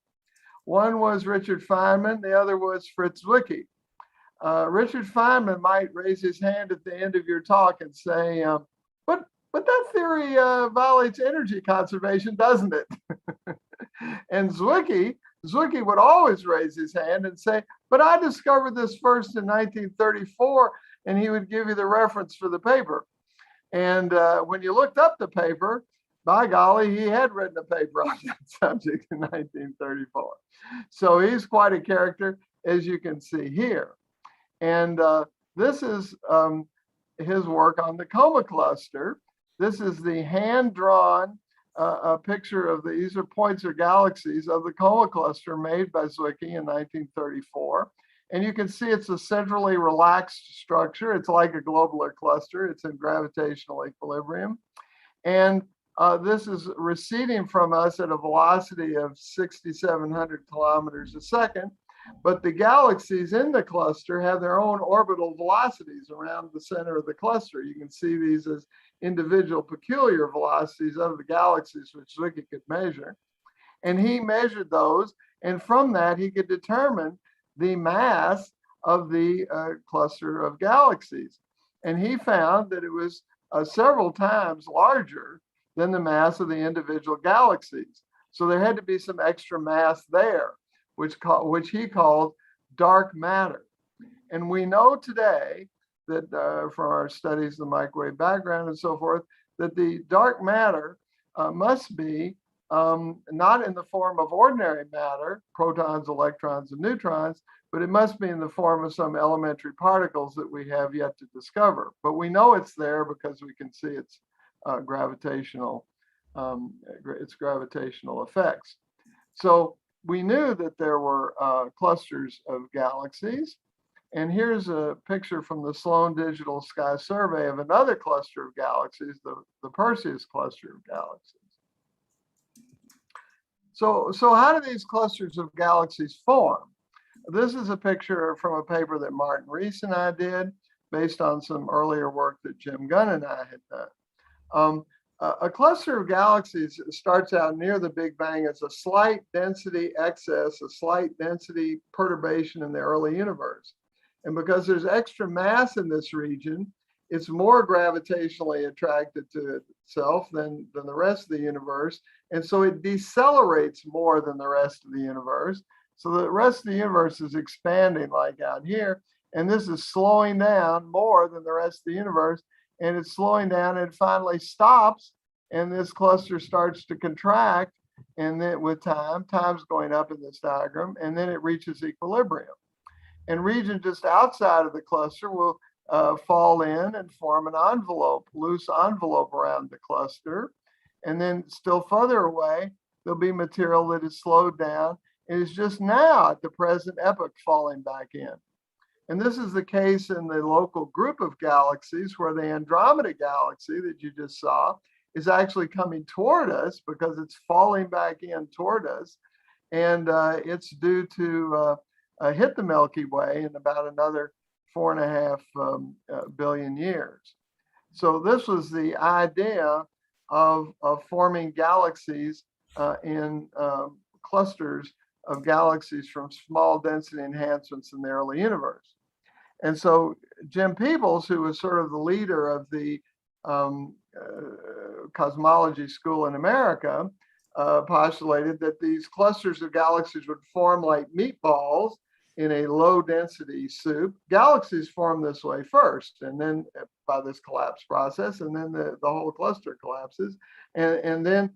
[SPEAKER 13] One was Richard Feynman, the other was Fritz Zwicky. Richard Feynman might raise his hand at the end of your talk and say, but that theory violates energy conservation, doesn't it? And Zwicky would always raise his hand and say, but I discovered this first in 1934, and he would give you the reference for the paper. And when you looked up the paper, by golly, he had written a paper on that subject in 1934. So he's quite a character, as you can see here. And this is his work on the Coma cluster. This is the hand-drawn picture of these are points or galaxies of the Coma cluster made by Zwicky in 1934. And you can see it's a centrally relaxed structure. It's like a globular cluster. It's in gravitational equilibrium. And this is receding from us at a velocity of 6,700 kilometers a second. But the galaxies in the cluster have their own orbital velocities around the center of the cluster. You can see these as individual peculiar velocities of the galaxies, which Zwicky could measure. And he measured those, and from that he could determine the mass of the cluster of galaxies. And he found that it was several times larger than the mass of the individual galaxies. So there had to be some extra mass there, which he called dark matter. And we know today that from our studies of the microwave background and so forth, that the dark matter must be not in the form of ordinary matter, protons, electrons, and neutrons, but it must be in the form of some elementary particles that we have yet to discover. But we know it's there because we can see its gravitational effects. So we knew that there were clusters of galaxies. And here's a picture from the Sloan Digital Sky Survey of another cluster of galaxies, the Perseus cluster of galaxies. So how do these clusters of galaxies form? This is a picture from a paper that Martin Rees and I did based on some earlier work that Jim Gunn and I had done. A cluster of galaxies starts out near the Big Bang as a slight density excess, a slight density perturbation in the early universe. And because there's extra mass in this region, it's more gravitationally attracted to itself than the rest of the universe. And so it decelerates more than the rest of the universe. So the rest of the universe is expanding like out here. And this is slowing down more than the rest of the universe. And it's slowing down and it finally stops. And this cluster starts to contract. And then with time's going up in this diagram, and then it reaches equilibrium. And region just outside of the cluster will fall in and form an envelope, loose envelope around the cluster. And then still further away, there'll be material that is slowed down and is just now at the present epoch falling back in. And this is the case in the local group of galaxies where the Andromeda galaxy that you just saw is actually coming toward us because it's falling back in toward us. And it's due to hit the Milky Way in about another 4.5 billion years. So this was the idea of forming galaxies in clusters of galaxies from small density enhancements in the early universe. And so Jim Peebles, who was sort of the leader of the cosmology school in America, postulated that these clusters of galaxies would form like meatballs, in a low density soup. Galaxies form this way first, and then by this collapse process, and then the whole cluster collapses. And then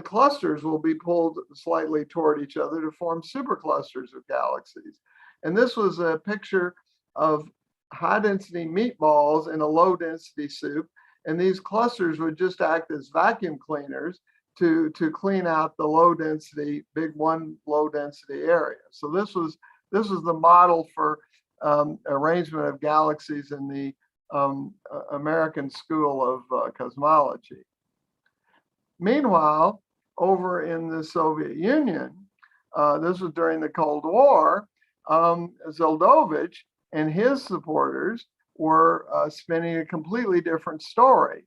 [SPEAKER 13] clusters will be pulled slightly toward each other to form superclusters of galaxies. And this was a picture of high density meatballs in a low density soup. And these clusters would just act as vacuum cleaners to clean out the low density, big one low density area. So this was the model for arrangement of galaxies in the American School of Cosmology. Meanwhile, over in the Soviet Union, this was during the Cold War, Zeldovich and his supporters were spinning a completely different story.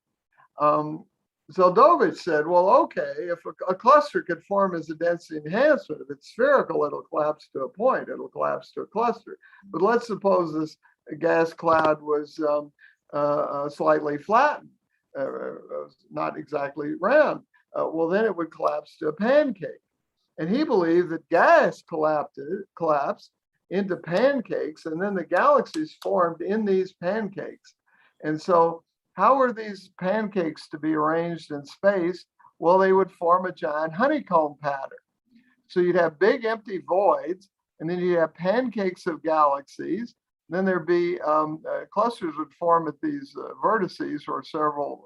[SPEAKER 13] Zeldovich said, well, okay, if a cluster could form as a density enhancement, if it's spherical, it'll collapse to a point, it'll collapse to a cluster. But let's suppose this gas cloud was slightly flattened, not exactly round. Well, then it would collapse to a pancake. And he believed that gas collapsed into pancakes, and then the galaxies formed in these pancakes. And so how are these pancakes to be arranged in space? Well, they would form a giant honeycomb pattern. So you'd have big empty voids, and then you'd have pancakes of galaxies. Then there'd be clusters would form at these vertices where several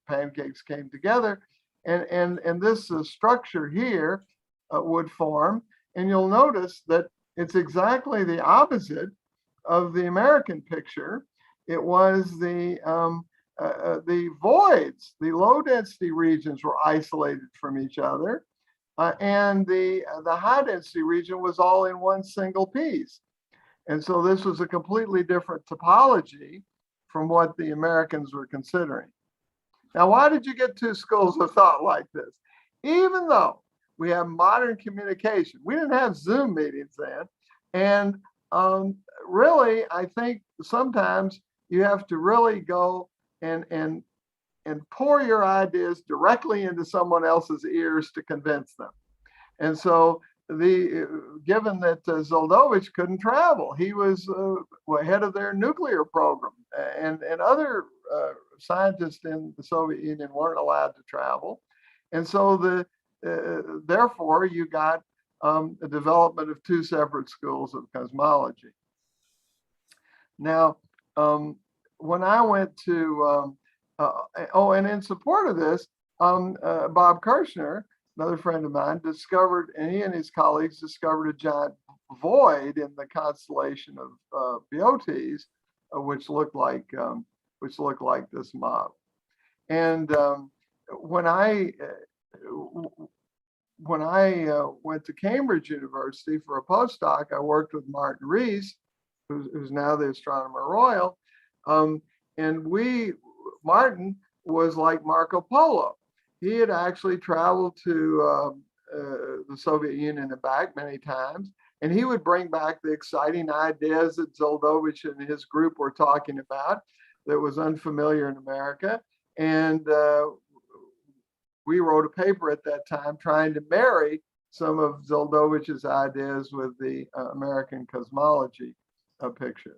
[SPEAKER 13] pancakes came together. And this structure here would form. And you'll notice that it's exactly the opposite of the American picture. It was the voids, the low density regions were isolated from each other. And the high density region was all in one single piece. And so this was a completely different topology from what the Americans were considering. Now, why did you get two schools of thought like this? Even though we have modern communication, we didn't have Zoom meetings then. And really, I think sometimes you have to really go and pour your ideas directly into someone else's ears to convince them. And so given that Zeldovich couldn't travel, he was head of their nuclear program, and other scientists in the Soviet Union weren't allowed to travel. And so therefore you got the development of two separate schools of cosmology. Now, when I went to, and in support of this, Bob Kirshner, another friend of mine, discovered, and he and his colleagues discovered a giant void in the constellation of Boötes, which looked like this model. And when I went to Cambridge University for a postdoc, I worked with Martin Rees, who's now the Astronomer Royal, and Martin was like Marco Polo. He had actually traveled to the Soviet Union and back many times, and he would bring back the exciting ideas that Zeldovich and his group were talking about that was unfamiliar in America. And we wrote a paper at that time trying to marry some of Zeldovich's ideas with the American cosmology picture.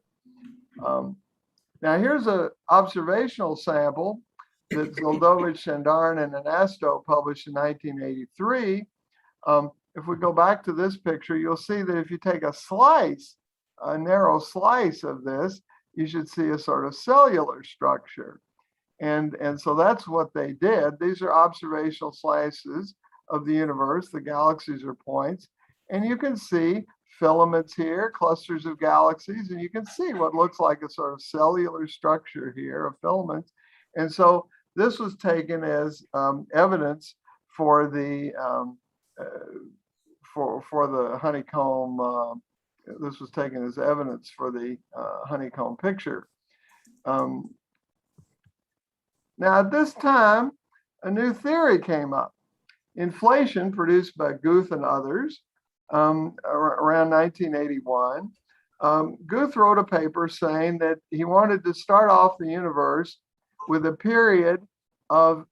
[SPEAKER 13] Now here's an observational sample that Zeldovich, Chandarn, and Anasto published in 1983. If we go back to this picture, you'll see that if you take a narrow slice of this, you should see a sort of cellular structure. And so that's what they did. These are observational slices of the universe. The galaxies are points. And you can see filaments here, clusters of galaxies, and you can see what looks like a sort of cellular structure here of filaments. And so this was taken as evidence for the honeycomb. This was taken as evidence for the honeycomb picture. Now, at this time, a new theory came up. Inflation, produced by Guth and others around 1981. Guth wrote a paper saying that he wanted to start off the universe with a period of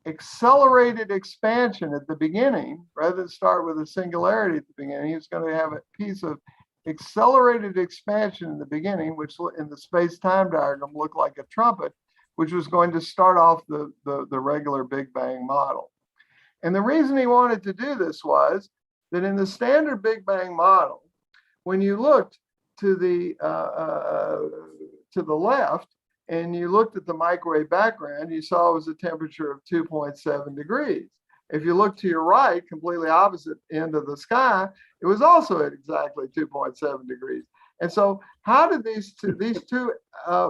[SPEAKER 13] accelerated expansion at the beginning, rather than start with a singularity at the beginning. He was going to have a piece of accelerated expansion in the beginning, which in the space-time diagram looked like a trumpet, which was going to start off the regular Big Bang model. And the reason he wanted to do this was that in the standard Big Bang model, when you looked to the left and you looked at the microwave background, you saw it was a temperature of 2.7 degrees. If you look to your right, completely opposite end of the sky, it was also at exactly 2.7 degrees. And so how did these two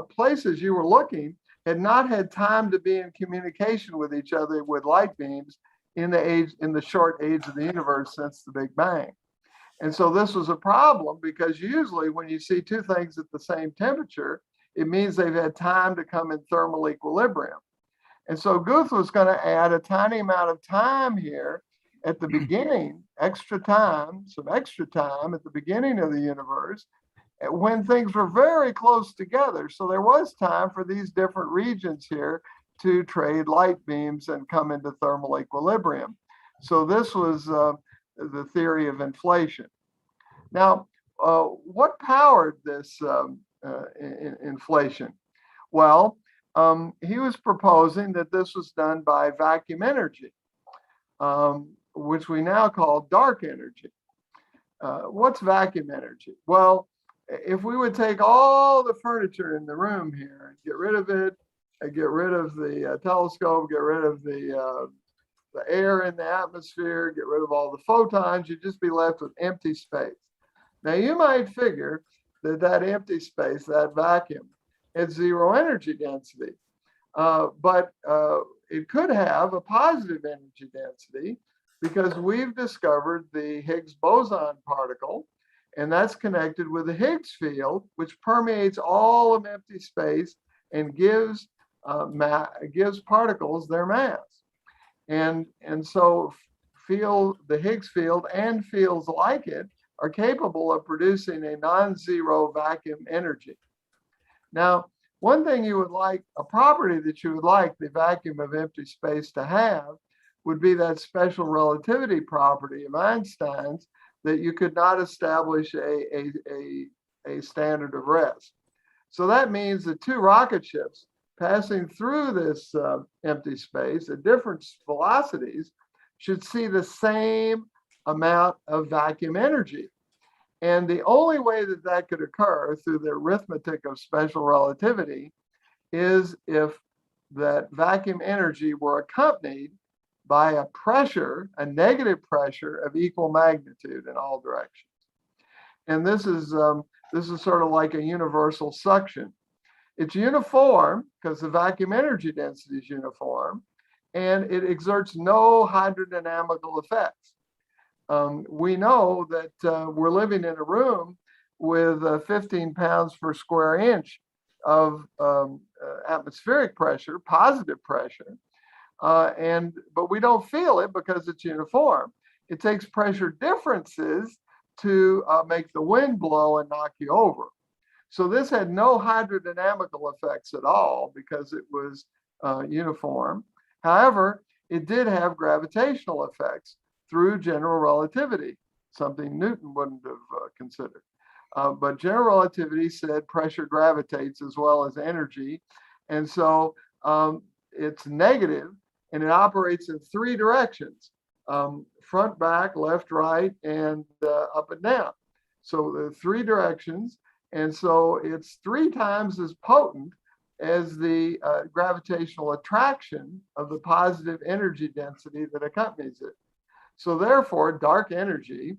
[SPEAKER 13] places you were looking had not had time to be in communication with each other with light beams in the short age of the universe since the Big Bang? And so this was a problem because usually when you see two things at the same temperature, it means they've had time to come in thermal equilibrium. And so Guth was going to add a tiny amount of time here at the beginning, some extra time at the beginning of the universe when things were very close together. So there was time for these different regions here to trade light beams and come into thermal equilibrium. So this was the theory of inflation. Now, what powered this inflation? Well, he was proposing that this was done by vacuum energy, which we now call dark energy. What's vacuum energy? Well, if we would take all the furniture in the room here and get rid of it, get rid of the telescope, get rid of the air in the atmosphere, get rid of all the photons, you'd just be left with empty space. Now you might figure that empty space, that vacuum, it's zero energy density, but it could have a positive energy density because we've discovered the Higgs boson particle, and that's connected with the Higgs field, which permeates all of empty space and gives particles their mass. And so the Higgs field and fields like it are capable of producing a non-zero vacuum energy. Now, one thing you would like, a property that you would like the vacuum of empty space to have would be that special relativity property of Einstein's that you could not establish a standard of rest. So that means that two rocket ships passing through this empty space at different velocities should see the same amount of vacuum energy. And the only way that that could occur through the arithmetic of special relativity is if that vacuum energy were accompanied by a pressure, a negative pressure of equal magnitude in all directions. And this is sort of like a universal suction. It's uniform because the vacuum energy density is uniform, and it exerts no hydrodynamical effects. We know that we're living in a room with 15 pounds per square inch of atmospheric pressure, positive pressure, but we don't feel it because it's uniform. It takes pressure differences to make the wind blow and knock you over. So this had no hydrodynamical effects at all because it was uniform. However, it did have gravitational effects through general relativity, something Newton wouldn't have considered. But general relativity said pressure gravitates as well as energy. And so it's negative and it operates in three directions, front, back, left, right, and up and down. So the three directions. And so it's 3 times as potent as the gravitational attraction of the positive energy density that accompanies it. So therefore, dark energy,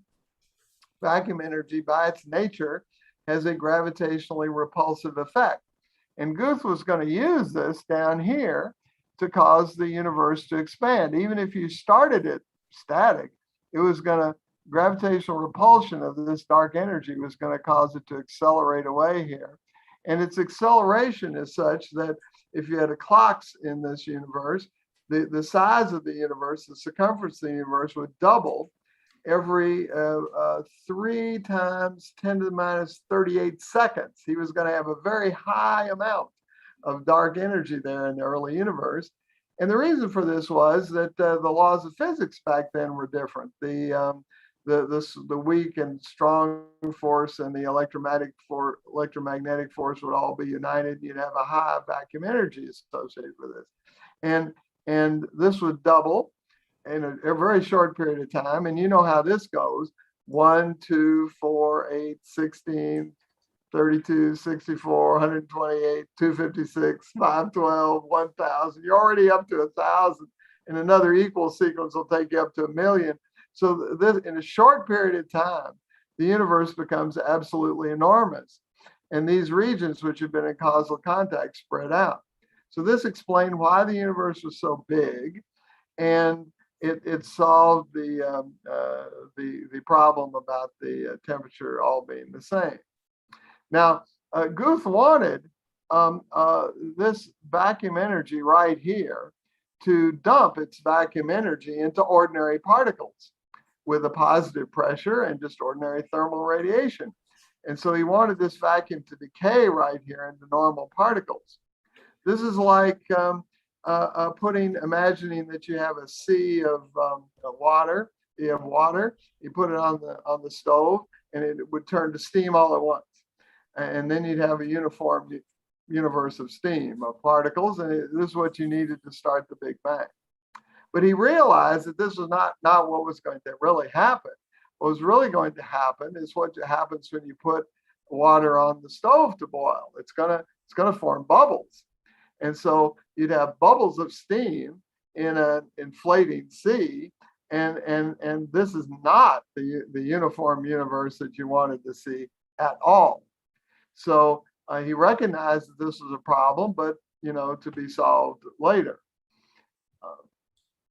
[SPEAKER 13] vacuum energy by its nature, has a gravitationally repulsive effect. And Guth was going to use this down here to cause the universe to expand. Even if you started it static, it was going to, gravitational repulsion of this dark energy was going to cause it to accelerate away here. And its acceleration is such that if you had clocks in this universe, the size of the universe, the circumference of the universe would double every 3 times 10 to the minus 38 seconds. He was going to have a very high amount of dark energy there in the early universe. And the reason for this was that the laws of physics back then were different. the weak and strong force and the electromagnetic force would all be united. You'd have a high vacuum energy associated with this. And this would double in a very short period of time. And you know how this goes: 1, 2, 4, 8, 16, 32, 64, 128, 256, 512, 1000. You're already up to 1000, and another equal sequence will take you up to 1,000,000. So this, in a short period of time, the universe becomes absolutely enormous. And these regions, which have been in causal contact, spread out. So this explained why the universe was so big, and it solved the problem about the temperature all being the same. Now, Guth wanted this vacuum energy right here to dump its vacuum energy into ordinary particles with a positive pressure and just ordinary thermal radiation. And so he wanted this vacuum to decay right here into normal particles. This is like imagining that you have a sea of water. You have water, you put it on the stove, and it would turn to steam all at once. And then you'd have a uniform universe of steam, of particles, and this is what you needed to start the Big Bang. But he realized that this was not what was going to really happen. What was really going to happen is what happens when you put water on the stove to boil. It's gonna form bubbles. And so you'd have bubbles of steam in an inflating sea, and this is not the uniform universe that you wanted to see at all. So he recognized that this was a problem, but to be solved later.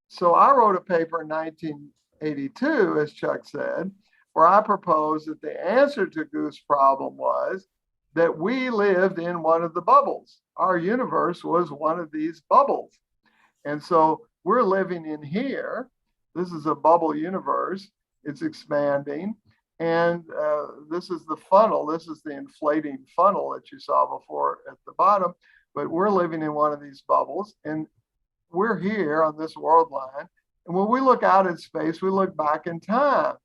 [SPEAKER 13] So I wrote a paper in 1982, as Chuck said, where I proposed that the answer to Guth's problem was that we lived in one of the bubbles. Our universe was one of these bubbles. And so we're living in here. This is a bubble universe. It's expanding. And this is the funnel. This is the inflating funnel that you saw before at the bottom. But we're living in one of these bubbles. And we're here on this world line. And when we look out in space, we look back in time.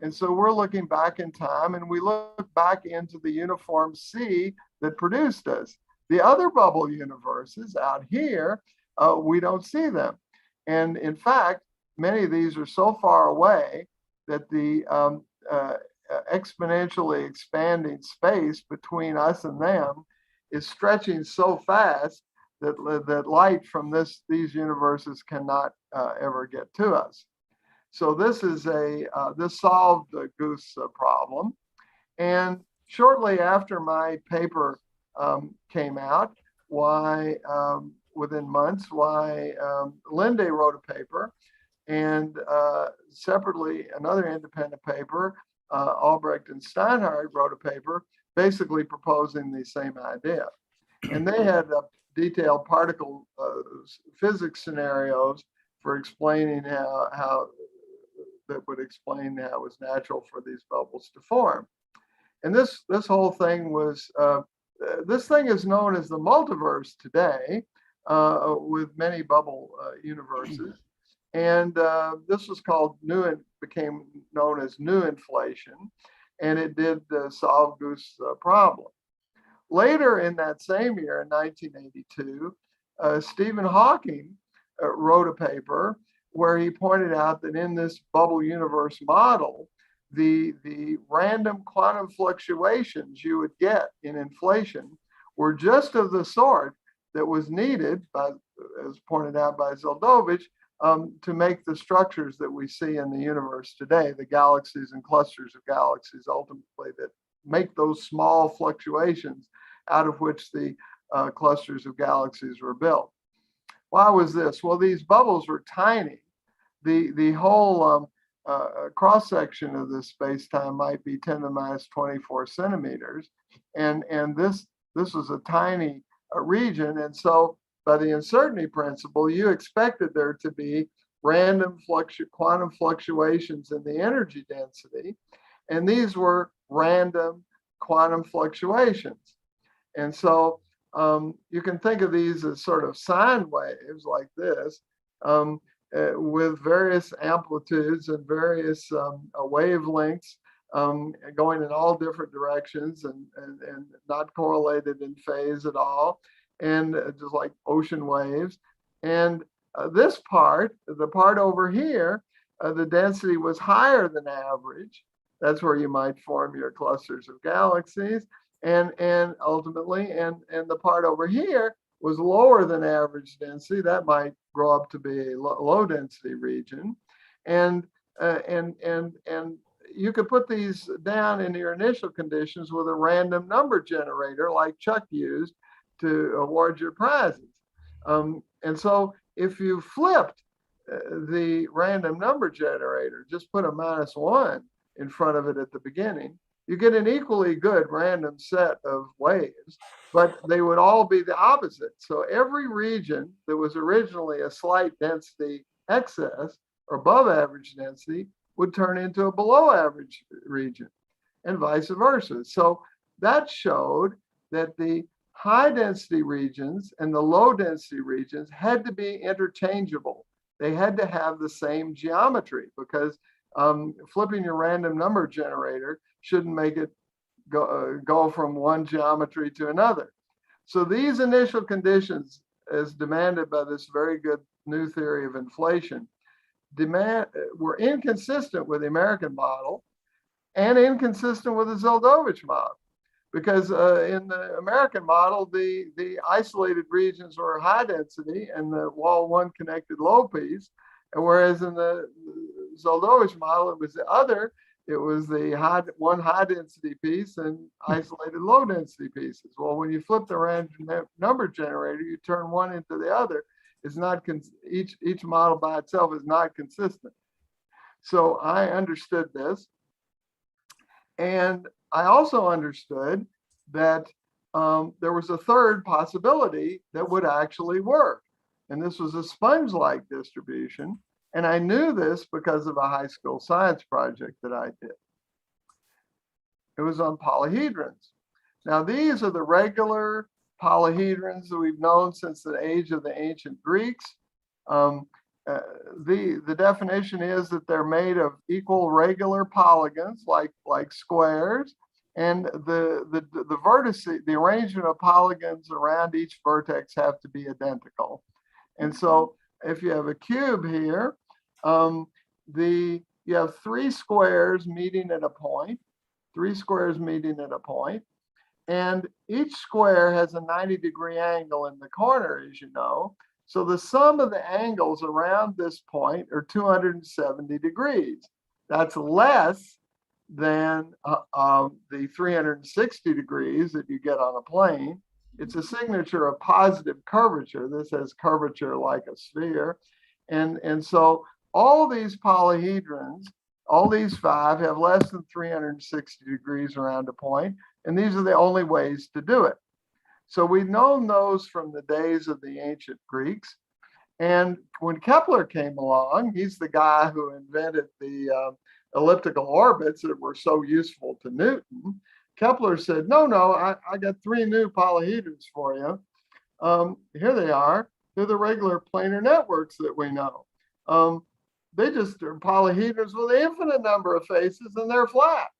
[SPEAKER 13] And so we're looking back in time, and we look back into the uniform sea that produced us. The other bubble universes out here, we don't see them. And in fact, many of these are so far away that the exponentially expanding space between us and them is stretching so fast that light from these universes cannot ever get to us. So this is this solved Guth's problem. And shortly after my paper came out, within months, Linde wrote a paper, and separately another independent paper, Albrecht and Steinhardt wrote a paper basically proposing the same idea. And they had detailed particle physics scenarios for explaining how that would explain how it was natural for these bubbles to form. And this whole thing was, this thing is known as the multiverse today, with many bubble universes. And this was called became known as new inflation, and it did solve Guth's problem. Later in that same year, in 1982, Stephen Hawking wrote a paper where he pointed out that in this bubble universe model, the random quantum fluctuations you would get in inflation were just of the sort that was needed, as pointed out by Zeldovich, to make the structures that we see in the universe today, the galaxies and clusters of galaxies, ultimately, that make those small fluctuations out of which the clusters of galaxies were built. Why was this? Well, these bubbles were tiny. The whole cross-section of this space-time might be 10 to the minus 24 centimeters. And this was a tiny region. And so by the uncertainty principle, you expected there to be random quantum fluctuations in the energy density. And these were random quantum fluctuations. And so you can think of these as sort of sine waves like this. with various amplitudes and various wavelengths going in all different directions and not correlated in phase at all, and just like ocean waves. And this part, the part over here, the density was higher than average. That's where you might form your clusters of galaxies. And ultimately, and the part over here was lower than average density. That might grow up to be a low density region. And you could put these down in your initial conditions with a random number generator like Chuck used to award your prizes. And so if you flipped the random number generator, just put a -1 in front of it at the beginning, you get an equally good random set of waves, but they would all be the opposite. So every region that was originally a slight density excess or above average density would turn into a below average region, and vice versa. So that showed that the high density regions and the low density regions had to be interchangeable. They had to have the same geometry, because flipping your random number generator shouldn't make it go from one geometry to another. So these initial conditions, as demanded by this very good new theory of inflation, were inconsistent with the American model and inconsistent with the Zeldovich model. Because in the American model, the isolated regions were high density and the wall one connected low piece. And whereas in the Zeldovich model, it was the other. It was the one high density piece and isolated low density pieces. Well, when you flip the random number generator, you turn one into the other. It's not, each model by itself is not consistent. So I understood this. And I also understood that there was a third possibility that would actually work. And this was a sponge-like distribution. And I knew this because of a high school science project that I did. It was on polyhedrons. Now, these are the regular polyhedrons that we've known since the age of the ancient Greeks. The definition is that they're made of equal regular polygons, like squares, and the vertices, the arrangement of polygons around each vertex have to be identical. And so if you have a cube here, you have three squares meeting at a point, and each square has a 90-degree angle in the corner, as you know. So the sum of the angles around this point are 270 degrees. That's less than the 360 degrees that you get on a plane. It's a signature of positive curvature. This has curvature like a sphere. And so all these polyhedrons, all these five, have less than 360 degrees around a point. And these are the only ways to do it. So we've known those from the days of the ancient Greeks. And when Kepler came along, he's the guy who invented the elliptical orbits that were so useful to Newton. Kepler said, no, I got three new polyhedrons for you. Here they are. They're the regular planar networks that we know. They just are polyhedrons with an infinite number of faces, and they're flat.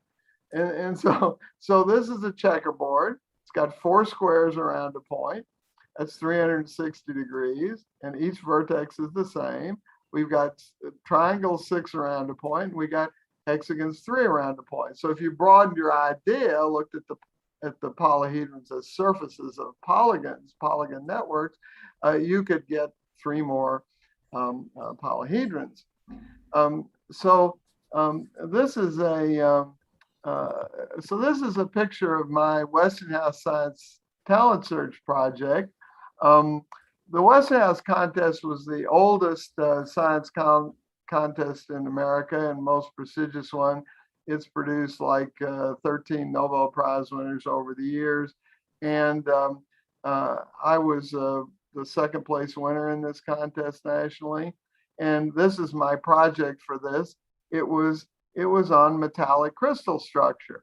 [SPEAKER 13] And so this is a checkerboard. It's got four squares around a point. That's 360 degrees, and each vertex is the same. We've got triangles 6 around a point. We got hexagons 3 around a point. So if you broadened your idea, looked at the polyhedrons as surfaces of polygons, polygon networks, you could get 3 more polyhedrons. This is a picture of my Westinghouse Science Talent Search project. The Westinghouse contest was the oldest science contest in America and most prestigious one. It's produced like 13 Nobel Prize winners over the years. And I was the second place winner in this contest nationally. And this is my project for this. It was on metallic crystal structure.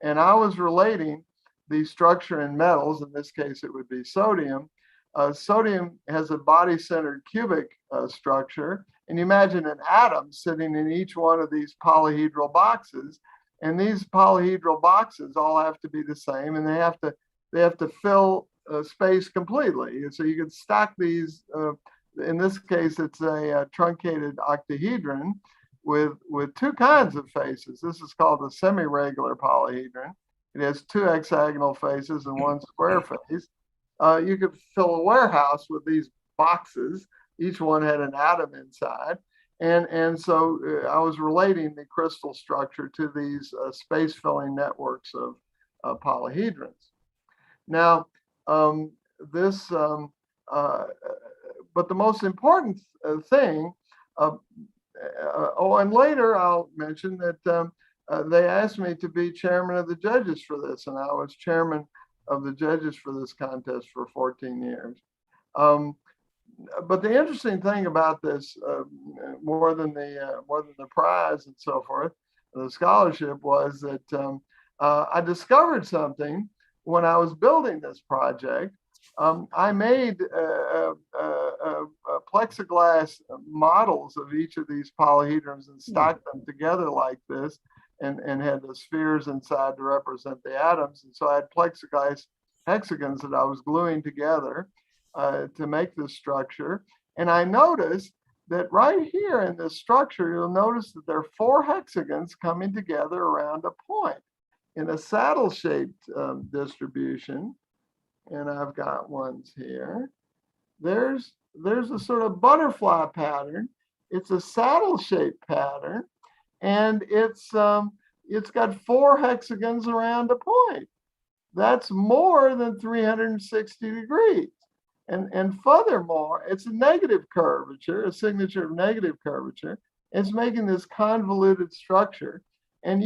[SPEAKER 13] And I was relating the structure in metals. In this case, it would be sodium. Sodium has a body-centered cubic structure, And you imagine an atom sitting in each one of these polyhedral boxes. And these polyhedral boxes all have to be the same, and they have to fill space completely. So you can stack these. In this case, it's a truncated octahedron with two kinds of faces. This is called a semi-regular polyhedron. It has two hexagonal faces and one square face. You could fill a warehouse with these boxes. Each one had an atom inside. And so I was relating the crystal structure to these space-filling networks of polyhedrons. Now, but the most important thing, and later I'll mention that they asked me to be chairman of the judges for this, and I was chairman of the judges for this contest for 14 years. But the interesting thing about this, more than the prize and so forth, the scholarship, was that I discovered something when I was building this project. I made plexiglass models of each of these polyhedrons and stacked them together like this, and had the spheres inside to represent the atoms. And so I had plexiglass hexagons that I was gluing together to make this structure. And I noticed that right here in this structure, you'll notice that there are 4 hexagons coming together around a point in a saddle-shaped distribution. And I've got ones here. There's a sort of butterfly pattern. It's a saddle-shaped pattern, and it's got 4 hexagons around a point. That's more than 360 degrees. And furthermore, it's a negative curvature, a signature of negative curvature. It's making this convoluted structure. And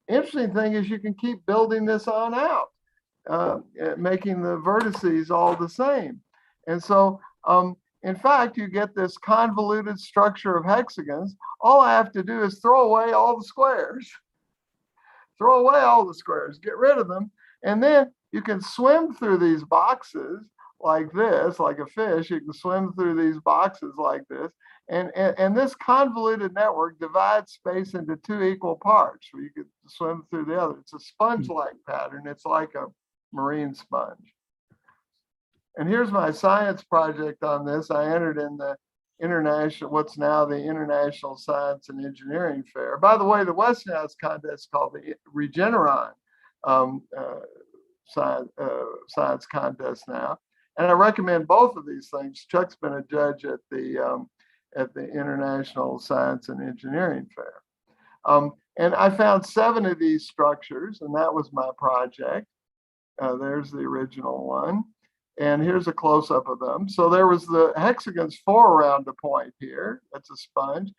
[SPEAKER 13] interesting thing is you can keep building this on out, making the vertices all the same. And so, in fact, you get this convoluted structure of hexagons. All I have to do is throw away all the squares. Throw away all the squares, get rid of them. And then you can swim through these boxes like this, like a fish. You can swim through these boxes like this. And this convoluted network divides space into 2 equal parts, where you could swim through the other. It's a sponge-like pattern. It's like a marine sponge. And here's my science project on this. I entered in the what's now the International Science and Engineering Fair. By the way, the Westinghouse contest is called the Regeneron science contest now. And I recommend both of these things. Chuck's been a judge at the International Science and Engineering Fair. And I found 7 of these structures, and that was my project. There's the original one. And here's a close-up of them. So there was the hexagons 4 around a point here. That's a sponge.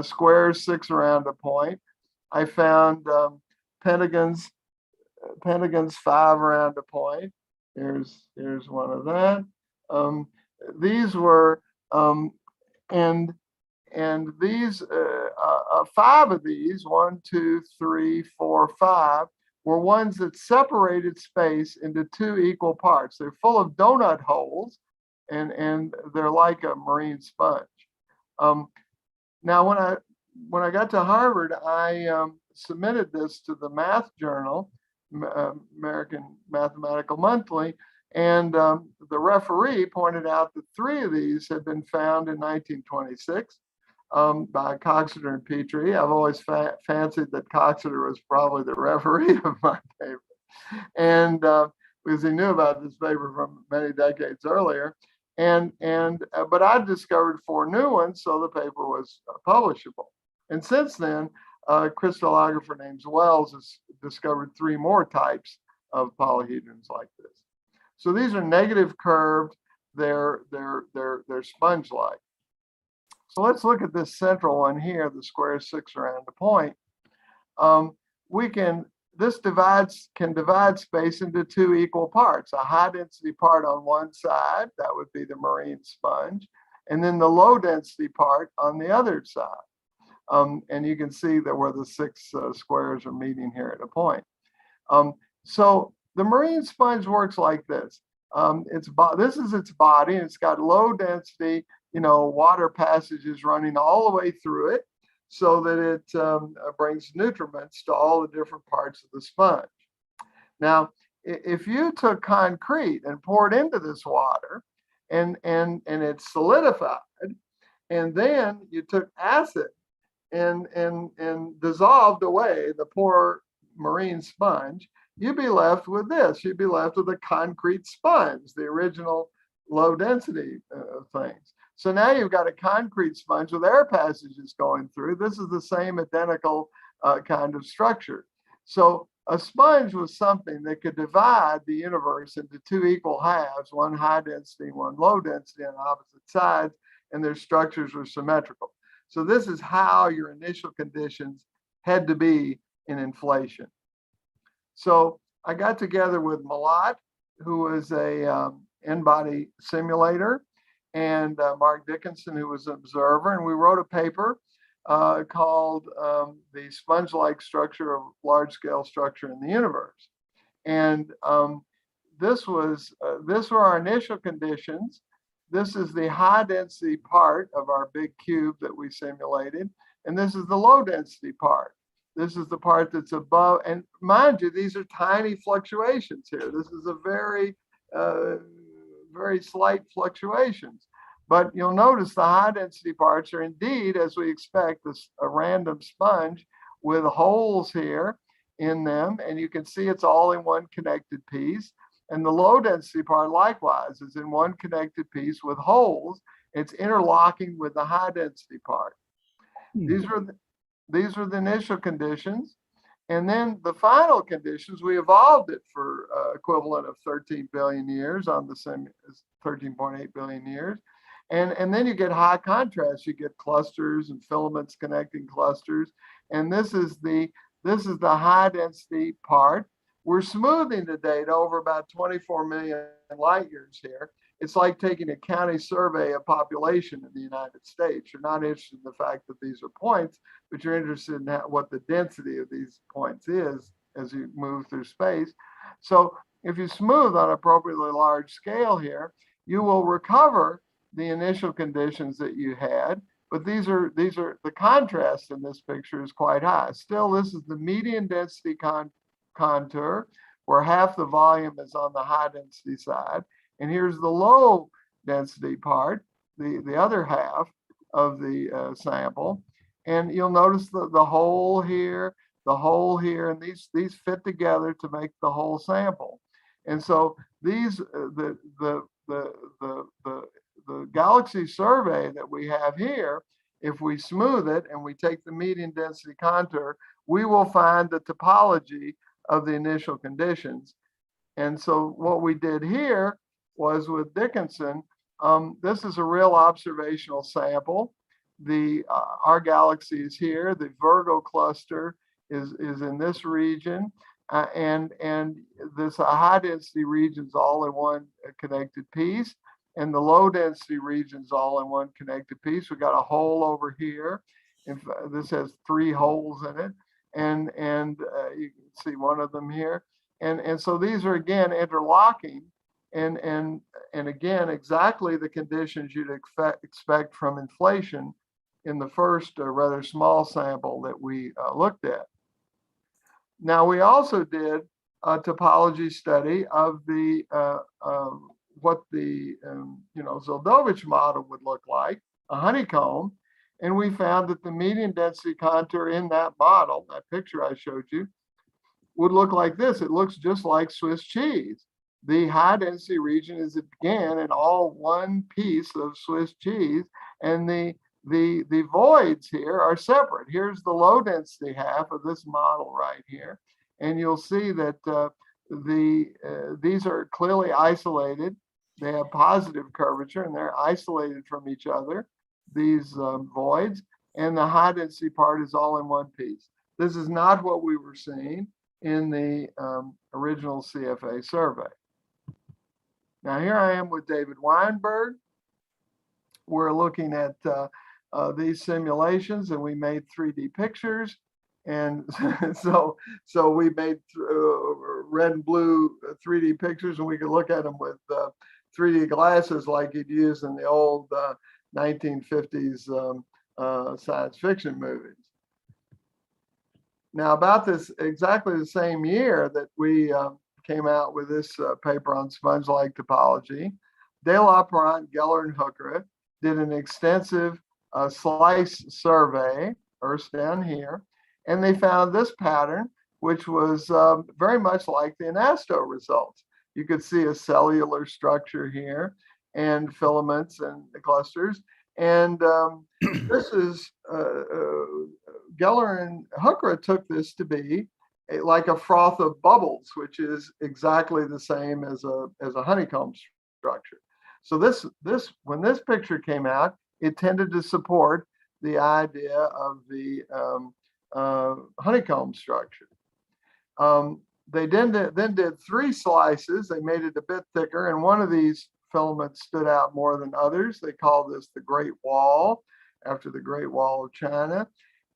[SPEAKER 13] Squares 6 around a point. I found pentagons 5 around a point. Here's one of that. These were and these 5 of these, 1, 2, 3, 4, 5, were ones that separated space into 2 equal parts. They're full of donut holes, and they're like a marine sponge. Now, when I got to Harvard, I submitted this to the math journal, American Mathematical Monthly, and the referee pointed out that 3 of these had been found in 1926 by Coxeter and Petrie. I've always fancied that Coxeter was probably the referee of my paper, and because he knew about this paper from many decades earlier. But I discovered 4 new ones, so the paper was publishable. And since then, a crystallographer named Wells has discovered 3 more types of polyhedrons like this. So these are negative curved. They're sponge-like. So let's look at this central one here, the square 6 around the point. This can divide space into 2 equal parts. A high density part on one side, that would be the marine sponge, and then the low density part on the other side. And you can see that where the 6 squares are meeting here at a point. So the marine sponge works like this. This is its body, and it's got low density water passages running all the way through it so that it brings nutriments to all the different parts of the sponge. Now, if you took concrete and poured into this water and it's solidified, and then you took acid and dissolved away the poor marine sponge, you'd be left with this. You'd be left with a concrete sponge, the original low density things. So now you've got a concrete sponge with air passages going through. This is the same identical kind of structure. So a sponge was something that could divide the universe into two equal halves, one high density, one low density on opposite sides, and their structures were symmetrical. So this is how your initial conditions had to be in inflation. So I got together with Malat, who was a in-body simulator, and Mark Dickinson, who was an observer, and we wrote a paper called The Sponge-like Structure of Large-Scale Structure in the Universe. And this were our initial conditions. This is the high density part of our big cube that we simulated. And this is the low density part. This is the part that's above. And mind you, these are tiny fluctuations here. This is a very, very slight fluctuations. But you'll notice the high density parts are indeed, as we expect, a random sponge with holes here in them. And you can see it's all in one connected piece. And the low density part likewise is in one connected piece with holes. It's interlocking with the high density part. These were the initial conditions. And then the final conditions, we evolved it for equivalent of 13 billion years on the same 13.8 billion years. And then you get high contrast, you get clusters and filaments connecting clusters. And this is the high density part. We're smoothing the data over about 24 million light years here. It's like taking a county survey of population in the United States. You're not interested in the fact that these are points, but you're interested in what the density of these points is as you move through space. So if you smooth on appropriately large scale here, you will recover the initial conditions that you had, but these are the contrast in this picture is quite high. Still, this is the median density contour, where half the volume is on the high density side. And here's the low density part, the other half of the sample. And you'll notice the hole here, and these fit together to make the whole sample. And so these, the galaxy survey that we have here, if we smooth it and we take the median density contour, we will find the topology of the initial conditions. And so what we did here was with Dickinson, this is a real observational sample. Our galaxy is here. The Virgo cluster is in this region. And this high density region is all in one connected piece. And the low density regions all in one connected piece. We got a hole over here. This has 3 holes in it, and you can see one of them here. And so these are again interlocking, and again exactly the conditions you'd expect from inflation in the first rather small sample that we looked at. Now we also did a topology study of the what the Zildovich model would look like, a honeycomb, and we found that the median density contour in that model, that picture I showed you, would look like this. It looks just like Swiss cheese. The high density region is again in all one piece of Swiss cheese, and the voids here are separate. Here's the low density half of this model right here, and you'll see that these are clearly isolated. They have positive curvature and they're isolated from each other, these voids, and the high density part is all in one piece. This is not what we were seeing in the original CFA survey. Now here I am with David Weinberg. We're looking at these simulations, and we made 3D pictures. And so we made red and blue 3D pictures, and we could look at them with 3D glasses like you'd use in the old 1950s science fiction movies. Now, about this exactly the same year that we came out with this paper on sponge-like topology, De La Plante, Geller, and Hooker did an extensive slice survey, Earth's down here, and they found this pattern, which was very much like the ANASTO results. You could see a cellular structure here and filaments and clusters. And this is, Geller and Hooker took this to be like a froth of bubbles, which is exactly the same as a honeycomb structure. So when this picture came out, it tended to support the idea of the honeycomb structure. They then did 3 slices. They made it a bit thicker, and one of these filaments stood out more than others. They called this the Great Wall, after the Great Wall of China.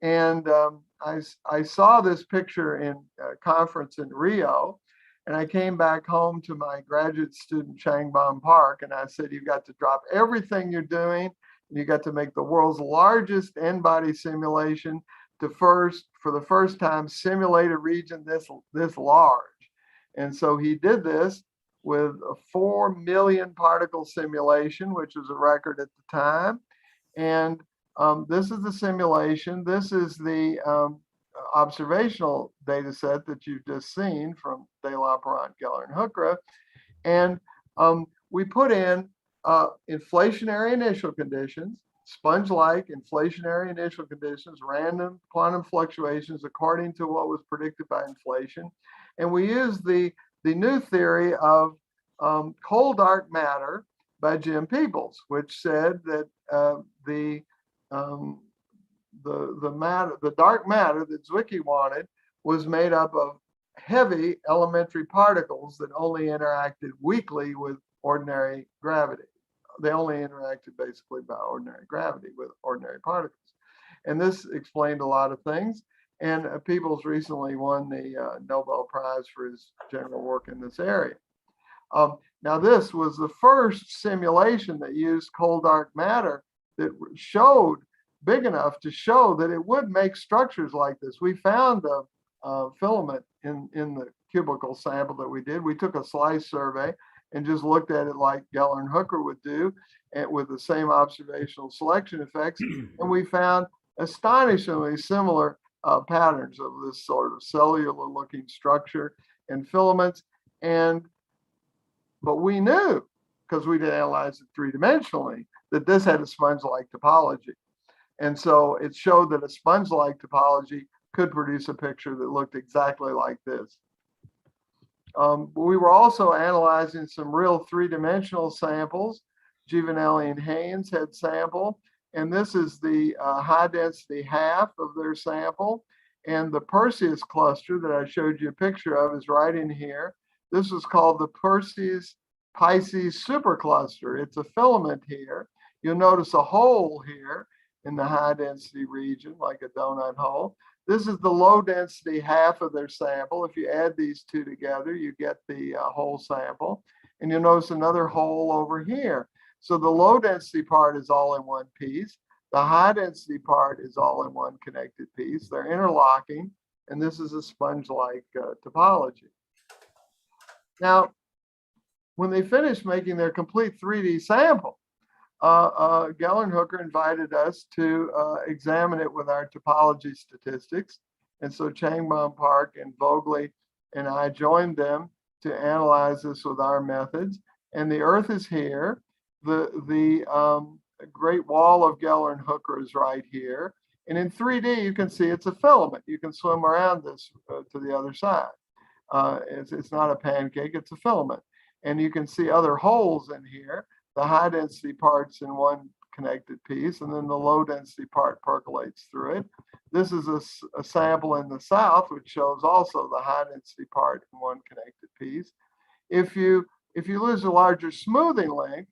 [SPEAKER 13] And I saw this picture in a conference in Rio, and I came back home to my graduate student, Changbom Park, and I said, you've got to drop everything you're doing, and you got to make the world's largest N-body simulation to for the first time, simulate a region this large. And so he did this with a 4 million particle simulation, which was a record at the time. And this is the simulation. This is the observational data set that you've just seen from De La Plante, Geller, and Hooker. And we put in inflationary initial conditions, sponge-like inflationary initial conditions, random quantum fluctuations according to what was predicted by inflation. And we used the new theory of cold dark matter by Jim Peebles, which said that the dark matter that Zwicky wanted was made up of heavy elementary particles that only interacted weakly with ordinary gravity. They only interacted basically by ordinary gravity with ordinary particles. And this explained a lot of things. And Peebles recently won the Nobel Prize for his general work in this area. Now, this was the first simulation that used cold dark matter that showed big enough to show that it would make structures like this. We found a filament in the cubicle sample that we did. We took a slice survey and just looked at it like Geller and Hooker would do, and with the same observational selection effects. And we found astonishingly similar patterns of this sort of cellular looking structure and filaments. But we knew, because we did analyze it 3-dimensionally, that this had a sponge-like topology. And so it showed that a sponge-like topology could produce a picture that looked exactly like this. We were also analyzing some real 3-dimensional samples. Giovanelli and Haynes had sample, and this is the high density half of their sample. And the Perseus cluster that I showed you a picture of is right in here. This is called the Perseus Pisces supercluster. It's a filament here. You'll notice a hole here in the high density region, like a donut hole. This is the low density half of their sample. If you add these two together, you get the whole sample. And you'll notice another hole over here. So the low density part is all in one piece. The high density part is all in one connected piece. They're interlocking, and this is a sponge-like topology. Now, when they finished making their complete 3D sample, Geller and Hooker invited us to examine it with our topology statistics. And so Changbom Park and Vogeli and I joined them to analyze this with our methods. And the Earth is here. The Great Wall of Geller and Hooker is right here. And in 3D, you can see it's a filament. You can swim around this to the other side. It's not a pancake, it's a filament. And you can see other holes in here. The high density part's in one connected piece, and then the low density part percolates through it. This is a sample in the south, which shows also the high density part in one connected piece. If you lose a larger smoothing length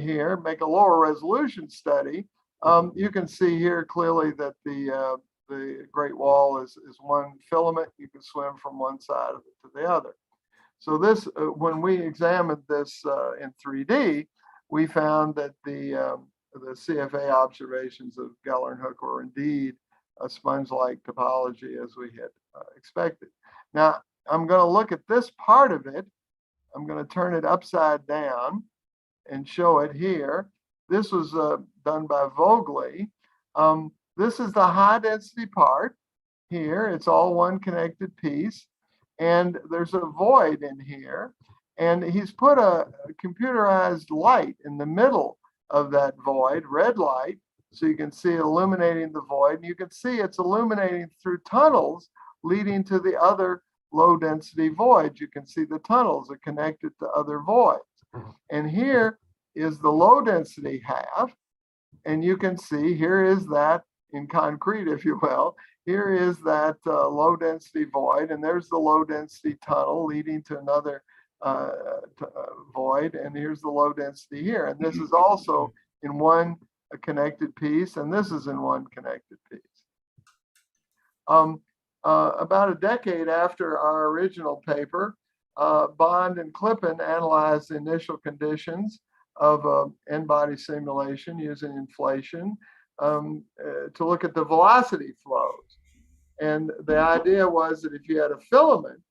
[SPEAKER 13] here, make a lower resolution study, you can see here clearly that the Great Wall is one filament. You can swim from one side of it to the other. So this, when we examined this in 3D, we found that the the CFA observations of Geller and Hooker were indeed a sponge-like topology as we had expected. Now, I'm going to look at this part of it. I'm going to turn it upside down and show it here. This was done by Vogeli. This is the high density part here. It's all one connected piece. And there's a void in here. And he's put a computerized light in the middle of that void, red light, so you can see it illuminating the void. And you can see it's illuminating through tunnels leading to the other low density voids. You can see the tunnels are connected to other voids. And here is the low density half. And you can see here is that in concrete, if you will. Here is that low density void, and there's the low density tunnel leading to another void, and here's the low density here. And this is also in one connected piece, and this is in one connected piece. About a decade after our original paper, Bond and Klippen analyzed the initial conditions of n-body simulation using inflation to look at the velocity flows. And the idea was that if you had a filament,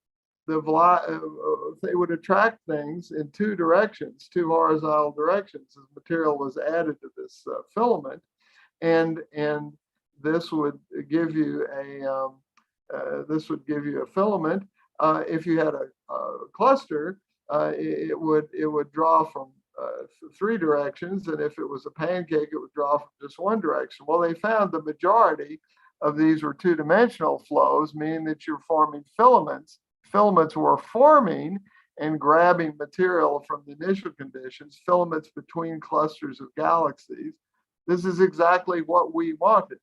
[SPEAKER 13] they would attract things in two directions, two horizontal directions, as material was added to this filament, and this would give you a filament. If you had a cluster, it would draw from three directions, and if it was a pancake, it would draw from just one direction. Well, they found the majority of these were two-dimensional flows, meaning that you're forming filaments. Filaments were forming and grabbing material from the initial conditions, filaments between clusters of galaxies. This is exactly what we wanted.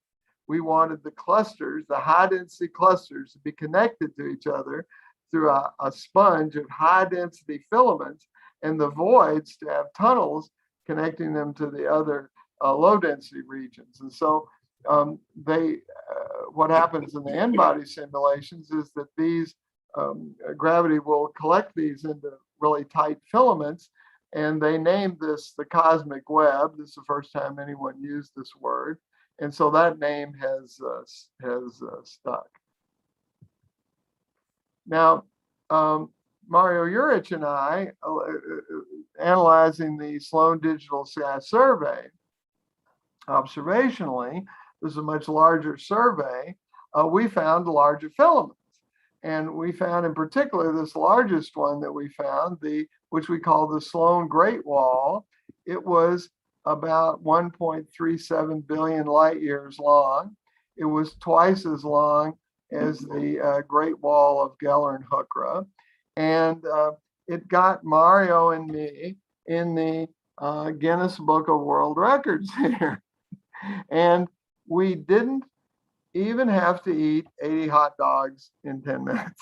[SPEAKER 13] We wanted the clusters, the high-density clusters, to be connected to each other through a sponge of high-density filaments, and the voids to have tunnels connecting them to the other low-density regions. And so what happens in the n-body simulations is that these gravity will collect these into really tight filaments, and they named this the cosmic web. This is the first time anyone used this word, and so that name has stuck. Now, Mario Urich and I, analyzing the Sloan Digital Sky Survey observationally, this is a much larger survey, we found larger filaments. And we found in particular this largest one that we found, which we call the Sloan Great Wall. It was about 1.37 billion light years long. It was twice as long as the Great Wall of Geller and Hooker. And it got Mario and me in the Guinness Book of World Records here. And we didn't even have to eat 80 hot dogs in 10 minutes.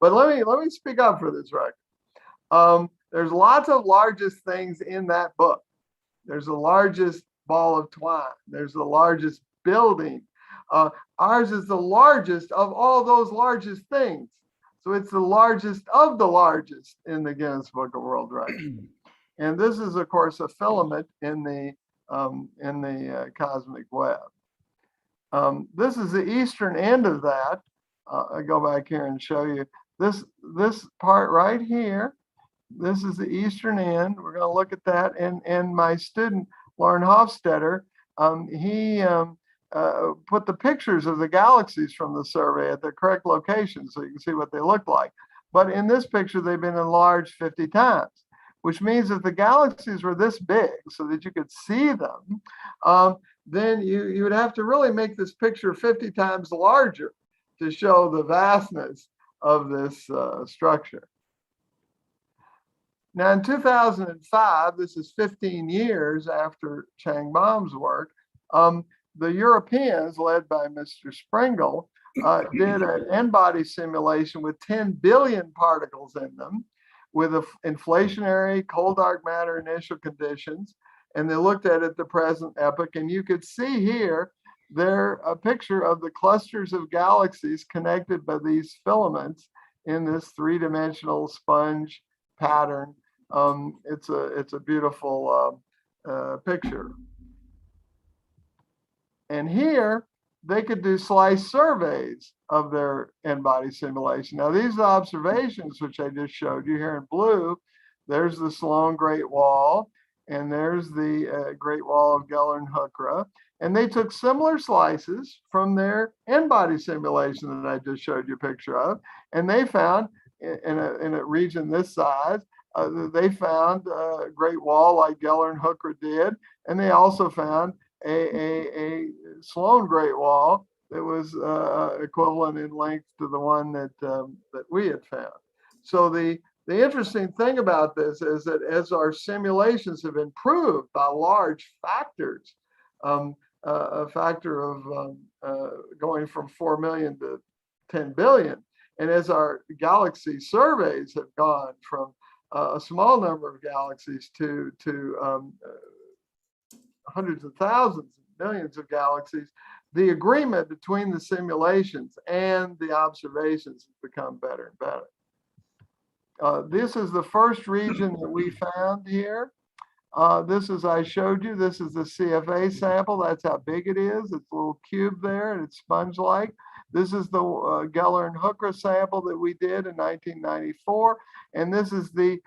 [SPEAKER 13] But let me speak up for this record. There's lots of largest things in that book. There's the largest ball of twine. There's the largest building. Ours is the largest of all those largest things. So it's the largest of the largest in the Guinness Book of World Records. And this is, of course, a filament in the cosmic web. This is the eastern end of that. I'll go back here and show you this part right here. This is the eastern end. We're going to look at that. And my student, Lauren Hofstetter, he put the pictures of the galaxies from the survey at the correct location so you can see what they look like. But in this picture, they've been enlarged 50 times, which means if the galaxies were this big so that you could see them, then you would have to really make this picture 50 times larger to show the vastness of this structure. Now, in 2005, this is 15 years after Chang Baum's work, the Europeans, led by Mr. Sprengel, did an n-body simulation with 10 billion particles in them, with inflationary cold dark matter initial conditions, and they looked at it at the present epoch, and you could see here a picture of the clusters of galaxies connected by these filaments in this three-dimensional sponge pattern. It's a beautiful picture. And here they could do slice surveys of their in-body simulation. Now these observations, which I just showed you here in blue, there's the Sloan Great Wall, and there's the Great Wall of Gellern-Hukra. And they took similar slices from their in-body simulation that I just showed you a picture of. And they found in a region this size, they found a Great Wall like Gellern-Hukra did. And they also found a Sloan Great Wall that was equivalent in length to the one that we had found. So the interesting thing about this is that as our simulations have improved by large factors, a factor of going from 4 million to 10 billion, and as our galaxy surveys have gone from a small number of galaxies to hundreds of thousands, millions of galaxies, the agreement between the simulations and the observations has become better and better. This is the first region that we found here. This is, I showed you, this is the CFA sample. That's how big it is. It's a little cube there and it's sponge-like. This is the Gellern-Hukra sample that we did in 1994. And this is the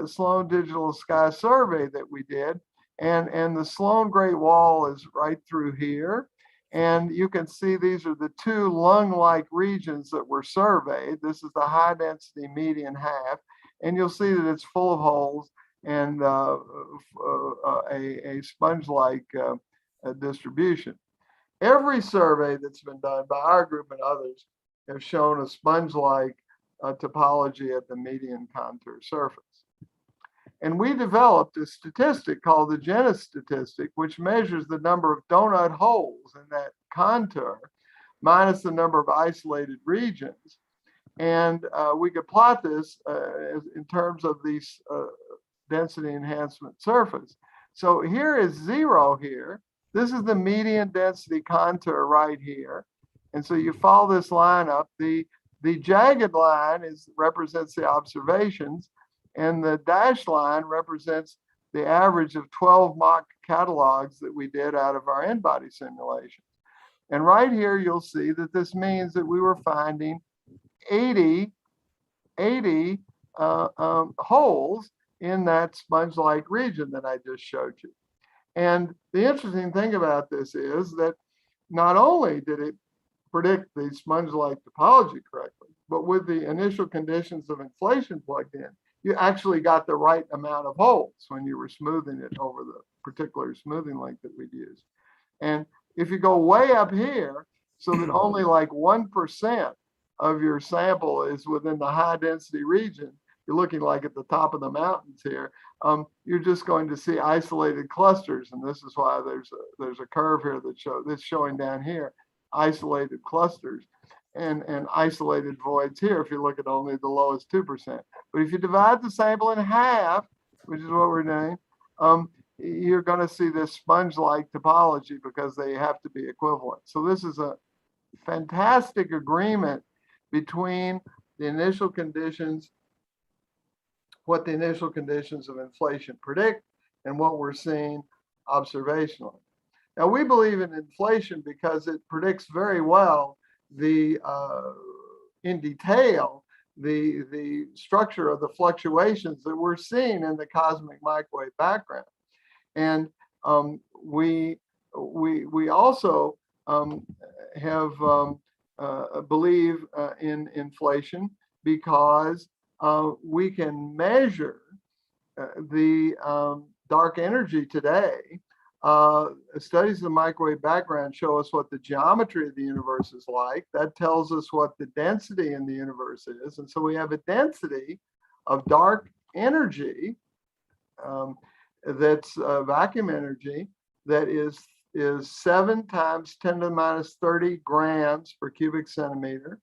[SPEAKER 13] Sloan Digital Sky Survey that we did. And the Sloan Great Wall is right through here. And you can see these are the two lung-like regions that were surveyed. This is the high density median half. And you'll see that it's full of holes and a sponge-like distribution. Every survey that's been done by our group and others have shown a sponge-like topology at the median contour surface. And we developed a statistic called the Genus statistic, which measures the number of donut holes in that contour minus the number of isolated regions. And we could plot this in terms of these density enhancement surface. So here is 0 here. This is the median density contour right here. And so you follow this line up. The jagged line represents the observations, and the dashed line represents the average of 12 mock catalogs that we did out of our in-body simulations. And right here, you'll see that this means that we were finding 80 holes in that sponge-like region that I just showed you. And the interesting thing about this is that not only did it predict the sponge-like topology correctly, but with the initial conditions of inflation plugged in, you actually got the right amount of holes when you were smoothing it over the particular smoothing length that we'd used. And if you go way up here, so that only like 1% of your sample is within the high density region, you're looking like at the top of the mountains here, you're just going to see isolated clusters. And this is why there's a curve here that's showing down here, isolated clusters and isolated voids here if you look at only the lowest 2%. But if you divide the sample in half, which is what we're doing, you're going to see this sponge-like topology because they have to be equivalent. So this is a fantastic agreement between the initial conditions, what the initial conditions of inflation predict, and what we're seeing observationally. Now, we believe in inflation because it predicts very well in detail the structure of the fluctuations that we're seeing in the cosmic microwave background. And we also believe in inflation because we can measure the dark energy today. Studies of the microwave background show us what the geometry of the universe is like. That tells us what the density in the universe is. And so we have a density of dark energy that's vacuum energy that is 7 times 10 to the minus 30 grams per cubic centimeter.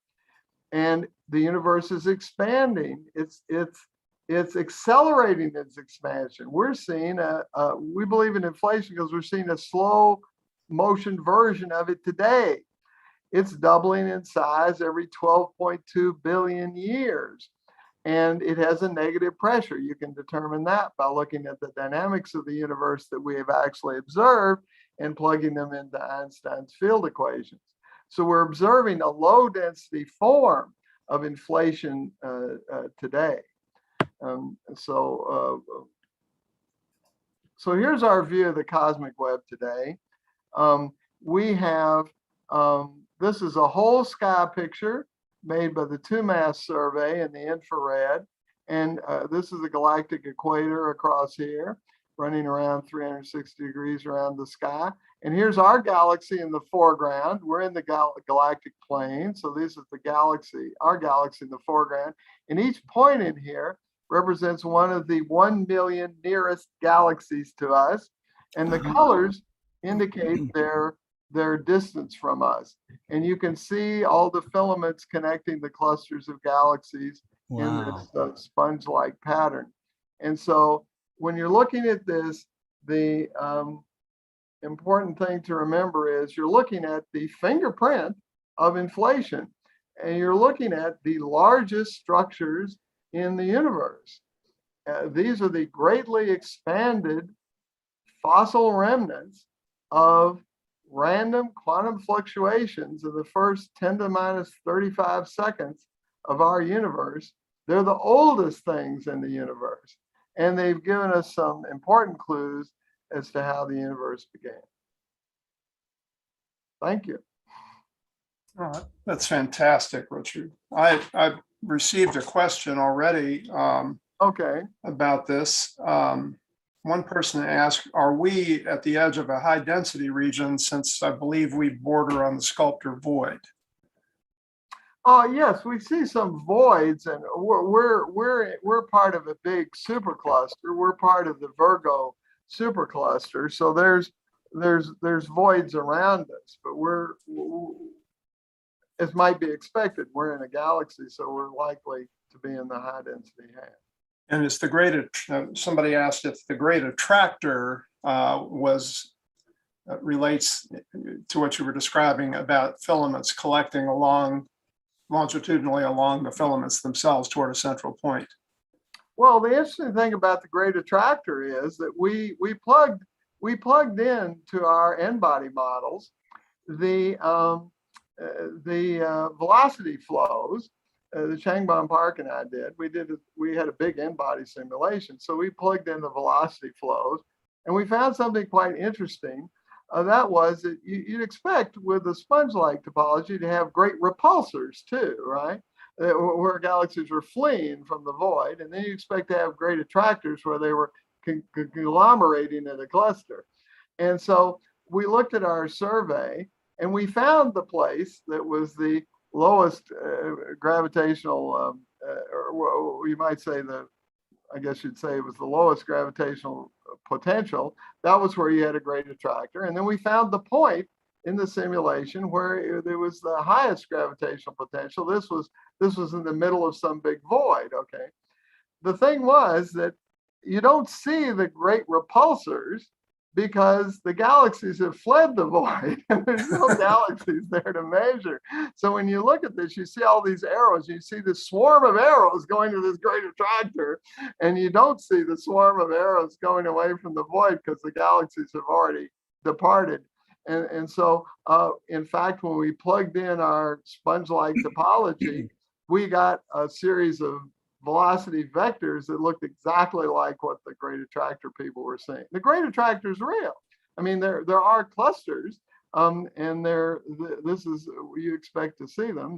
[SPEAKER 13] And the universe is expanding. It's accelerating its expansion. We're seeing we believe in inflation because we're seeing a slow motion version of it today. It's doubling in size every 12.2 billion years. and it has a negative pressure. You can determine that by looking at the dynamics of the universe that we have actually observed and plugging them into Einstein's field equations. So we're observing a low density form of inflation today. So here's our view of the cosmic web today. We have, this is a whole sky picture made by the 2MASS survey in the infrared. And this is the galactic equator across here, running around 360 degrees around the sky. And here's our galaxy in the foreground. We're in the galactic plane. So this is the galaxy, our galaxy in the foreground. And each point in here represents one of the 1 million nearest galaxies to us. And the colors indicate their distance from us. And you can see all the filaments connecting the clusters of galaxies in this sponge-like pattern. And so when you're looking at this, the important thing to remember is you're looking at the fingerprint of inflation, and you're looking at the largest structures in the universe. These are the greatly expanded fossil remnants of random quantum fluctuations in the first 10 to the minus 35 seconds of our universe. They're the oldest things in the universe, and they've given us some important clues as to how the universe began. Thank you.
[SPEAKER 4] That's fantastic, Richard. I've received a question already about this. One person asked, are we at the edge of a high density region, since I believe we border on the sculptor void?
[SPEAKER 13] Yes, we see some voids, and we're part of a big supercluster. We're part of the Virgo supercluster. So there's voids around us, but we're, as might be expected, we're in a galaxy, so we're likely to be in the high density hand.
[SPEAKER 4] And it's the great, somebody asked if the great attractor relates to what you were describing about filaments collecting longitudinally along the filaments themselves toward a central point.
[SPEAKER 13] Well, the interesting thing about the great attractor is that we plugged in to our n-body models the velocity flows. The Changbom Park and I did. We had a big n-body simulation, so we plugged in the velocity flows, and we found something quite interesting. That was that you'd expect with the sponge-like topology to have great repulsors too, right? Where galaxies were fleeing from the void, and then you expect to have great attractors where they were conglomerating in a cluster. And so we looked at our survey, and we found the place that was the lowest gravitational, or you might say I guess you'd say it was the lowest gravitational potential. That was where you had a great attractor. And then we found the point in the simulation where there was the highest gravitational potential. This was in the middle of some big void, okay? The thing was that you don't see the great repulsors because the galaxies have fled the void and there's no galaxies there to measure. So when you look at this, you see all these arrows, you see this swarm of arrows going to this great attractor, and you don't see the swarm of arrows going away from the void because the galaxies have already departed. And so, in fact, when we plugged in our sponge-like topology, we got a series of velocity vectors that looked exactly like what the great attractor people were saying. The great attractor is real. I mean, there are clusters, and this is, you expect to see them.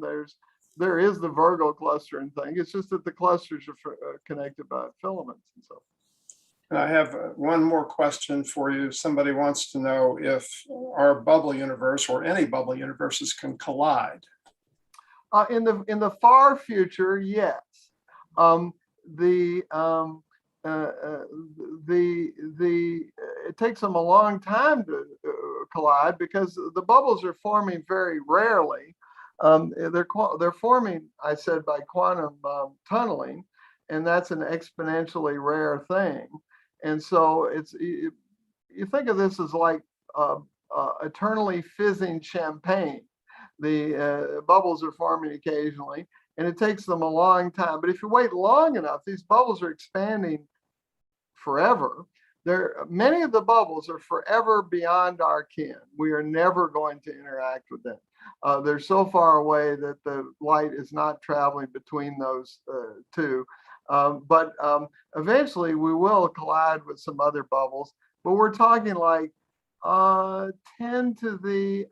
[SPEAKER 13] There is the Virgo cluster and thing. It's just that the clusters are connected by filaments and so.
[SPEAKER 4] I have one more question for you. Somebody wants to know if our bubble universe or any bubble universes can collide.
[SPEAKER 13] In the far future, yes. It takes them a long time to collide because the bubbles are forming very rarely. They're forming, I said, by quantum tunneling, and that's an exponentially rare thing. And so you think of this as like eternally fizzing champagne. The bubbles are forming occasionally, and it takes them a long time. But if you wait long enough, these bubbles are expanding forever. Many of the bubbles are forever beyond our ken. We are never going to interact with them. They're so far away that the light is not traveling between those two. But eventually we will collide with some other bubbles, but we're talking like 10 to the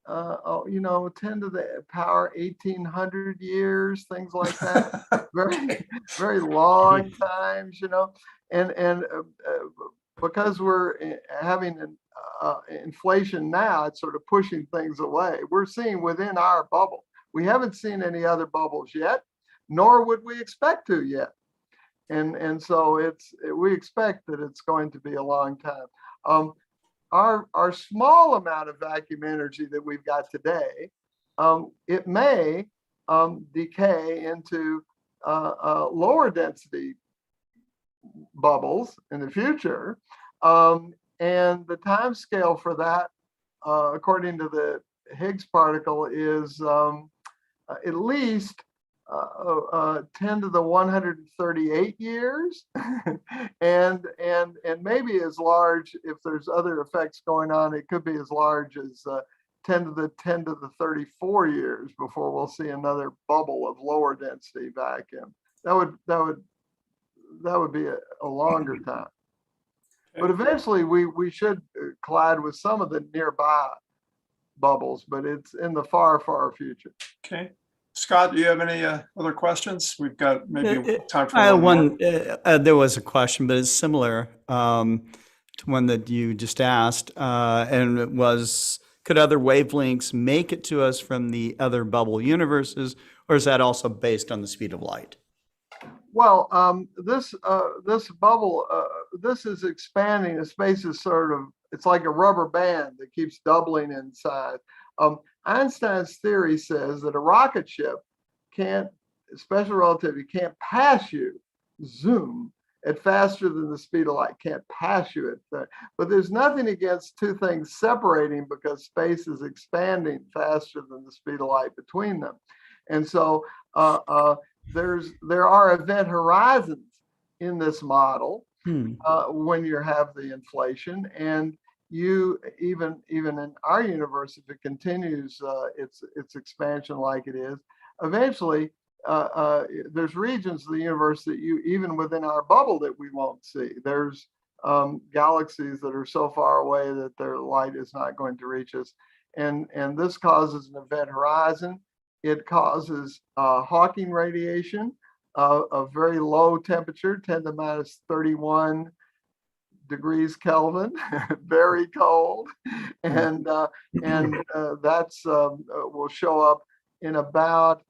[SPEAKER 13] 10 to the power 1800 years, things like that. Very, very long times, and because we're having an inflation now, it's sort of pushing things away. We're seeing within our bubble. We haven't seen any other bubbles yet, nor would we expect to yet. And so we expect that it's going to be a long time. Our small amount of vacuum energy that we've got today, it may decay into lower density bubbles in the future. And the time scale for that, according to the Higgs particle, is at least 10 to the 138 years, and maybe as large, if there's other effects going on, it could be as large as 10 to the 34 years before we'll see another bubble of lower density vacuum. That would be a longer time. But eventually we should collide with some of the nearby bubbles, but it's in the far, far future.
[SPEAKER 4] Okay. Scott, do you have any other questions? We've got maybe time for
[SPEAKER 1] one. There was a question, but it's similar to one that you just asked, and it was, could other wavelengths make it to us from the other bubble universes, or is that also based on the speed of light?
[SPEAKER 13] Well, this bubble, this is expanding. The space is it's like a rubber band that keeps doubling in size. Einstein's theory says that a rocket ship special relativity can't pass you, zoom, at faster than the speed of light, can't pass you at that. But there's nothing against two things separating because space is expanding faster than the speed of light between them. And so there are event horizons in this model when you have the inflation, and you even in our universe, if it continues its expansion like it is, eventually there's regions of the universe that even within our bubble that we won't see. There's galaxies that are so far away that their light is not going to reach us, and this causes an event horizon. It causes Hawking radiation of very low temperature, 10 to the minus 31 degrees Kelvin, very cold, and that's will show up in about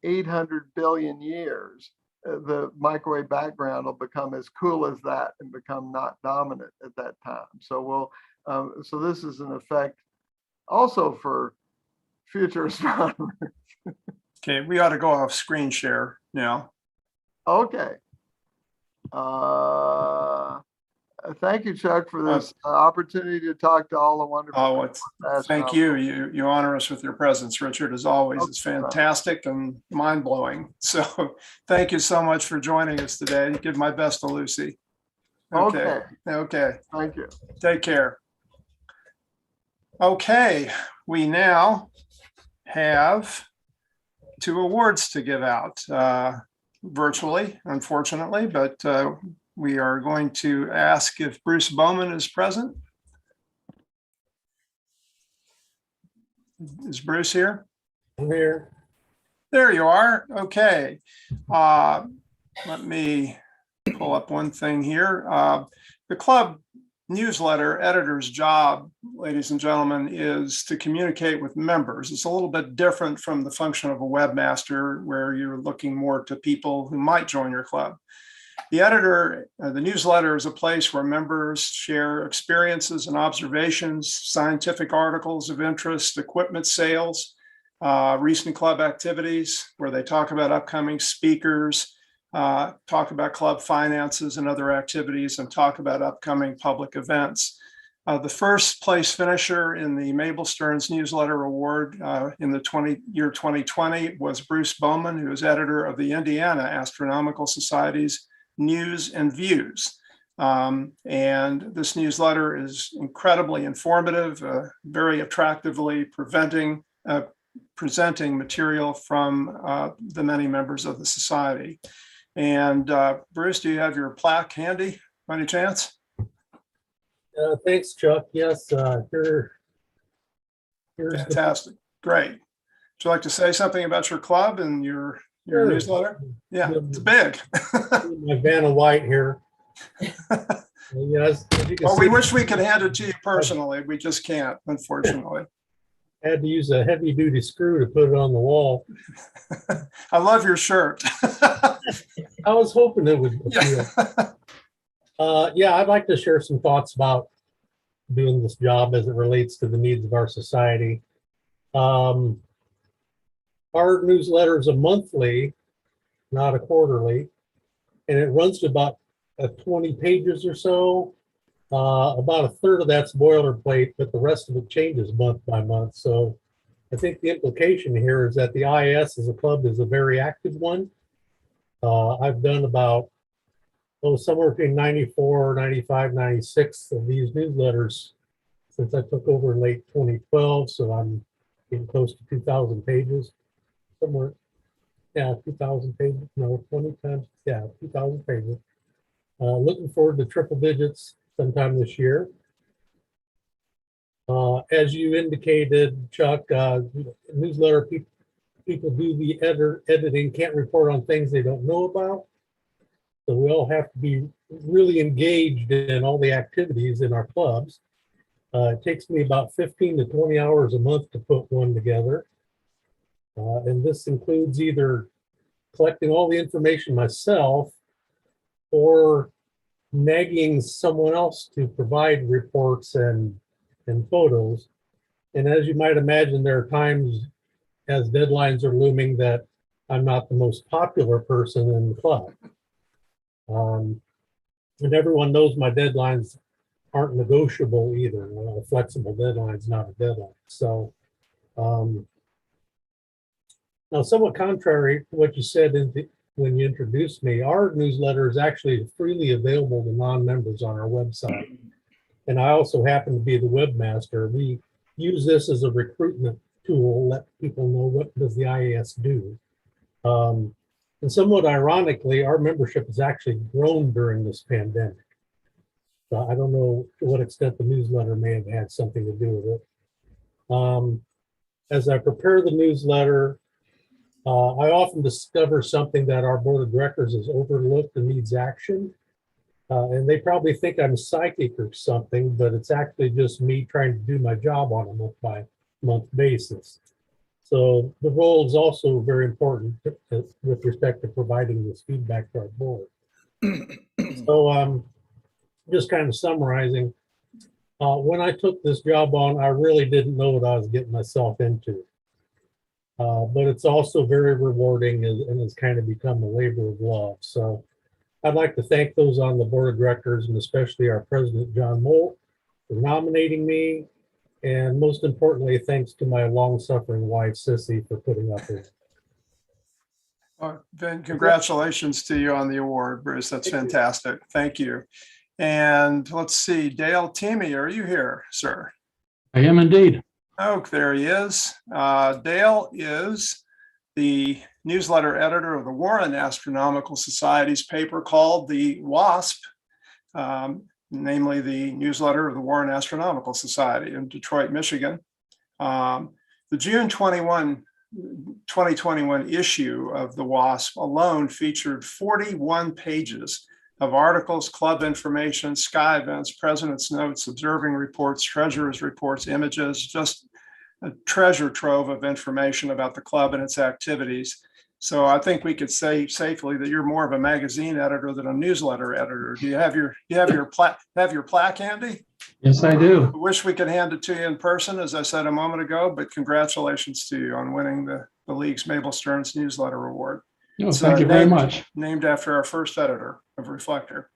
[SPEAKER 13] 800 billion years. The microwave background will become as cool as that and become not dominant at that time. So so this is an effect also for future astronomers.
[SPEAKER 4] Okay, we ought to go off screen share now.
[SPEAKER 13] Okay. Thank you, Chuck, for this opportunity to talk to all the wonderful.
[SPEAKER 4] Thank you. You honor us with your presence, Richard, as always. It's fantastic and mind-blowing. So thank you so much for joining us today. Give my best to Lucy. Okay.
[SPEAKER 13] Thank you.
[SPEAKER 4] Take care. Okay, we now have 2 awards to give out virtually, unfortunately, but we are going to ask if Bruce Bowman is present. Is Bruce here?
[SPEAKER 14] I'm here.
[SPEAKER 4] There you are. Okay. Let me pull up one thing here. The club newsletter editor's job, ladies and gentlemen, is to communicate with members. It's a little bit different from the function of a webmaster, where you're looking more to people who might join your club. The editor, the newsletter is a place where members share experiences and observations, scientific articles of interest, equipment sales, recent club activities, where they talk about upcoming speakers, talk about club finances and other activities, and talk about upcoming public events. The first place finisher in the Mabel Stearns Newsletter Award in the year 2020 was Bruce Bowman, who is editor of the Indiana Astronomical Society's News and Views. And this newsletter is incredibly informative, very attractively presenting material from the many members of the society. And Bruce, do you have your plaque handy by any chance?
[SPEAKER 14] Thanks, Chuck. Yes, here's
[SPEAKER 4] Fantastic. Great. Would you like to say something about your club and your
[SPEAKER 14] Sure.
[SPEAKER 4] newsletter? Yeah, it's big.
[SPEAKER 14] my Vanna White here. Yes, as you can
[SPEAKER 4] Well,
[SPEAKER 14] see,
[SPEAKER 4] we wish we could hand it to you personally. We just can't, unfortunately.
[SPEAKER 14] I had to use a heavy-duty screw to put it on the wall.
[SPEAKER 4] I love your shirt.
[SPEAKER 14] I was hoping it would appeal. Yeah, I'd like to share some thoughts about doing this job as it relates to the needs of our society. Our newsletter is a monthly, not a quarterly, and it runs to about 20 pages or so. About a third of that's boilerplate, but the rest of it changes month by month. So I think the implication here is that the IAS as a club is a very active one. I've done about somewhere between 94, 95, 96 of these newsletters since I took over in late 2012. So I'm getting close to 2,000 pages somewhere. Yeah, 2,000 pages. No, 20 times. Yeah, 2,000 pages. Looking forward to triple digits sometime this year. As you indicated, Chuck, newsletter people do the editing, can't report on things they don't know about. So we all have to be really engaged in all the activities in our clubs. It takes me about 15 to 20 hours a month to put one together. And this includes either collecting all the information myself or nagging someone else to provide reports and photos. And as you might imagine, there are times as deadlines are looming that I'm not the most popular person in the club. And everyone knows my deadlines aren't negotiable either. A flexible deadline is not a deadline. So now, somewhat contrary to what you said when you introduced me, our newsletter is actually freely available to non-members on our website. And I also happen to be the webmaster. We use this as a recruitment tool, let people know what does the IAS do. And somewhat ironically, our membership has actually grown during this pandemic. So I don't know to what extent the newsletter may have had something to do with it. As I prepare the newsletter, I often discover something that our board of directors has overlooked and needs action. And they probably think I'm psychic or something, but it's actually just me trying to do my job on a month-by-month basis. So the role is also very important with respect to providing this feedback to our board. So just kind of summarizing, when I took this job on, I really didn't know what I was getting myself into. But it's also very rewarding and has kind of become a labor of love. So I'd like to thank those on the board of directors and especially our president, John Molt, for nominating me. And most importantly, thanks to my long-suffering wife, Sissy, for putting up with it.
[SPEAKER 4] Then congratulations to you on the award, Bruce. That's fantastic. Thank you. And let's see, Dale Teamy, are you here, sir?
[SPEAKER 8] I am indeed.
[SPEAKER 4] Oh, there he is. Dale is the newsletter editor of the Warren Astronomical Society's paper called the WASP, namely the newsletter of the Warren Astronomical Society in Detroit, Michigan. The June 2021 issue of the WASP alone featured 41 pages of articles, club information, sky events, president's notes, observing reports, treasurer's reports, images, just a treasure trove of information about the club and its activities. So I think we could say safely that you're more of a magazine editor than a newsletter editor. Do you have your plaque handy?
[SPEAKER 8] Yes, I do.
[SPEAKER 4] I wish we could hand it to you in person, as I said a moment ago, but congratulations to you on winning the League's Mabel Stearns Newsletter Award.
[SPEAKER 8] No, thank you very much.
[SPEAKER 4] Named after our first editor of Reflector.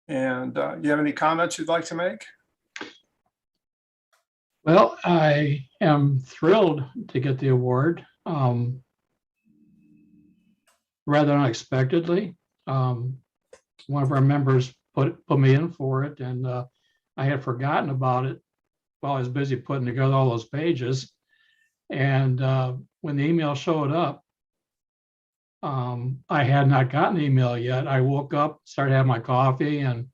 [SPEAKER 4] And you have any comments you'd like to make?
[SPEAKER 8] Well, I am thrilled to get the award. Rather unexpectedly. One of our members put me in for it, and I had forgotten about it while I was busy putting together all those pages. And when the email showed up, I had not gotten the email yet. I woke up, started having my coffee, and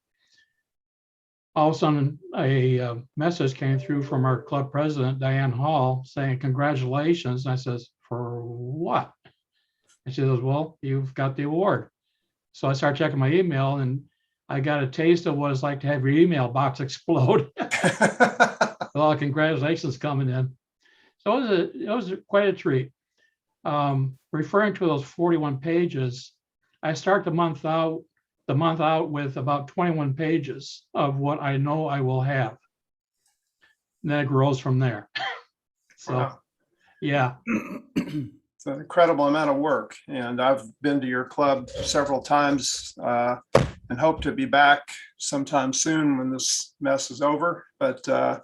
[SPEAKER 8] all of a sudden a message came through from our club president, Diane Hall, saying, "Congratulations." And I says, "For what?" And she says, "Well, you've got the award." So I started checking my email, and I got a taste of what it's like to have your email box explode. Well, congratulations coming in. So it was quite a treat. Referring to those 41 pages, I start the month out with about 21 pages of what I know I will have. And then it grows from there. So,
[SPEAKER 4] Wow.
[SPEAKER 8] Yeah.
[SPEAKER 4] It's an incredible amount of work, and I've been to your club several times and hope to be back sometime soon when this mess is over. But the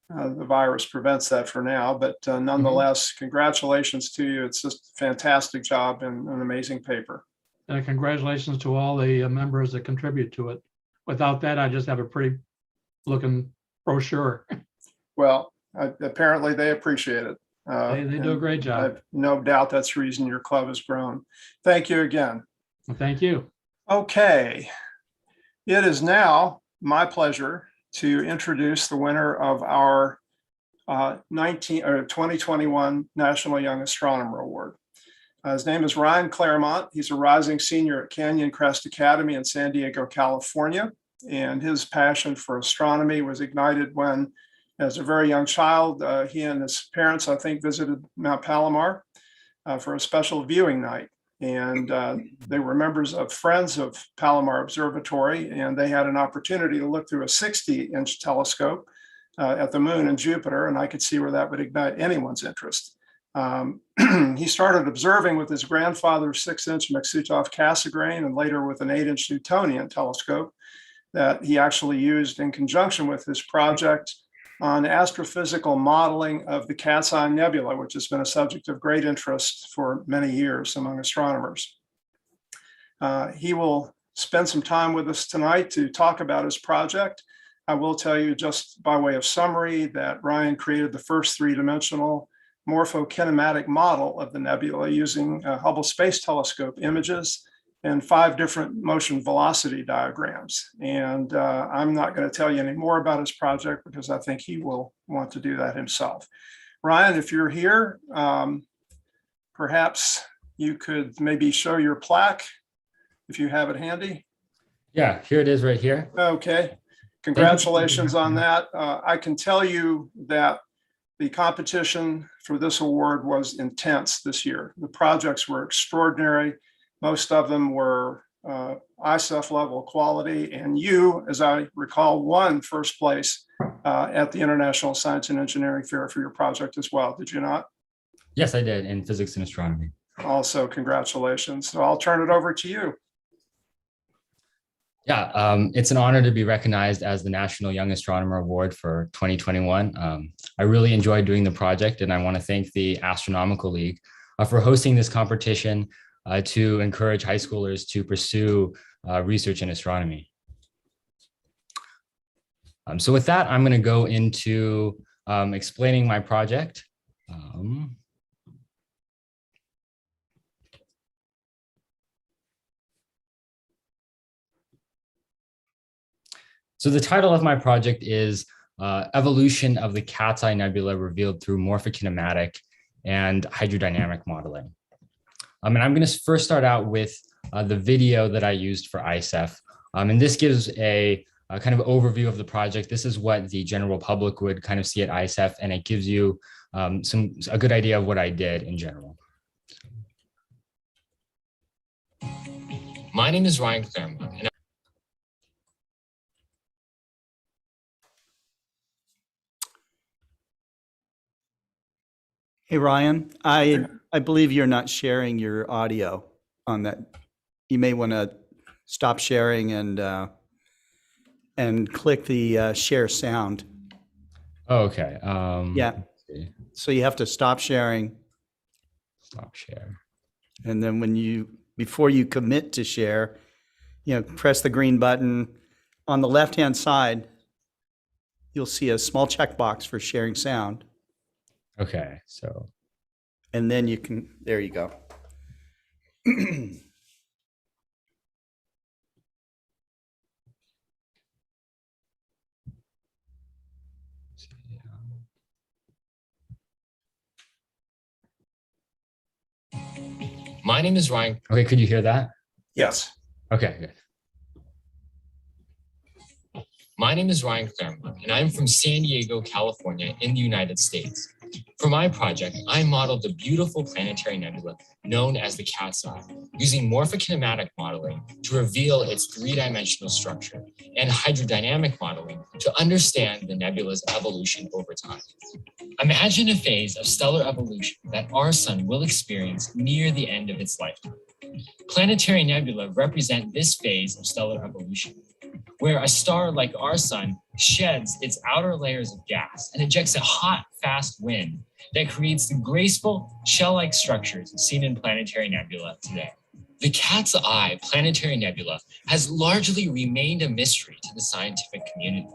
[SPEAKER 4] virus prevents that for now. But nonetheless, congratulations to you. It's just a fantastic job and an amazing paper.
[SPEAKER 8] And congratulations to all the members that contribute to it. Without that, I just have a pretty looking brochure.
[SPEAKER 4] Well, apparently they appreciate it.
[SPEAKER 8] They do a great job.
[SPEAKER 4] I've no doubt that's the reason your club has grown. Thank you again.
[SPEAKER 8] Well, thank you.
[SPEAKER 4] Okay. It is now my pleasure to introduce the winner of our 2021 National Young Astronomer Award. His name is Ryan Claremont. He's a rising senior at Canyon Crest Academy in San Diego, California. And his passion for astronomy was ignited when, as a very young child, he and his parents, I think, visited Mount Palomar for a special viewing night. And they were members of Friends of Palomar Observatory, and they had an opportunity to look through a 60-inch telescope at the moon and Jupiter, and I could see where that would ignite anyone's interest. He started observing with his grandfather's 6-inch Maksutov Cassegrain and later with an 8-inch Newtonian telescope that he actually used in conjunction with his project on astrophysical modeling of the Cat's Eye Nebula, which has been a subject of great interest for many years among astronomers. He will spend some time with us tonight to talk about his project. I will tell you, just by way of summary, that Ryan created the first three-dimensional morphokinematic model of the nebula using Hubble Space Telescope images and 5 different motion velocity diagrams. And I'm not going to tell you any more about his project because I think he will want to do that himself. Ryan, if you're here, perhaps you could maybe show your plaque if you have it handy.
[SPEAKER 15] Yeah, here it is right here.
[SPEAKER 4] Okay, congratulations on that. I can tell you that the competition for this award was intense this year. The projects were extraordinary. Most of them were ISEF level quality, and you, as I recall, won first place at the International Science and Engineering Fair for your project as well, did you not?
[SPEAKER 15] Yes, I did, in physics and astronomy.
[SPEAKER 4] Also, congratulations. So I'll turn it over to you.
[SPEAKER 15] Yeah, it's an honor to be recognized as the National Young Astronomer Award for 2021. I really enjoyed doing the project, and I want to thank the Astronomical League for hosting this competition to encourage high schoolers to pursue research in astronomy. So with that, I'm going to go into explaining my project. So the title of my project is Evolution of the Cat's Eye Nebula Revealed Through Morphokinematic and Hydrodynamic Modeling. And I'm going to first start out with the video that I used for ISEF. And this gives a kind of overview of the project. This is what the general public would kind of see at ISEF, and it gives you a good idea of what I did in general. My name is Ryan Claremont. And
[SPEAKER 1] Hey, Ryan, I believe you're not sharing your audio on that. You may want to stop sharing and and click the share sound.
[SPEAKER 15] Oh, okay.
[SPEAKER 1] Yeah.
[SPEAKER 15] Let's see.
[SPEAKER 1] So you have to stop sharing.
[SPEAKER 15] Stop share.
[SPEAKER 1] And then before you commit to share, press the green button. On the left-hand side, you'll see a small checkbox for sharing sound.
[SPEAKER 15] Okay, so.
[SPEAKER 1] And then there you go.
[SPEAKER 15] My name is Ryan. Okay, could you hear that?
[SPEAKER 4] Yes.
[SPEAKER 15] Okay, good. My name is Ryan Claremont, and I'm from San Diego, California, in the United States. For my project, I modeled the beautiful planetary nebula known as the Cat's Eye, using morphokinematic modeling to reveal its three-dimensional structure and hydrodynamic modeling to understand the nebula's evolution over time. Imagine a phase of stellar evolution that our sun will experience near the end of its lifetime. Planetary nebula represent this phase of stellar evolution, where a star like our sun sheds its outer layers of gas and ejects a hot, fast wind that creates the graceful, shell-like structures seen in planetary nebula today. The Cat's Eye planetary nebula has largely remained a mystery to the scientific community.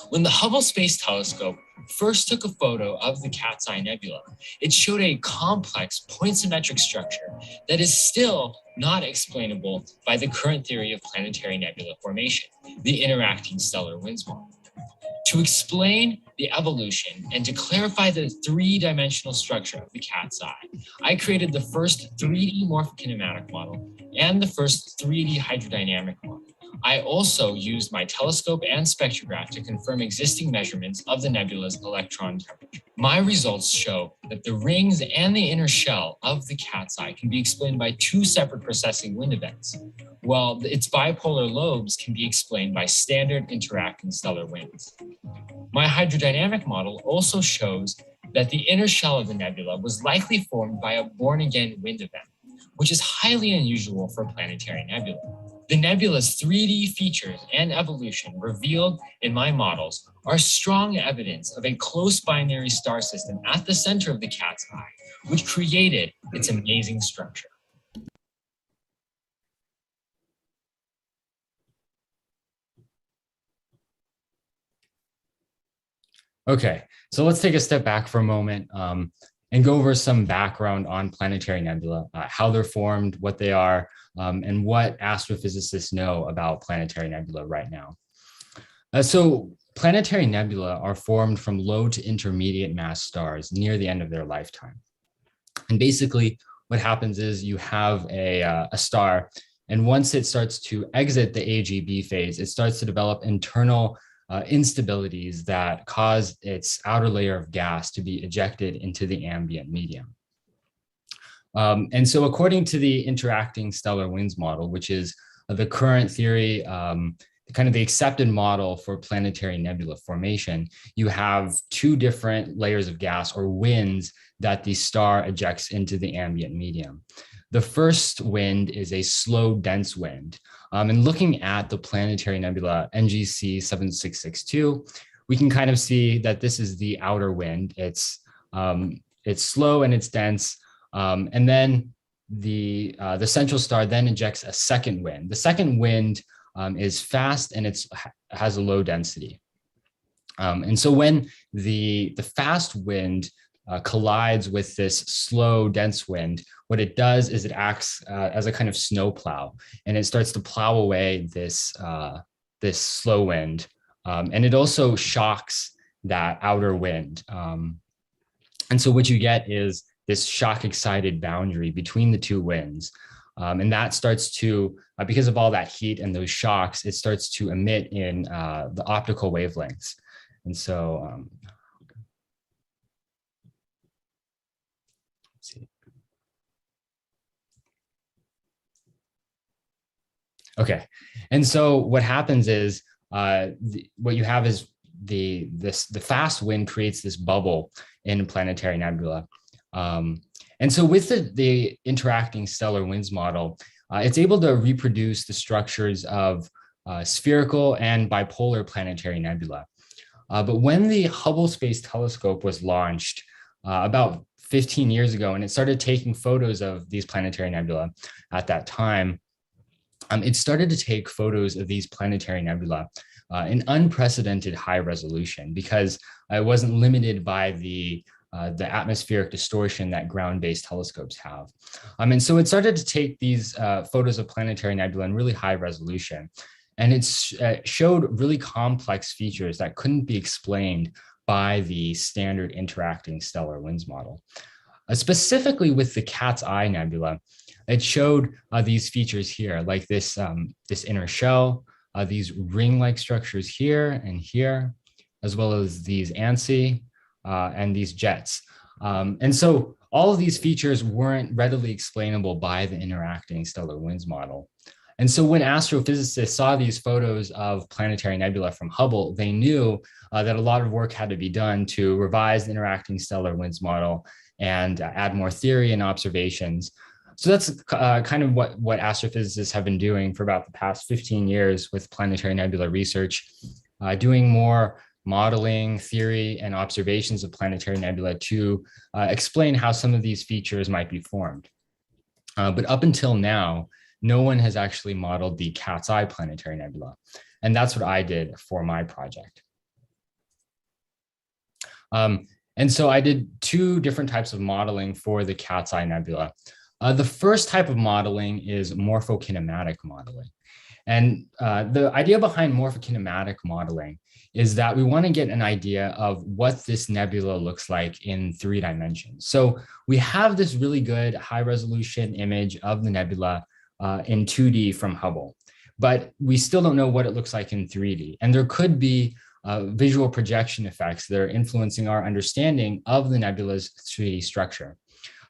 [SPEAKER 15] When the Hubble Space Telescope first took a photo of the Cat's Eye Nebula, it showed a complex point-symmetric structure that is still not explainable by the current theory of planetary nebula formation, the interacting stellar winds model. To explain the evolution and to clarify the three-dimensional structure of the Cat's Eye, I created the first 3D morphokinematic model and the first 3D hydrodynamic model. I also used my telescope and spectrograph to confirm existing measurements of the nebula's electron temperature. My results show that the rings and the inner shell of the Cat's Eye can be explained by two separate precessing wind events, while its bipolar lobes can be explained by standard interacting stellar winds. My hydrodynamic model also shows that the inner shell of the nebula was likely formed by a born-again wind event, which is highly unusual for planetary nebula. The nebula's 3D features and evolution revealed in my models are strong evidence of a close binary star system at the center of the Cat's Eye, which created its amazing structure. Okay, so let's take a step back for a moment and go over some background on planetary nebula, how they're formed, what they are, and what astrophysicists know about planetary nebula right now. So planetary nebula are formed from low to intermediate mass stars near the end of their lifetime. And basically what happens is you have a star, and once it starts to exit the AGB phase, it starts to develop internal instabilities that cause its outer layer of gas to be ejected into the ambient medium. And so according to the interacting stellar winds model, which is the current theory, kind of the accepted model for planetary nebula formation, you have two different layers of gas or winds that the star ejects into the ambient medium. The first wind is a slow, dense wind. And looking at the planetary nebula NGC 7662, we can kind of see that this is the outer wind. It's slow and it's dense. And then the central star then ejects a second wind. The second wind is fast and it has a low density. And so when the fast wind collides with this slow, dense wind, what it does is it acts as a kind of snow plow, and it starts to plow away this slow wind, and it also shocks that outer wind. And so what you get is this shock-excited boundary between the two winds, and that starts to, because of all that heat and those shocks, it starts to emit in the optical wavelengths, and so. Okay, and so what happens is what you have is the fast wind creates this bubble in planetary nebula, and so with the interacting stellar winds model, it's able to reproduce the structures of spherical and bipolar planetary nebula. But when the Hubble Space Telescope was launched about 15 years ago, and it started taking photos of these planetary nebula at that time, it started to take photos of these planetary nebula in unprecedented high resolution because it wasn't limited by the atmospheric distortion that ground-based telescopes have. And so it started to take these photos of planetary nebula in really high resolution. And it showed really complex features that couldn't be explained by the standard interacting stellar winds model. Specifically with the Cat's Eye Nebula, it showed these features here, like this inner shell, these ring-like structures here and here, as well as these ANSI and these jets. And so all of these features weren't readily explainable by the interacting stellar winds model. And so when astrophysicists saw these photos of planetary nebula from Hubble, they knew that a lot of work had to be done to revise the interacting stellar winds model and add more theory and observations. So that's kind of what astrophysicists have been doing for about the past 15 years with planetary nebula research, doing more modeling, theory, and observations of planetary nebula to explain how some of these features might be formed. But up until now, no one has actually modeled the Cat's Eye planetary nebula. And that's what I did for my project. And so I did two different types of modeling for the Cat's Eye Nebula. The first type of modeling is morphokinematic modeling. And the idea behind morphokinematic modeling is that we want to get an idea of what this nebula looks like in 3 dimensions. So we have this really good high resolution image of the nebula in 2D from Hubble, but we still don't know what it looks like in 3D. And there could be visual projection effects that are influencing our understanding of the nebula's 3D structure.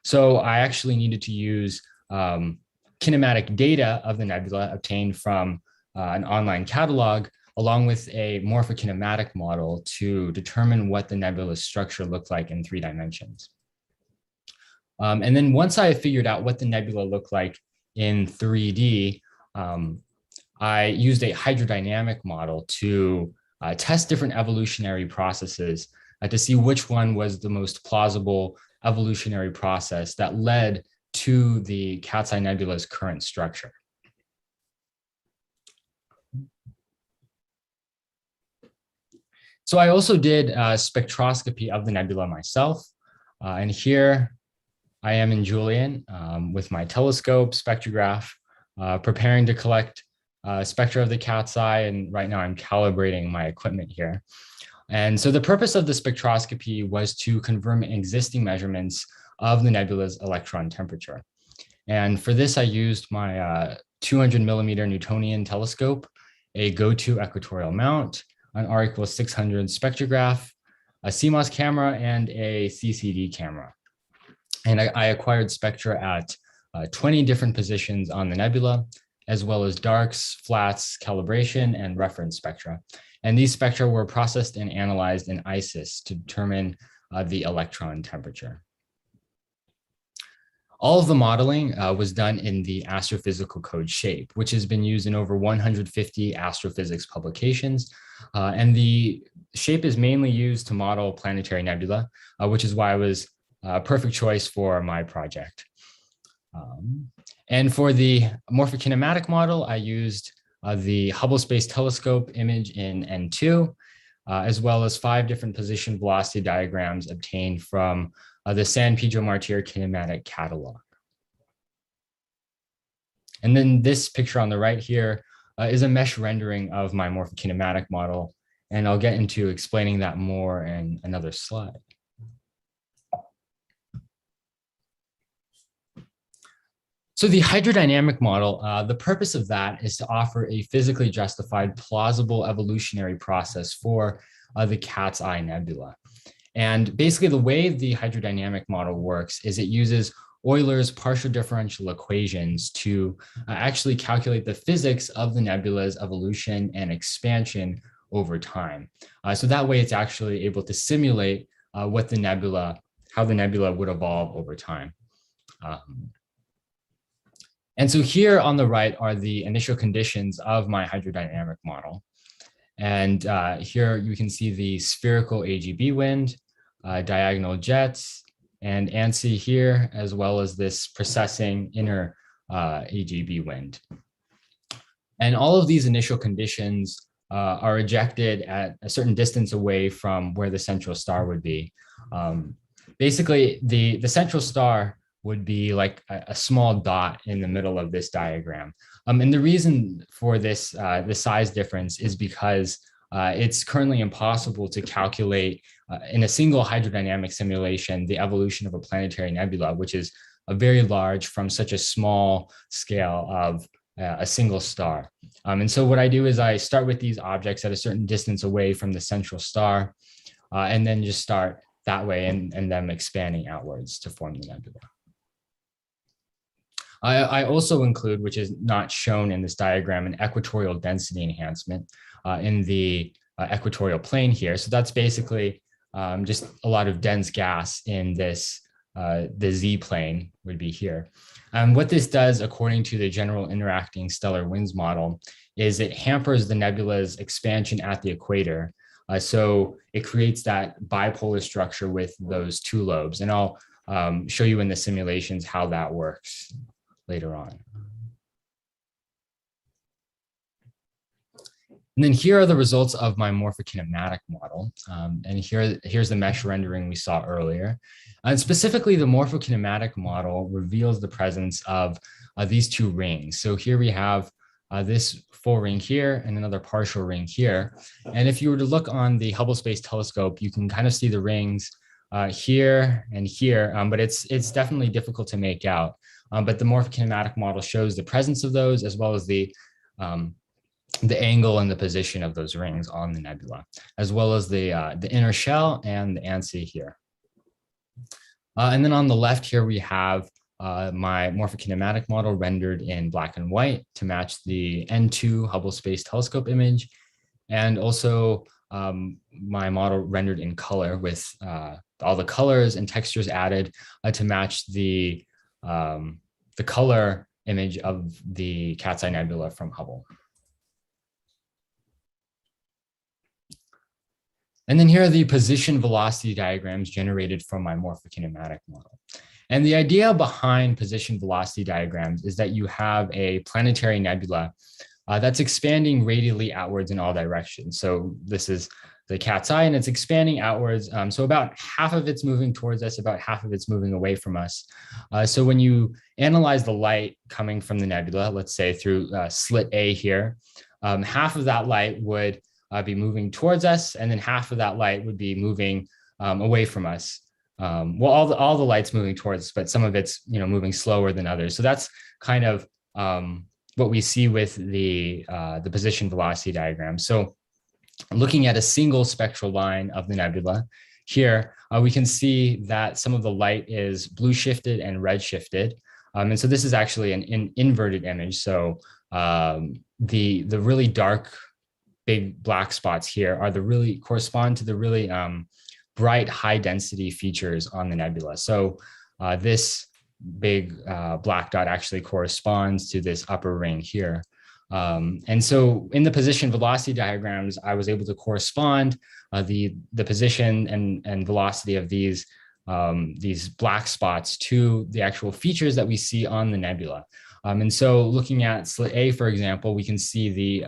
[SPEAKER 15] So I actually needed to use kinematic data of the nebula obtained from an online catalog, along with a morphokinematic model to determine what the nebula's structure looked like in 3 dimensions. And then once I figured out what the nebula looked like in 3D, I used a hydrodynamic model to test different evolutionary processes to see which one was the most plausible evolutionary process that led to the Cat's Eye Nebula's current structure. So I also did spectroscopy of the nebula myself. And here I am in Julian with my telescope spectrograph, preparing to collect spectra of the Cat's Eye. And right now I'm calibrating my equipment here. And so the purpose of the spectroscopy was to confirm existing measurements of the nebula's electron temperature. And for this, I used my 200 millimeter Newtonian telescope, a go-to equatorial mount, an R = 600 spectrograph, a CMOS camera, and a CCD camera. And I acquired spectra at 20 different positions on the nebula, as well as darks, flats, calibration, and reference spectra. And these spectra were processed and analyzed in ISIS to determine the electron temperature. All of the modeling was done in the astrophysical code SHAPE, which has been used in over 150 astrophysics publications. And the SHAPE is mainly used to model planetary nebula, which is why it was a perfect choice for my project. And for the morphokinematic model, I used the Hubble Space Telescope image in N2, as well as 5 different position velocity diagrams obtained from the San Pedro Martir Kinematic Catalog. And then this picture on the right here is a mesh rendering of my morphokinematic model, and I'll get into explaining that more in another slide. So the hydrodynamic model, the purpose of that is to offer a physically justified, plausible evolutionary process for the Cat's Eye Nebula. And basically the way the hydrodynamic model works is it uses Euler's partial differential equations to actually calculate the physics of the nebula's evolution and expansion over time. So that way it's actually able to simulate what the nebula, how the nebula would evolve over time. And so here on the right are the initial conditions of my hydrodynamic model. And here you can see the spherical AGB wind, diagonal jets, and ANSI here, as well as this precessing inner AGB wind. And all of these initial conditions are ejected at a certain distance away from where the central star would be. Basically, the central star would be like a small dot in the middle of this diagram. And the reason for this, the size difference is because it's currently impossible to calculate in a single hydrodynamic simulation the evolution of a planetary nebula, which is a very large from such a small scale of a single star. And so what I do is I start with these objects at a certain distance away from the central star, and then just start that way and them expanding outwards to form the nebula. I also include, which is not shown in this diagram, an equatorial density enhancement in the equatorial plane here. So that's basically just a lot of dense gas in this, the Z plane would be here. And what this does, according to the general interacting stellar winds model, is it hampers the nebula's expansion at the equator. So it creates that bipolar structure with those two lobes. And I'll show you in the simulations how that works later on. And then here are the results of my morphokinematic model. And here's the mesh rendering we saw earlier. And specifically, the morphokinematic model reveals the presence of these two rings. So here we have this full ring here and another partial ring here. And if you were to look on the Hubble Space Telescope, you can kind of see the rings here and here, but it's definitely difficult to make out. But the morphokinematic model shows the presence of those, as well as the angle and the position of those rings on the nebula, as well as the inner shell and the ANSI here. And then on the left here, we have my morphokinematic model rendered in black and white to match the N2 Hubble Space Telescope image, and also my model rendered in color with all the colors and textures added to match the color image of the Cat's Eye Nebula from Hubble. And then here are the position velocity diagrams generated from my morphokinematic model. And the idea behind position velocity diagrams is that you have a planetary nebula that's expanding radially outwards in all directions. So this is the Cat's Eye, and it's expanding outwards. So about half of it's moving towards us, about half of it's moving away from us. So when you analyze the light coming from the nebula, let's say through slit A here, half of that light would be moving towards us, and then half of that light would be moving away from us. Well, all the light's moving towards us, but some of it's moving slower than others. So that's kind of what we see with the position velocity diagram. So looking at a single spectral line of the nebula here, we can see that some of the light is blue shifted and red shifted. And so this is actually an inverted image. So the really dark big black spots here are correspond to the really bright high density features on the nebula. So this big black dot actually corresponds to this upper ring here. And so in the position velocity diagrams, I was able to correspond the position and velocity of these black spots to the actual features that we see on the nebula. And so looking at slit A, for example, we can see the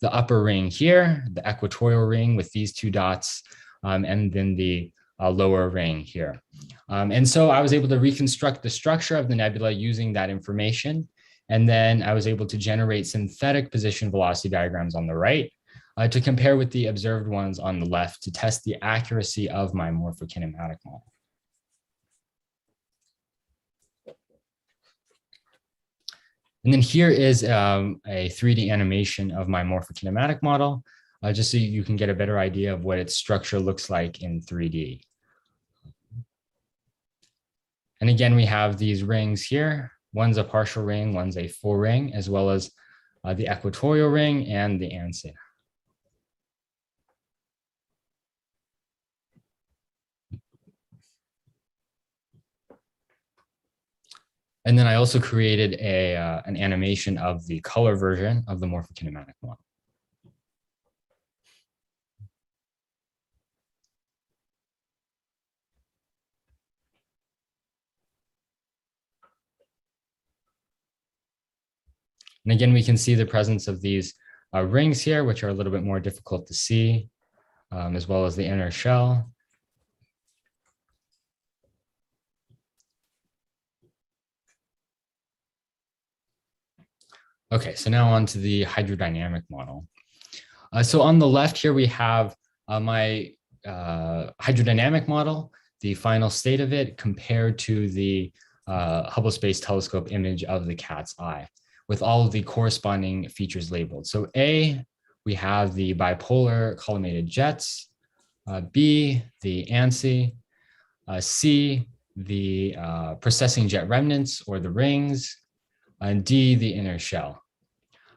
[SPEAKER 15] upper ring here, the equatorial ring with these two dots, and then the lower ring here. And so I was able to reconstruct the structure of the nebula using that information. And then I was able to generate synthetic position velocity diagrams on the right to compare with the observed ones on the left to test the accuracy of my morphokinematic model. And then here is a 3D animation of my morphokinematic model, just so you can get a better idea of what its structure looks like in 3D. And again, we have these rings here. One's a partial ring, one's a full ring, as well as the equatorial ring and the ANSI. And then I also created an animation of the color version of the morphokinematic model. And again, we can see the presence of these rings here, which are a little bit more difficult to see, as well as the inner shell. Okay, so now on to the hydrodynamic model. So on the left here, we have my hydrodynamic model, the final state of it compared to the Hubble Space Telescope image of the cat's eye, with all of the corresponding features labeled. So A, we have the bipolar collimated jets, B, the ANSI, C, the precessing jet remnants or the rings, and D, the inner shell.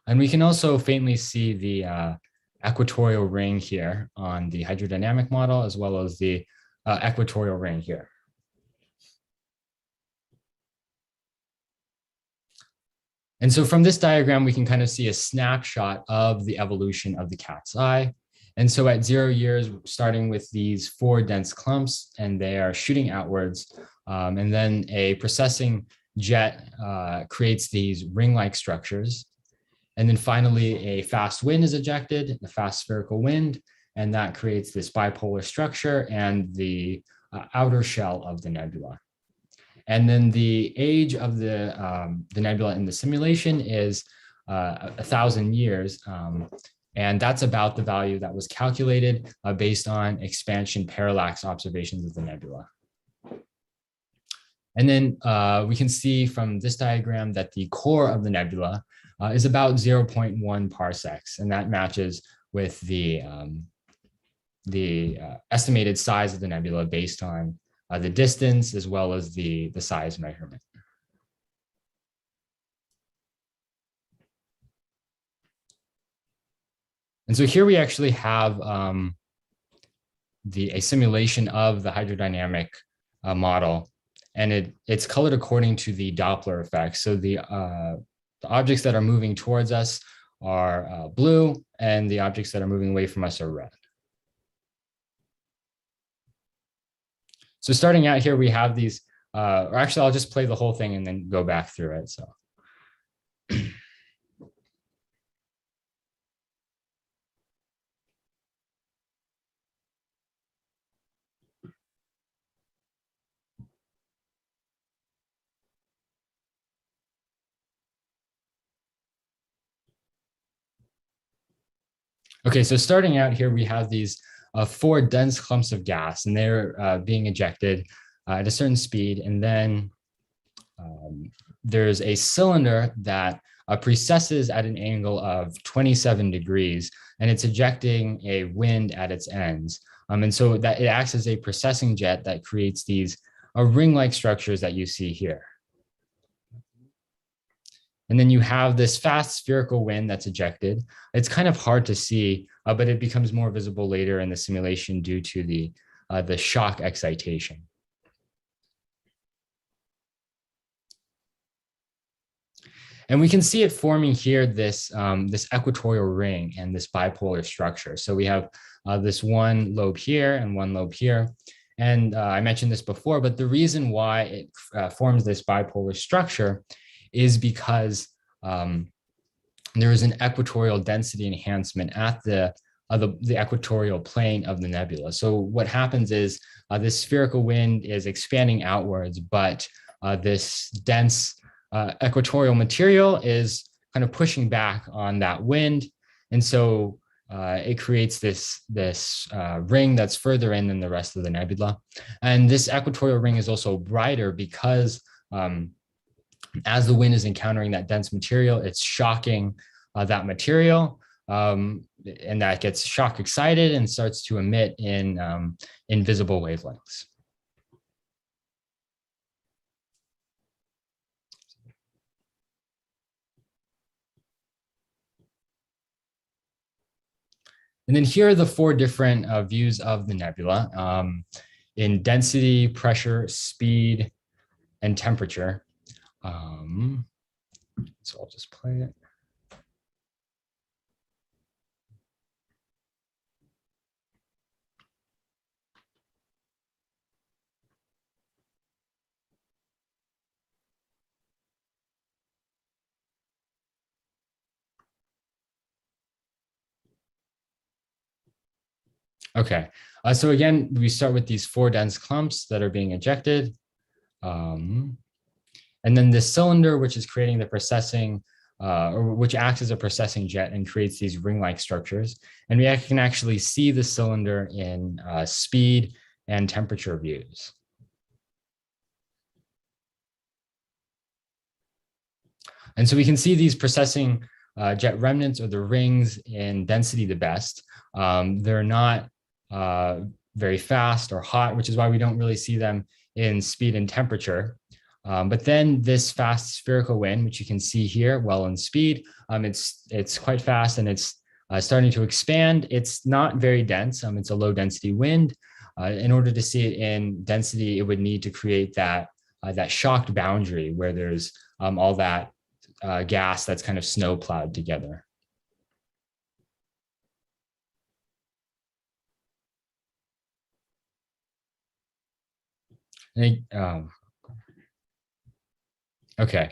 [SPEAKER 15] And we can also faintly see the equatorial ring here on the hydrodynamic model, as well as the equatorial ring here. And so from this diagram, we can kind of see a snapshot of the evolution of the cat's eye. And so at 0 years, starting with these 4 dense clumps, and they are shooting outwards, and then a precessing jet creates these ring-like structures. And then finally, a fast wind is ejected, a fast spherical wind, and that creates this bipolar structure and the outer shell of the nebula. And then the age of the nebula in the simulation is 1,000 years. And that's about the value that was calculated based on expansion parallax observations of the nebula. And then we can see from this diagram that the core of the nebula is about 0.1 parsecs, and that matches with the estimated size of the nebula based on the distance as well as the size measurement. And so here we actually have a simulation of the hydrodynamic model, and it's colored according to the Doppler effect. So the objects that are moving towards us are blue, and the objects that are moving away from us are red. So starting out here, we have these, or actually I'll just play the whole thing and then go back through it. So. Okay, so starting out here, we have these 4 dense clumps of gas, and they're being ejected at a certain speed. And then there's a cylinder that precesses at an angle of 27 degrees, and it's ejecting a wind at its ends. And so that it acts as a precessing jet that creates these ring-like structures that you see here. And then you have this fast spherical wind that's ejected. It's kind of hard to see, but it becomes more visible later in the simulation due to the shock excitation. And we can see it forming here, this equatorial ring and this bipolar structure. So we have this one lobe here and one lobe here. And I mentioned this before, but the reason why it forms this bipolar structure is because there is an equatorial density enhancement at the equatorial plane of the nebula. So what happens is this spherical wind is expanding outwards, but this dense equatorial material is kind of pushing back on that wind. And so it creates this ring that's further in than the rest of the nebula. And this equatorial ring is also brighter because as the wind is encountering that dense material, it's shocking that material, and that gets shock excited and starts to emit in visible wavelengths. And then here are the 4 different views of the nebula in density, pressure, speed, and temperature. So I'll just play it. Okay, so again, we start with these 4 dense clumps that are being ejected. And then this cylinder, which is creating the processing, or which acts as a processing jet and creates these ring-like structures. And we can actually see the cylinder in speed and temperature views. And so we can see these processing jet remnants, or the rings, in density the best. They're not very fast or hot, which is why we don't really see them in speed and temperature. But then this fast spherical wind, which you can see here, well in speed, it's quite fast, and it's starting to expand. It's not very dense. It's a low density wind. In order to see it in density, it would need to create that shocked boundary where there's all that gas that's kind of snow plowed together. Okay,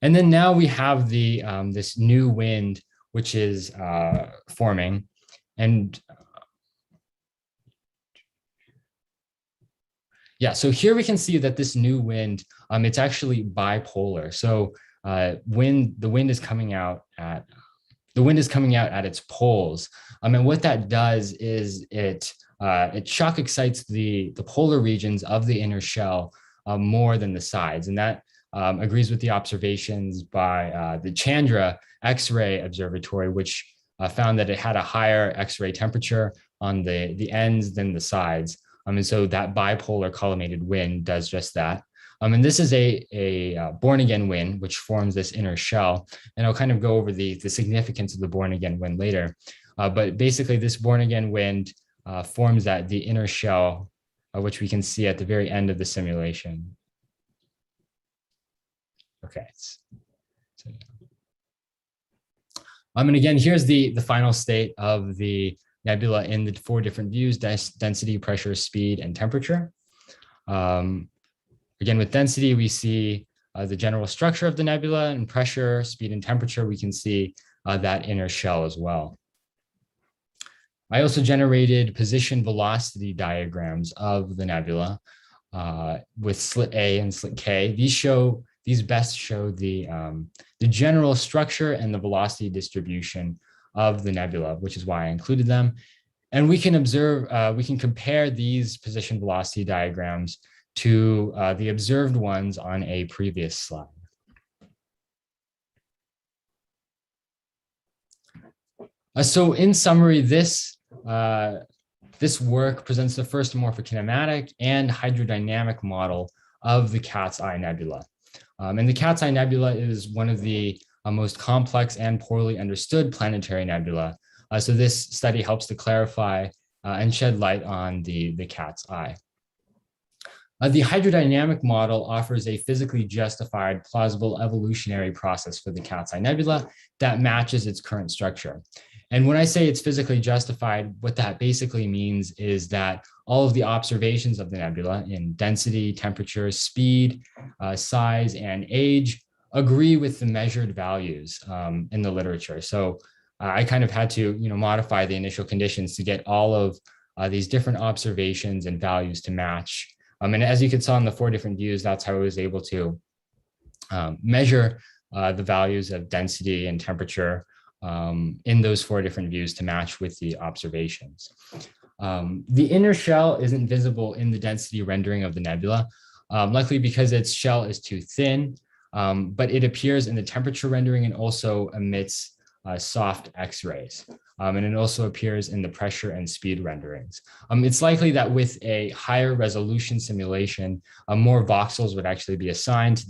[SPEAKER 15] and then now we have this new wind, which is forming, and yeah, so here we can see that this new wind, it's actually bipolar. So the wind is coming out at its poles, and what that does is it shock excites the polar regions of the inner shell more than the sides, and that agrees with the observations by the Chandra X-ray Observatory, which found that it had a higher X-ray temperature on the ends than the sides, and so that bipolar collimated wind does just that. And this is a born-again wind, which forms this inner shell. And I'll kind of go over the significance of the born-again wind later. But basically, this born-again wind forms the inner shell, which we can see at the very end of the simulation. Okay. And again, here's the final state of the nebula in the 4 different views: density, pressure, speed, and temperature. Again, with density, we see the general structure of the nebula, and pressure, speed, and temperature, we can see that inner shell as well. I also generated position velocity diagrams of the nebula with slit A and slit K. These best show the general structure and the velocity distribution of the nebula, which is why I included them. And we can observe, we can compare these position velocity diagrams to the observed ones on a previous slide. So in summary, this work presents the first morphokinematic and hydrodynamic model of the Cat's Eye Nebula. And the Cat's Eye Nebula is one of the most complex and poorly understood planetary nebula. So this study helps to clarify and shed light on the Cat's Eye. The hydrodynamic model offers a physically justified, plausible evolutionary process for the Cat's Eye Nebula that matches its current structure. And when I say it's physically justified, what that basically means is that all of the observations of the nebula in density, temperature, speed, size, and age agree with the measured values in the literature. So I kind of had to, modify the initial conditions to get all of these different observations and values to match. And as you could saw in the 4 different views, that's how I was able to measure the values of density and temperature in those 4 different views to match with the observations. The inner shell isn't visible in the density rendering of the nebula, likely because its shell is too thin, but it appears in the temperature rendering and also emits soft X-rays. And it also appears in the pressure and speed renderings. It's likely that with a higher resolution simulation, more voxels would actually be assigned to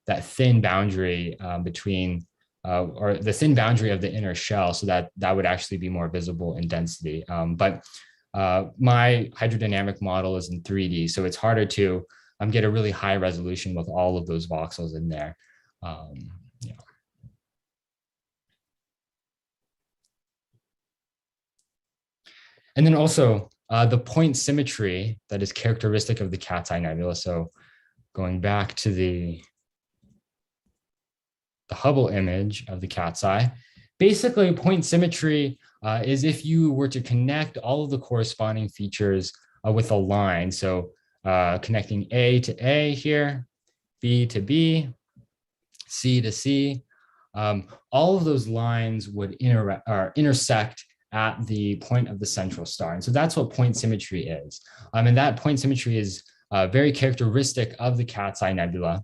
[SPEAKER 15] that thin boundary between, or the thin boundary of the inner shell, so that would actually be more visible in density. But my hydrodynamic model is in 3D, so it's harder to get a really high resolution with all of those voxels in there. Yeah. And then also the point symmetry that is characteristic of the Cat's Eye Nebula. So going back to the Hubble image of the Cat's Eye, basically point symmetry is if you were to connect all of the corresponding features with a line. So connecting A to A here, B to B, C to C, all of those lines would intersect at the point of the central star. And so that's what point symmetry is. And that point symmetry is very characteristic of the Cat's Eye Nebula.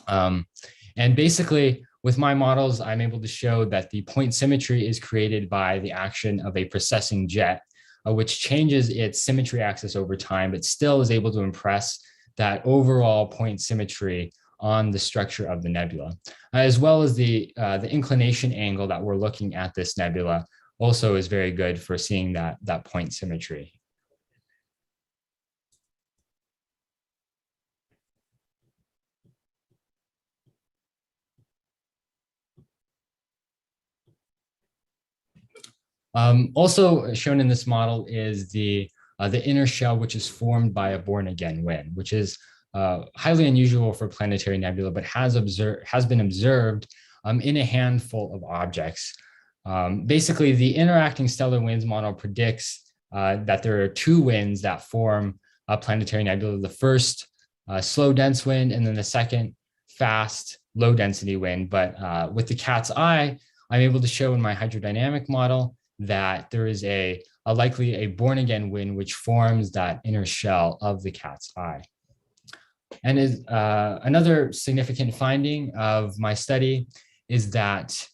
[SPEAKER 15] And basically, with my models, I'm able to show that the point symmetry is created by the action of a precessing jet, which changes its symmetry axis over time, but still is able to impress that overall point symmetry on the structure of the nebula, as well as the inclination angle that we're looking at this nebula also is very good for seeing that point symmetry. Also shown in this model is the inner shell, which is formed by a born-again wind, which is highly unusual for planetary nebula, but has been observed in a handful of objects. Basically, the interacting stellar winds model predicts that there are two winds that form a planetary nebula. The first slow dense wind, and then the second fast low density wind. But with the Cat's Eye, I'm able to show in my hydrodynamic model that there is likely a born-again wind which forms that inner shell of the Cat's Eye. And another significant finding of my study is that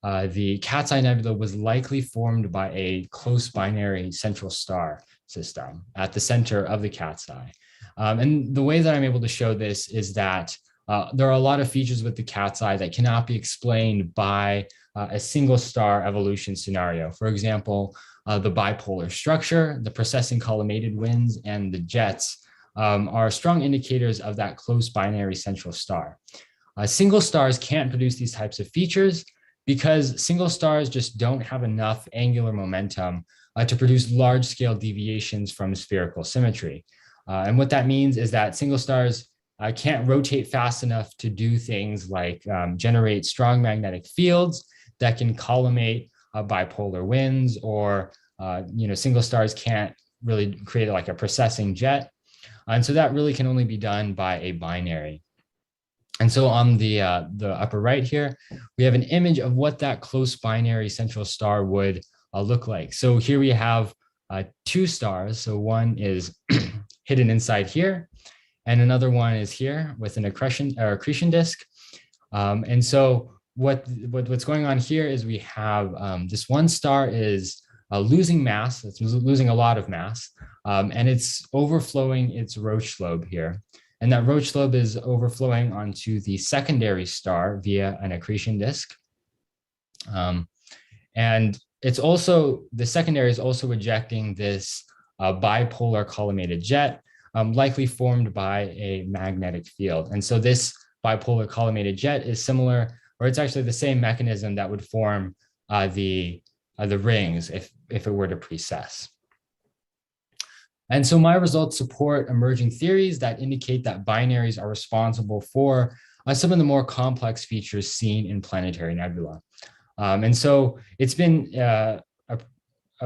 [SPEAKER 15] the Cat's Eye Nebula was likely formed by a close binary central star system at the center of the Cat's Eye. And the way that I'm able to show this is that there are a lot of features with the Cat's Eye that cannot be explained by a single star evolution scenario. For example, the bipolar structure, the precessing collimated winds, and the jets are strong indicators of that close binary central star. Single stars can't produce these types of features because single stars just don't have enough angular momentum to produce large-scale deviations from spherical symmetry. And what that means is that single stars can't rotate fast enough to do things like generate strong magnetic fields that can collimate bipolar winds, or single stars can't really create like a precessing jet. And so that really can only be done by a binary. And so on the upper right here, we have an image of what that close binary central star would look like. So here we have two stars. So one is hidden inside here, and another one is here with an accretion disk. And so what's going on here is we have this one star is losing mass. It's losing a lot of mass, and it's overflowing its Roche lobe here. And that Roche lobe is overflowing onto the secondary star via an accretion disk. And it's also, the secondary is also ejecting this bipolar collimated jet, likely formed by a magnetic field. And so this bipolar collimated jet is similar, or it's actually the same mechanism that would form the rings if it were to precess. And so my results support emerging theories that indicate that binaries are responsible for some of the more complex features seen in planetary nebula. And so it's been a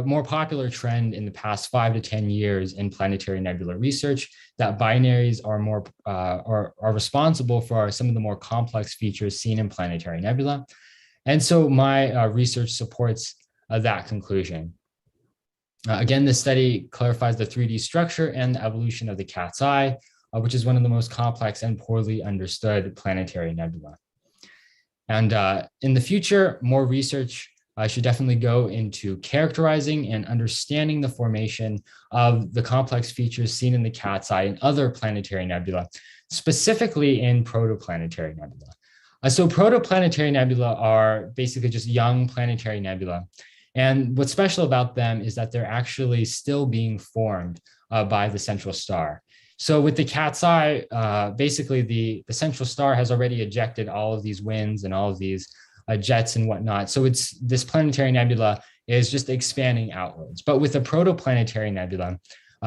[SPEAKER 15] more popular trend in the past 5 to 10 years in planetary nebula research that binaries are responsible for some of the more complex features seen in planetary nebula. And so my research supports that conclusion. Again, this study clarifies the 3D structure and the evolution of the Cat's Eye, which is one of the most complex and poorly understood planetary nebula. And in the future, more research should definitely go into characterizing and understanding the formation of the complex features seen in the Cat's Eye and other planetary nebula, specifically in protoplanetary nebula. So protoplanetary nebula are basically just young planetary nebula. And what's special about them is that they're actually still being formed by the central star. So with the cat's eye, basically the central star has already ejected all of these winds and all of these jets and whatnot. So it's this planetary nebula is just expanding outwards. But with a protoplanetary nebula,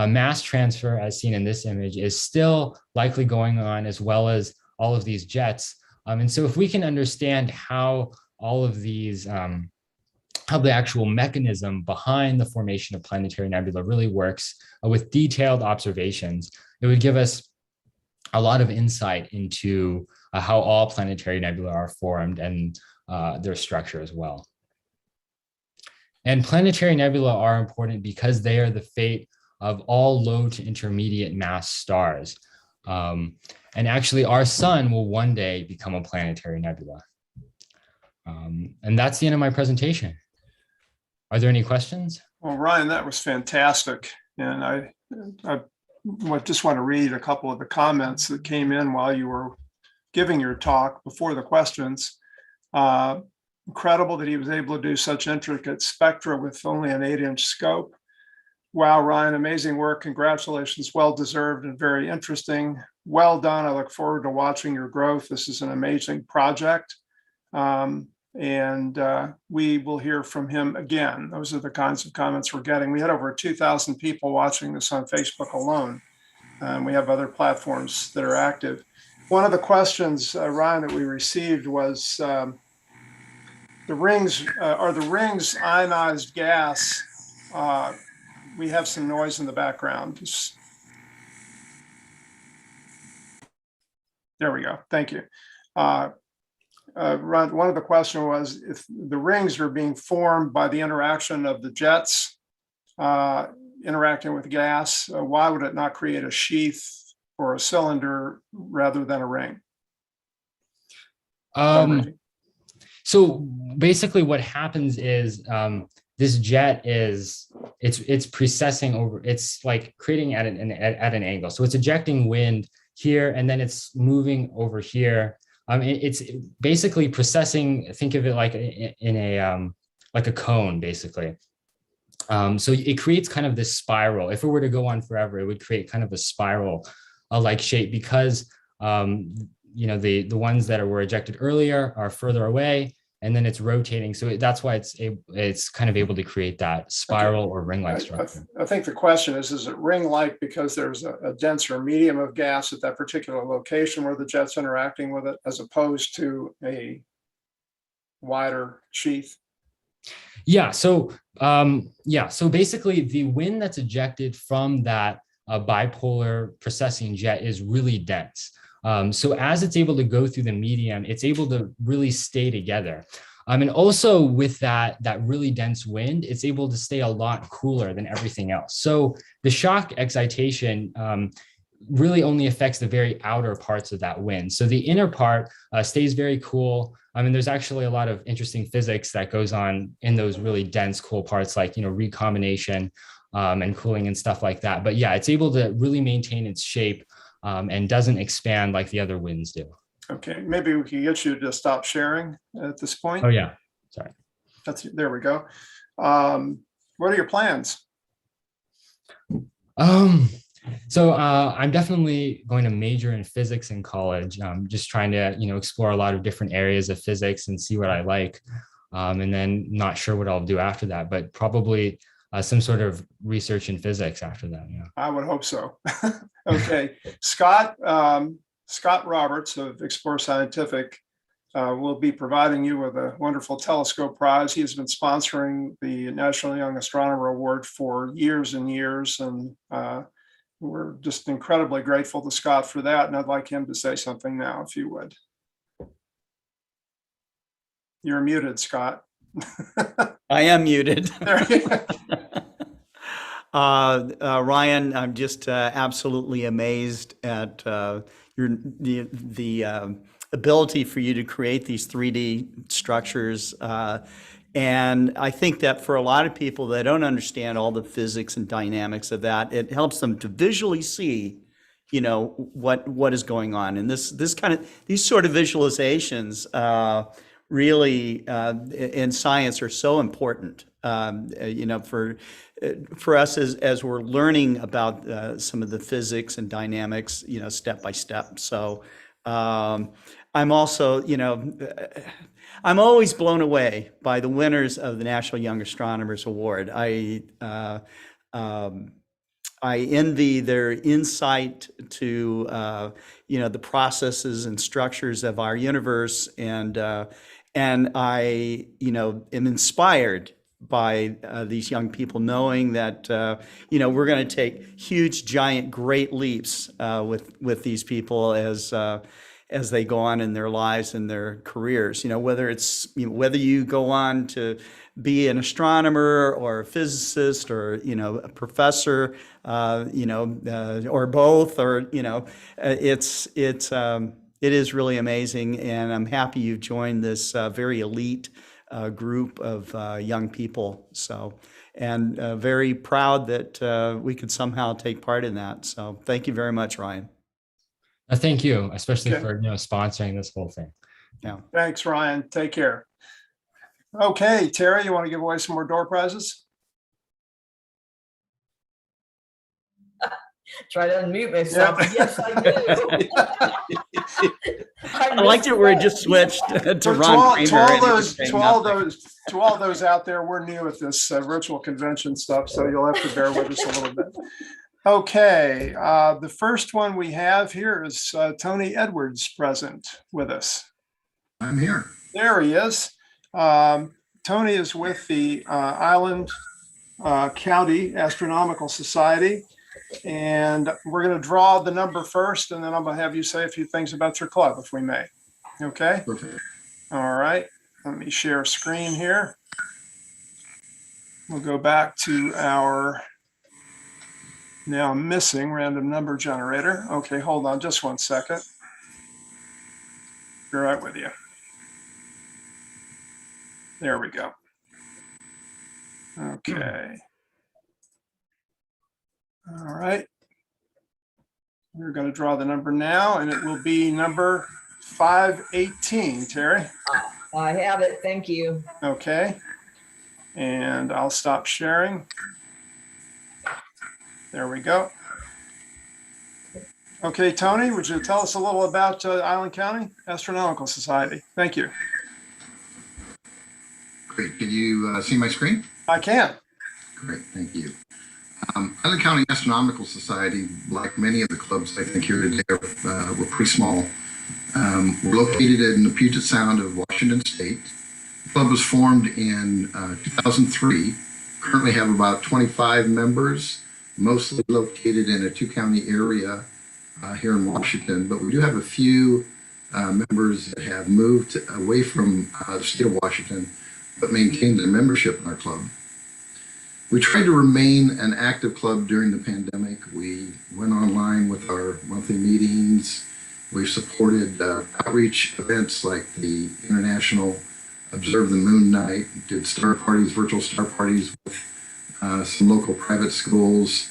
[SPEAKER 15] mass transfer, as seen in this image, is still likely going on, as well as all of these jets. And so if we can understand how all of these, how the actual mechanism behind the formation of planetary nebula really works with detailed observations, it would give us a lot of insight into how all planetary nebula are formed and their structure as well. And planetary nebula are important because they are the fate of all low to intermediate mass stars. And actually our sun will one day become a planetary nebula. And that's the end of my presentation. Are there any questions?
[SPEAKER 4] Well, Ryan, that was fantastic. And I just want to read a couple of the comments that came in while you were giving your talk before the questions. Incredible that he was able to do such intricate spectra with only an 8-inch scope. Wow, Ryan, amazing work. Congratulations. Well deserved and very interesting. Well done. I look forward to watching your growth. This is an amazing project. And we will hear from him again. Those are the kinds of comments we're getting. We had over 2,000 people watching this on Facebook alone. We have other platforms that are active. One of the questions, Ryan, that we received was, the rings, are the rings ionized gas? We have some noise in the background. There we go. Thank you. Ron, one of the questions was if the rings are being formed by the interaction of the jets interacting with gas, why would it not create a sheath or a cylinder rather than a ring?
[SPEAKER 15] So basically what happens is this jet is, it's precessing over, it's like creating at an angle. So it's ejecting wind here and then it's moving over here. It's basically precessing, think of it like in a, like a cone basically. So it creates kind of this spiral. If it were to go on forever, it would create kind of a spiral like shape because you know, the ones that were ejected earlier are further away, and then it's rotating. So that's why it's kind of able to create that spiral or ring-like structure.
[SPEAKER 4] I think the question is it ring-like because there's a denser medium of gas at that particular location where the jet's interacting with it, as opposed to a wider sheath?
[SPEAKER 15] Yeah. So so basically, the wind that's ejected from that bipolar precessing jet is really dense. So as it's able to go through the medium, it's able to really stay together. And also with that really dense wind, it's able to stay a lot cooler than everything else. So the shock excitation really only affects the very outer parts of that wind. So the inner part stays very cool. I mean, there's actually a lot of interesting physics that goes on in those really dense, cool parts, like, you know, recombination and cooling and stuff like that. But yeah, it's able to really maintain its shape and doesn't expand like the other winds do.
[SPEAKER 4] Okay, maybe we can get you to stop sharing at this point.
[SPEAKER 15] Oh yeah, sorry.
[SPEAKER 4] There we go. What are your plans?
[SPEAKER 15] So I'm definitely going to major in physics in college. Just trying to, you know, explore a lot of different areas of physics and see what I like. And then not sure what I'll do after that, but probably some sort of research in physics after that. Yeah.
[SPEAKER 4] I would hope so. Okay, Scott Roberts of Explore Scientific will be providing you with a wonderful telescope prize. He has been sponsoring the National Young Astronomer Award for years and years, and we're just incredibly grateful to Scott for that. And I'd like him to say something now, if you would. You're muted, Scott.
[SPEAKER 1] I am muted. Ryan, I'm just absolutely amazed at the ability for you to create these 3D structures. And I think that for a lot of people that don't understand all the physics and dynamics of that, it helps them to visually see, you know, what is going on. And these sort of visualizations really in science are so important for us as we're learning about some of the physics and dynamics, step by step. So I'm also, I'm always blown away by the winners of the National Young Astronomers Award. I envy their insight to the processes and structures of our universe, and I am inspired by these young people, knowing that we're going to take huge, giant, great leaps with these people as they go on in their lives and their careers. Whether you go on to be an astronomer or a physicist or a professor, or both, or it is really amazing, and I'm happy you've joined this very elite group of young people. So, and very proud that we could somehow take part in that. So, thank you very much, Ryan.
[SPEAKER 15] Thank you, especially for sponsoring this whole thing.
[SPEAKER 1] Yeah.
[SPEAKER 4] Thanks, Ryan. Take care. Okay, Terry, you want to give away some more door prizes?
[SPEAKER 3] Try to unmute myself.
[SPEAKER 4] Yeah.
[SPEAKER 3] Yes, I do.
[SPEAKER 1] I liked it where it just switched to
[SPEAKER 4] To
[SPEAKER 1] Ron Kramer.
[SPEAKER 4] all those out there, we're new at this virtual convention stuff, so you'll have to bear with us a little bit. Okay, the first one we have here is Tony Edwards present with us.
[SPEAKER 16] I'm here.
[SPEAKER 4] There he is. Tony is with the Island County Astronomical Society, and we're going to draw the number first, and then I'm going to have you say a few things about your club, if we may. Okay?
[SPEAKER 16] Perfect.
[SPEAKER 4] All right. Let me share a screen here. We'll go back to our now missing random number generator. Okay, hold on just 1 second. Be right with you. There we go. Okay. All right. We're going to draw the number now, and it will be number 518, Terry.
[SPEAKER 3] I have it. Thank you.
[SPEAKER 4] Okay. And I'll stop sharing. There we go. Okay, Tony, would you tell us a little about Island County Astronomical Society? Thank you.
[SPEAKER 16] Great. Can you see my screen?
[SPEAKER 4] I can.
[SPEAKER 16] Great. Thank you. Island County Astronomical Society, like many of the clubs I think here today, we're pretty small. We're located in the Puget Sound of Washington State. The club was formed in 2003. Currently have about 25 members, mostly located in a two-county area here in Washington, but we do have a few members that have moved away from the state of Washington, but maintained their membership in our club. We tried to remain an active club during the pandemic. We went online with our monthly meetings. We've supported outreach events like the International Observe the Moon Night, did star parties, virtual star parties with some local private schools.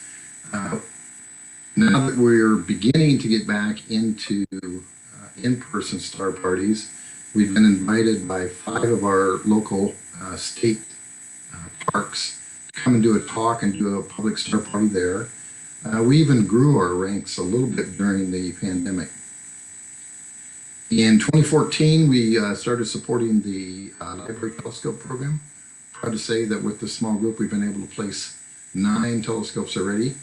[SPEAKER 16] Now that we're beginning to get back into in-person star parties, we've been invited by 5 of our local state parks to come and do a talk and do a public star party there. We even grew our ranks a little bit during the pandemic. In 2014, we started supporting the Library Telescope program. Proud to say that with this small group, we've been able to place 9 telescopes already,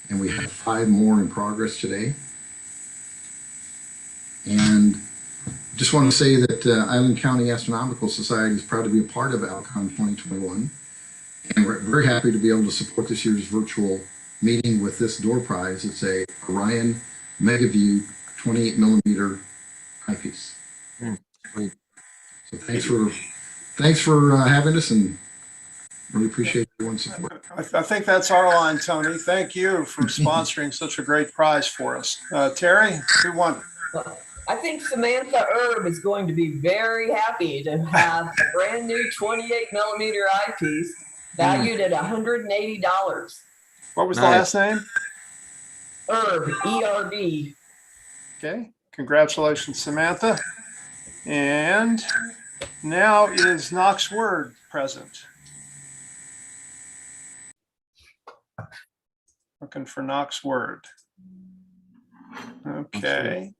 [SPEAKER 16] and we have 5 more in progress today. And just want to say that Island County Astronomical Society is proud to be a part of ALCon 2021. And we're very happy to be able to support this year's virtual meeting with this door prize. It's a Orion MegaView 28 millimeter eyepiece. So thanks for having us, and really appreciate everyone's support.
[SPEAKER 4] I think that's our line, Tony. Thank you for sponsoring such a great prize for us. Terry, who won?
[SPEAKER 3] I think Samantha Erb is going to be very happy to have a brand new 28 millimeter eyepiece valued at $180.
[SPEAKER 4] What was the last name?
[SPEAKER 3] Erb, E-R-B.
[SPEAKER 4] Okay, congratulations, Samantha. And now is Knox Word present. Looking for Knox word. Okay,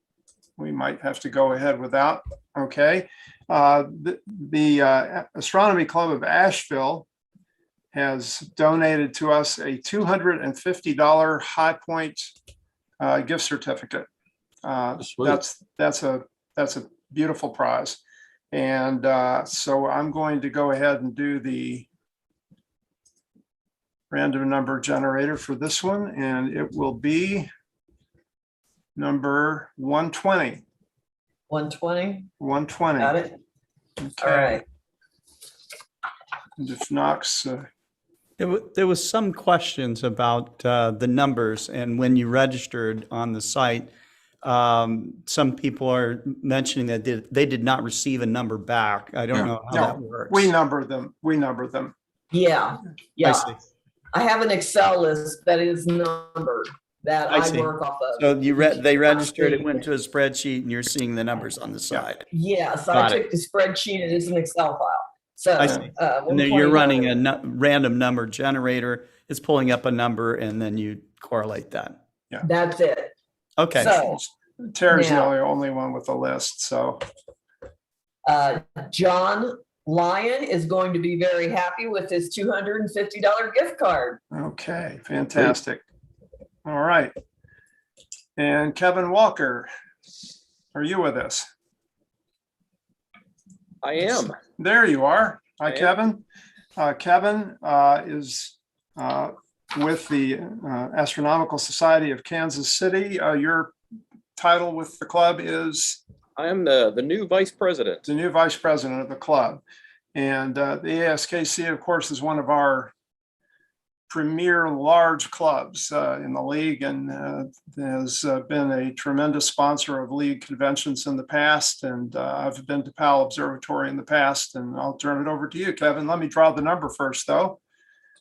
[SPEAKER 4] we might have to go ahead without. Okay, the Astronomy Club of Asheville has donated to us a $250 High Point gift certificate. That's a beautiful prize, and so I'm going to go ahead and do the random number generator for this one, and it will be number 120.
[SPEAKER 3] 120.
[SPEAKER 4] 120.
[SPEAKER 3] Got it.
[SPEAKER 4] Okay.
[SPEAKER 3] All right.
[SPEAKER 4] And if Knox,
[SPEAKER 1] There was some questions about the numbers, and when you registered on the site, some people are mentioning that they did not receive a number back. I don't know how that works.
[SPEAKER 4] we number them. We number them.
[SPEAKER 3] Yeah.
[SPEAKER 1] I
[SPEAKER 3] Yeah.
[SPEAKER 1] see.
[SPEAKER 3] I have an Excel list that is numbered that I
[SPEAKER 1] see.
[SPEAKER 3] work off of.
[SPEAKER 1] So they registered, it went to a spreadsheet, and you're seeing the numbers on the side.
[SPEAKER 3] Yes,
[SPEAKER 1] Got
[SPEAKER 3] I
[SPEAKER 1] it.
[SPEAKER 3] took the spreadsheet. It is an Excel file. So
[SPEAKER 1] I see. And then you're running a random number generator. It's pulling up a number, and then you correlate that.
[SPEAKER 4] Yeah.
[SPEAKER 3] That's it.
[SPEAKER 1] Okay.
[SPEAKER 3] So
[SPEAKER 4] Terry's
[SPEAKER 3] now,
[SPEAKER 4] the only one with the list. So
[SPEAKER 3] John Lyon is going to be very happy with his $250 gift card.
[SPEAKER 4] okay, fantastic. All right. And Kevin Walker, are you with us?
[SPEAKER 17] I am.
[SPEAKER 4] There you are. Hi,
[SPEAKER 17] I am.
[SPEAKER 4] Kevin. Kevin is with the Astronomical Society of Kansas City. Your title with the club is?
[SPEAKER 17] I am the new vice president.
[SPEAKER 4] The new vice president of the club. And the ASKC, of course, is one of our premier large clubs in the league, and has been a tremendous sponsor of league conventions in the past. And I've been to Powell Observatory in the past, and I'll turn it over to you, Kevin. Let me draw the number first, though.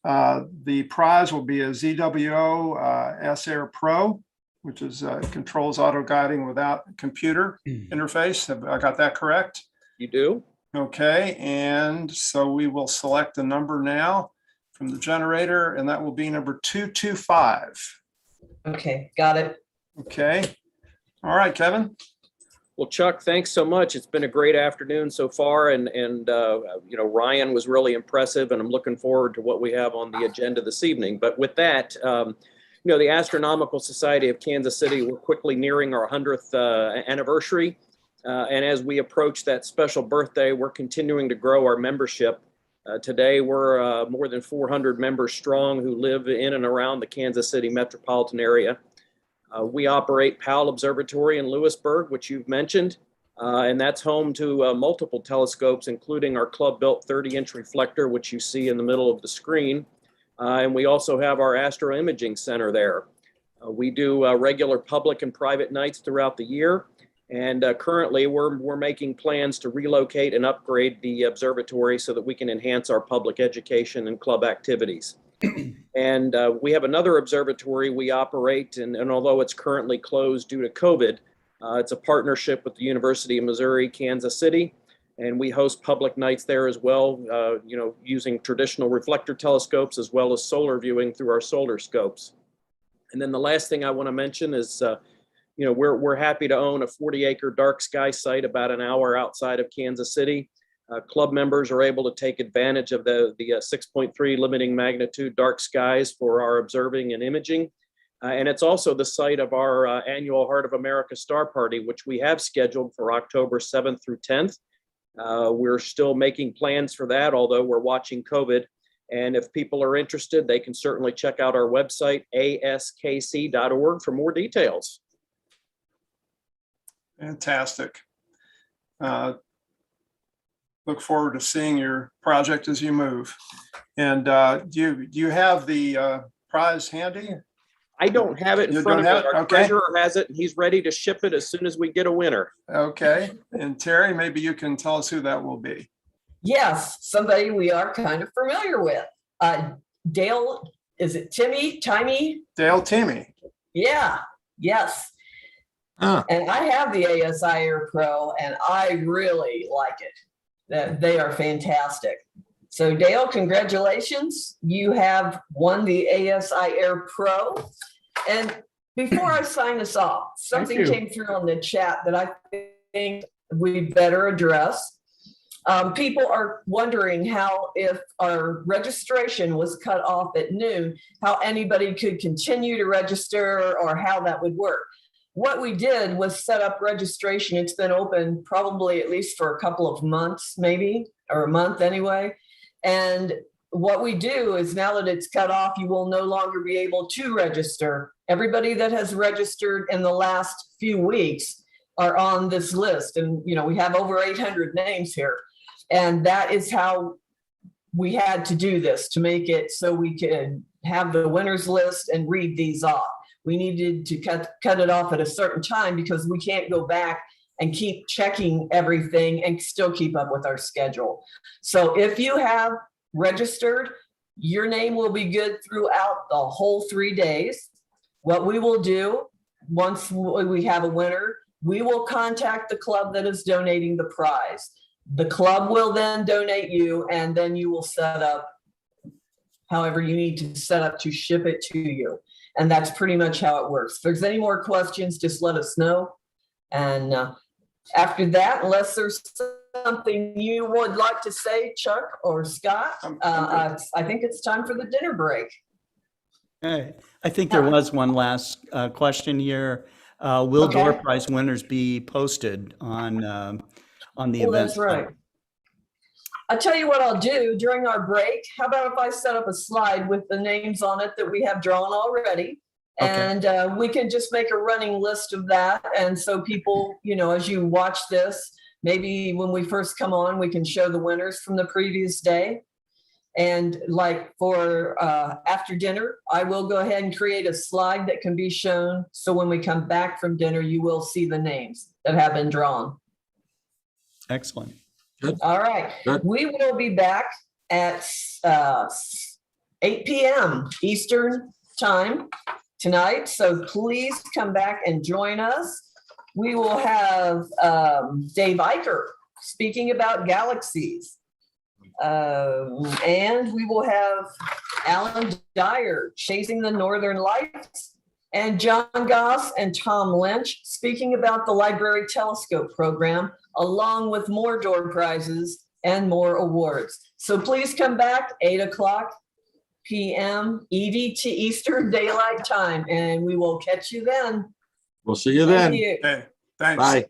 [SPEAKER 4] The prize will be a ZWO S-Air Pro, which is controls auto guiding without computer interface. Have I got that correct?
[SPEAKER 17] You do?
[SPEAKER 4] Okay, and so we will select the number now from the generator, and that will be number 225.
[SPEAKER 3] Okay, got it.
[SPEAKER 4] Okay. All right, Kevin.
[SPEAKER 17] Well, Chuck, thanks so much. It's been a great afternoon so far, and Ryan was really impressive, and I'm looking forward to what we have on the agenda this evening. But with that, the Astronomical Society of Kansas City, we're quickly nearing our 100th anniversary. And as we approach that special birthday, we're continuing to grow our membership. Today, we're more than 400 members strong who live in and around the Kansas City metropolitan area. We operate Powell Observatory in Lewisburg, which you've mentioned, and that's home to multiple telescopes, including our club-built 30-inch reflector, which you see in the middle of the screen. And we also have our Astro Imaging Center there. We do regular public and private nights throughout the year. And currently, we're making plans to relocate and upgrade the observatory so that we can enhance our public education and club activities. And we have another observatory we operate, and although it's currently closed due to COVID, it's a partnership with the University of Missouri, Kansas City, and we host public nights there as well, using traditional reflector telescopes as well as solar viewing through our solar scopes. And then the last thing I want to mention is we're happy to own a 40-acre dark sky site about an hour outside of Kansas City. Club members are able to take advantage of the 6.3 limiting magnitude dark skies for our observing and imaging. And it's also the site of our annual Heart of America Star Party, which we have scheduled for October 7th through 10th. We're still making plans for that, although we're watching COVID. And if people are interested, they can certainly check out our website, askc.org, for more details.
[SPEAKER 4] Fantastic. Look forward to seeing your project as you move. And do you have the prize handy?
[SPEAKER 17] I don't have it in front of me. Our
[SPEAKER 4] Okay.
[SPEAKER 17] treasurer has it, and he's ready to ship it as soon as we get a winner.
[SPEAKER 4] Okay. And Terry, maybe you can tell us who that will be.
[SPEAKER 3] Yes, somebody we are kind of familiar with. Dale, is it Timmy?
[SPEAKER 4] Dale Timmy.
[SPEAKER 3] Yeah, yes. And I have the ASI Air Pro, and I really like it. They are fantastic. So Dale, congratulations. You have won the ASI Air Pro. And before I sign us off, something came through on the chat that I think we better address. People are wondering how, if our registration was cut off at noon, how anybody could continue to register or how that would work. What we did was set up registration. It's been open probably at least for a couple of months, maybe, or a month anyway. And what we do is, now that it's cut off, you will no longer be able to register. Everybody that has registered in the last few weeks are on this list. And, you know, we have over 800 names here. And that is how we had to do this, to make it so we could have the winners list and read these off. We needed to cut it off at a certain time because we can't go back and keep checking everything and still keep up with our schedule. So if you have registered, your name will be good throughout the whole 3 days. What we will do, once we have a winner, we will contact the club that is donating the prize. The club will then donate you, and then you will set up however you need to set up to ship it to you. And that's pretty much how it works. If there's any more questions, just let us know. And after that, unless there's something you would like to say, Chuck or Scott, I think it's time for the dinner break.
[SPEAKER 1] Okay. I think there was one last question here. Will door prize winners be posted on the event?
[SPEAKER 3] That's right. I'll tell you what I'll do during our break. How about if I set up a slide with the names on it that we have drawn already? And we can just make a running list of that. And so people, you know, as you watch this, maybe when we first come on, we can show the winners from the previous day. And like for after dinner, I will go ahead and create a slide that can be shown. So when we come back from dinner, you will see the names that have been drawn.
[SPEAKER 1] Excellent.
[SPEAKER 3] All right. We will be back at 8 p.m. Eastern time tonight. So please come back and join us. We will have Dave Eicher speaking about galaxies. And we will have Alan Dyer chasing the Northern Lights, and John Goss and Tom Lynch speaking about the Library Telescope program, along with more door prizes and more awards. So please come back 8:00 p.m. EDT Eastern Daylight Time, and we will catch you then.
[SPEAKER 18] We'll see you then.
[SPEAKER 3] Thank you.
[SPEAKER 4] Okay, thanks.
[SPEAKER 18] Bye.